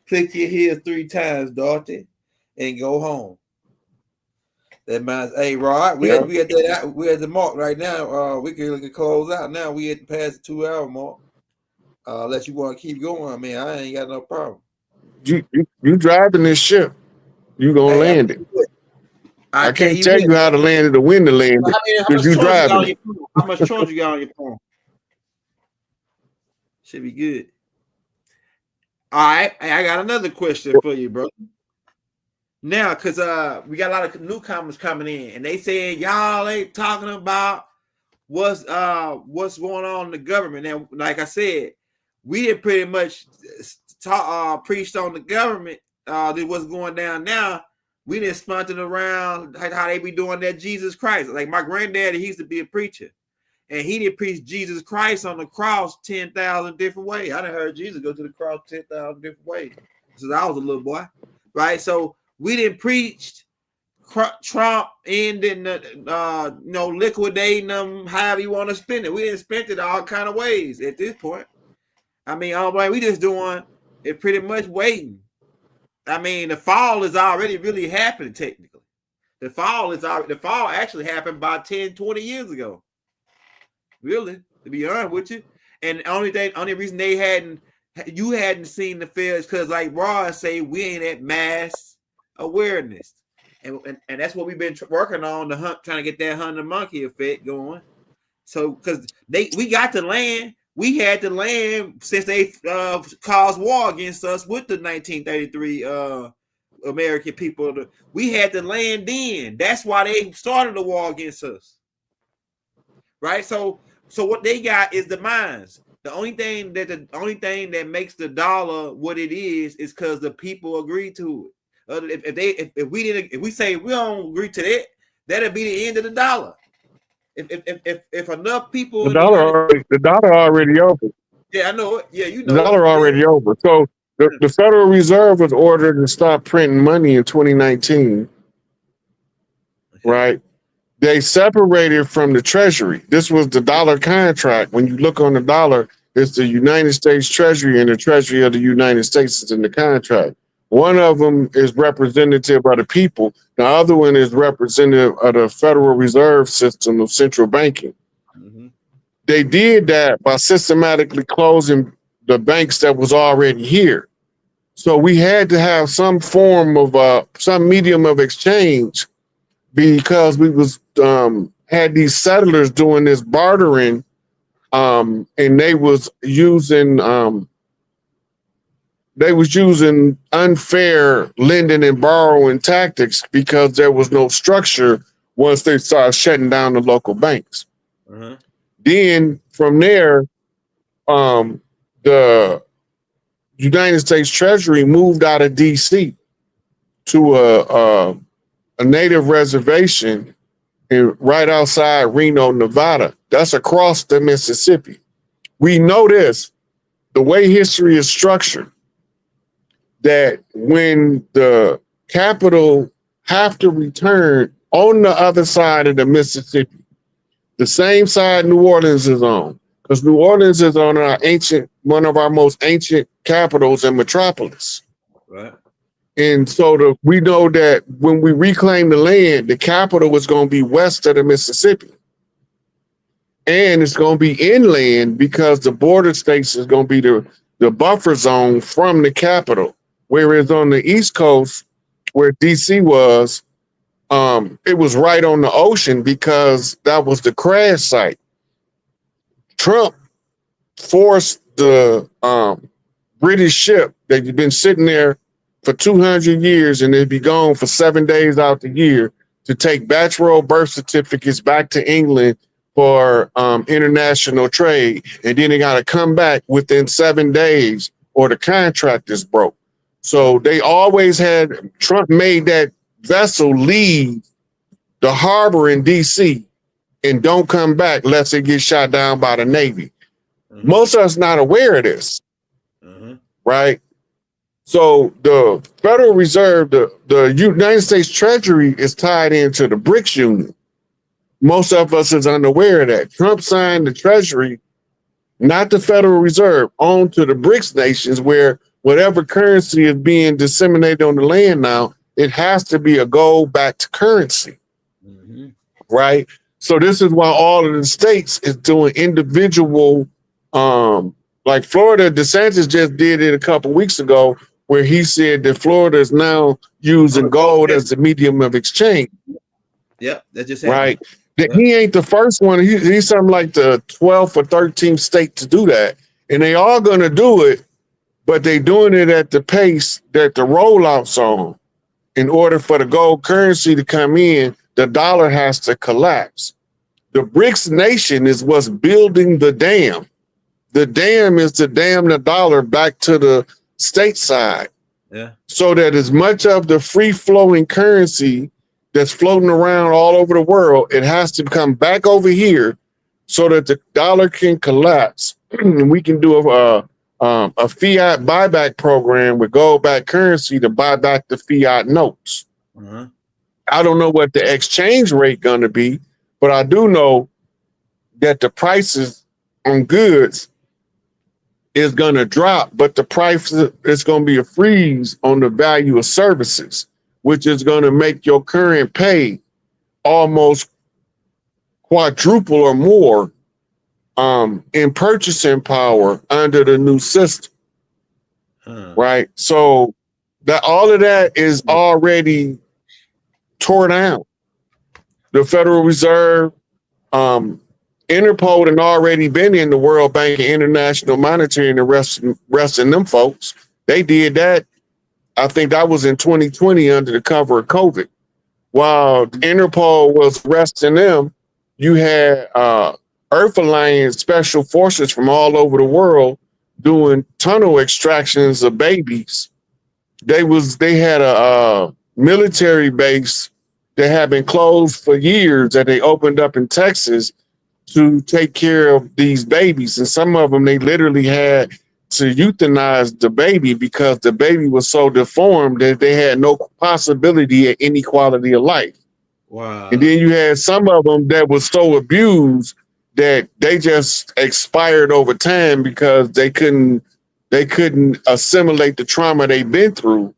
Click your heels 3 times, Dorothy, and go home. That means, hey, Rod, we at the mark right now. We can close out now. We at past the 2-hour mark. Unless you want to keep going, man, I ain't got no problem. You driving this ship. You gonna land it. I can't tell you how to land it or when to land it, because you driving it. How much charge you got on your phone? Should be good. All right, I got another question for you, bro. Now, because we got a lot of newcomers coming in, and they saying y'all ain't talking about what's going on in the government. Now, like I said, we did pretty much preached on the government. What's going down now. We didn't spun around how they be doing that Jesus Christ. Like my granddaddy, he used to be a preacher, and he did preach Jesus Christ on the cross 10,000 different ways. I done heard Jesus go to the cross 10,000 different ways since I was a little boy, right? So we didn't preach Trump ending liquidating them however you want to spend it. We didn't spend it all kind of ways at this point. I mean, all right, we just doing it pretty much waiting. I mean, the fall is already really happening technically. The fall actually happened about 10, 20 years ago. Really, to be honest with you. And the only reason you hadn't seen the fail is because, like Ross say, we ain't at mass awareness. And that's what we've been working on, trying to get that 100 monkey effect going. So, because we got the land, we had the land since they caused war against us with the 1933 American people. We had the land then. That's why they started the war against us, right? So what they got is the mines. The only thing that makes the dollar what it is because the people agree to it. If we say we don't agree to that, that'll be the end of the dollar. If enough people the dollar already over. Yeah, I know it. Yeah, you know the dollar already over. So the Federal Reserve was ordered to stop printing money in 2019. Right? They separated from the Treasury. This was the dollar contract. When you look on the dollar, it's the United States Treasury, and the Treasury of the United States is in the contract. One of them is representative of the people. The other one is representative of the Federal Reserve System of central banking. Mm-hmm. They did that by systematically closing the banks that was already here. So we had to have some form of some medium of exchange, because we was had these settlers doing this bartering, and they was using unfair lending and borrowing tactics because there was no structure once they started shutting down the local banks. Uh-huh. Then from there, the United States Treasury moved out of DC to a native reservation right outside Reno, Nevada. That's across the Mississippi. We know this, the way history is structured, that when the capital have to return on the other side of the Mississippi, the same side New Orleans is on, because New Orleans is on one of our most ancient capitals and metropolis. Right. And so we know that when we reclaim the land, the capital was going to be west of the Mississippi. And it's going to be inland because the border states is going to be the buffer zone from the capital. Whereas on the East Coast, where DC was, it was right on the ocean because that was the crash site. Trump forced the British ship that had been sitting there for 200 years and they'd be gone for 7 days out the year to take batch roll birth certificates back to England for international trade. And then they got to come back within 7 days or the contract is broke. So they always had, Trump made that vessel leave the harbor in DC and don't come back unless it gets shot down by the Navy. Mm-hmm. Most of us not aware of this, mm-hmm. right? So the Federal Reserve, the United States Treasury is tied into the BRICS Union. Most of us is unaware of that. Trump signed the Treasury, not the Federal Reserve, on to the BRICS nations where whatever currency is being disseminated on the land now, it has to be a gold-backed currency, mm-hmm. right? So this is why all of the states is doing individual, like Florida, DeSantis just did it a couple weeks ago, where he said that Florida is now using gold as the medium of exchange. Yep, that just happened. Right. He ain't the first one. He's something like the 12th or 13th state to do that. And they all going to do it, but they doing it at the pace that the rollout's on. In order for the gold currency to come in, the dollar has to collapse. The BRICS nation is what's building the dam. The dam is to dam the dollar back to the stateside. Yeah. So that as much of the free-flowing currency that's floating around all over the world, it has to come back over here so that the dollar can collapse. And we can do a fiat buyback program with gold-backed currency to buy back the fiat notes. Uh-huh. I don't know what the exchange rate gonna be, but I do know that the prices on goods is gonna drop, but the price is gonna be a freeze on the value of services, which is gonna make your current pay almost quadruple or more in purchasing power under the new system. Right? So that all of that is already torn down. The Federal Reserve, Interpol, and already been in the World Bank and International Monetary and the rest of them folks. They did that. I think that was in 2020 under the cover of COVID. While Interpol was arresting them, you had Earth Alliance special forces from all over the world doing tunnel extractions of babies. They had a military base that had been closed for years that they opened up in Texas to take care of these babies. And some of them, they literally had to euthanize the baby because the baby was so deformed that they had no possibility of any quality of life. Wow. And then you had some of them that was so abused that they just expired over time because they couldn't assimilate the trauma they've been through.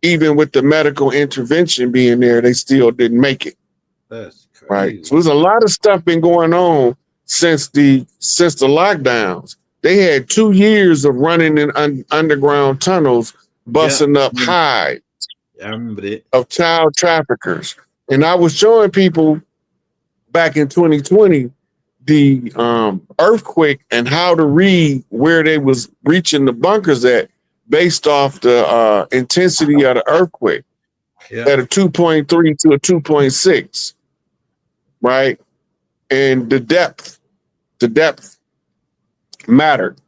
Even with the medical intervention being there, they still didn't make it. That's crazy. Right. So there's a lot of stuff been going on since the lockdowns. They had 2 years of running in underground tunnels, busting up hides I remember it. of child traffickers. And I was showing people back in 2020 the earthquake and how to read where they was reaching the bunkers at based off the intensity of the earthquake at a 2.3 to a 2.6, right? And the depth mattered.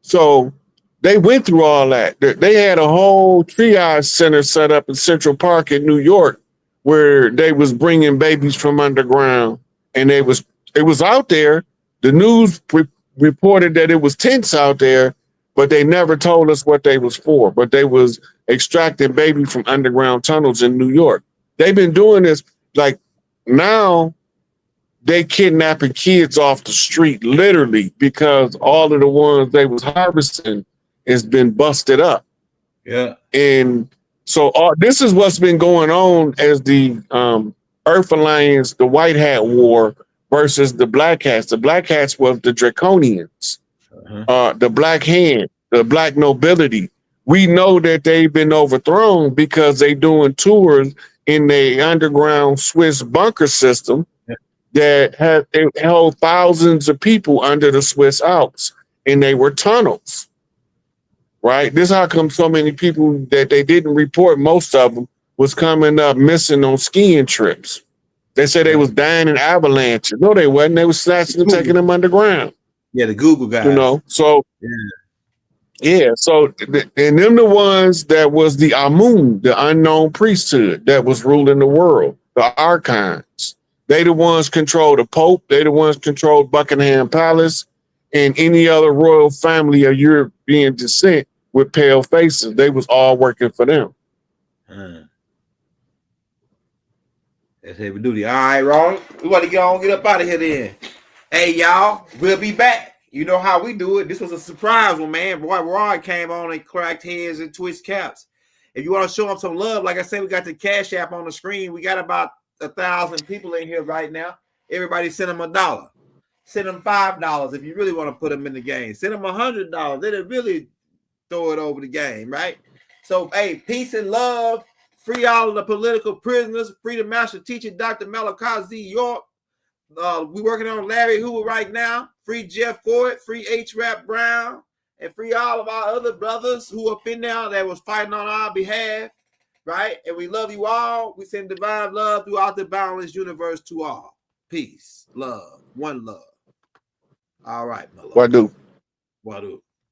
So they went through all that. They had a whole triage center set up in Central Park in New York where they was bringing babies from underground, and it was out there. The news reported that it was tents out there, but they never told us what they was for. But they was extracting baby from underground tunnels in New York. They've been doing this, like, now they kidnapping kids off the street, literally, because all of the ones they was harvesting has been busted up. Yeah. And so this is what's been going on as the Earth Alliance, the White Hat War versus the Black Hats. The Black Hats was the Draconians, the Black Hand, the Black Nobility. We know that they've been overthrown because they doing tours in the underground Swiss bunker system that held thousands of people under the Swiss Alps, and they were tunnels. Right? This is how come so many people that they didn't report, most of them, was coming up missing on skiing trips. They said they was dying in avalanches. No, they wasn't. They was snatching them, taking them underground. Yeah, the Google guys. You know, so so and them the ones that was the Amun, the unknown priesthood that was ruling the world, the archons. They the ones control the Pope. They the ones control Buckingham Palace and any other royal family of European descent with pale faces. They was all working for them. That's heavy duty. All right, Ron. We want to get up out of here then. Hey, y'all, we'll be back. You know how we do it. This was a surprise one, man. Boy, Ron came on and cracked heads and twitched caps. If you want to show them some love, like I said, we got the Cash App on the screen. We got about 1,000 people in here right now. Everybody send them $1. Send them $5 if you really want to put them in the game. Send them $100. They'll really throw it over the game, right? So, hey, peace and love. Free all of the political prisoners. Free the master teacher, Dr. Malachi Z. York. We're working on Larry Hoover right now. Free Jeff Ford. Free H-Rap Brown. And free all of our other brothers who up in there that was fighting on our behalf, right? And we love you all. We send divine love throughout the boundless universe to all. Peace, love, one love. All right, my love. Wadu. Wadu.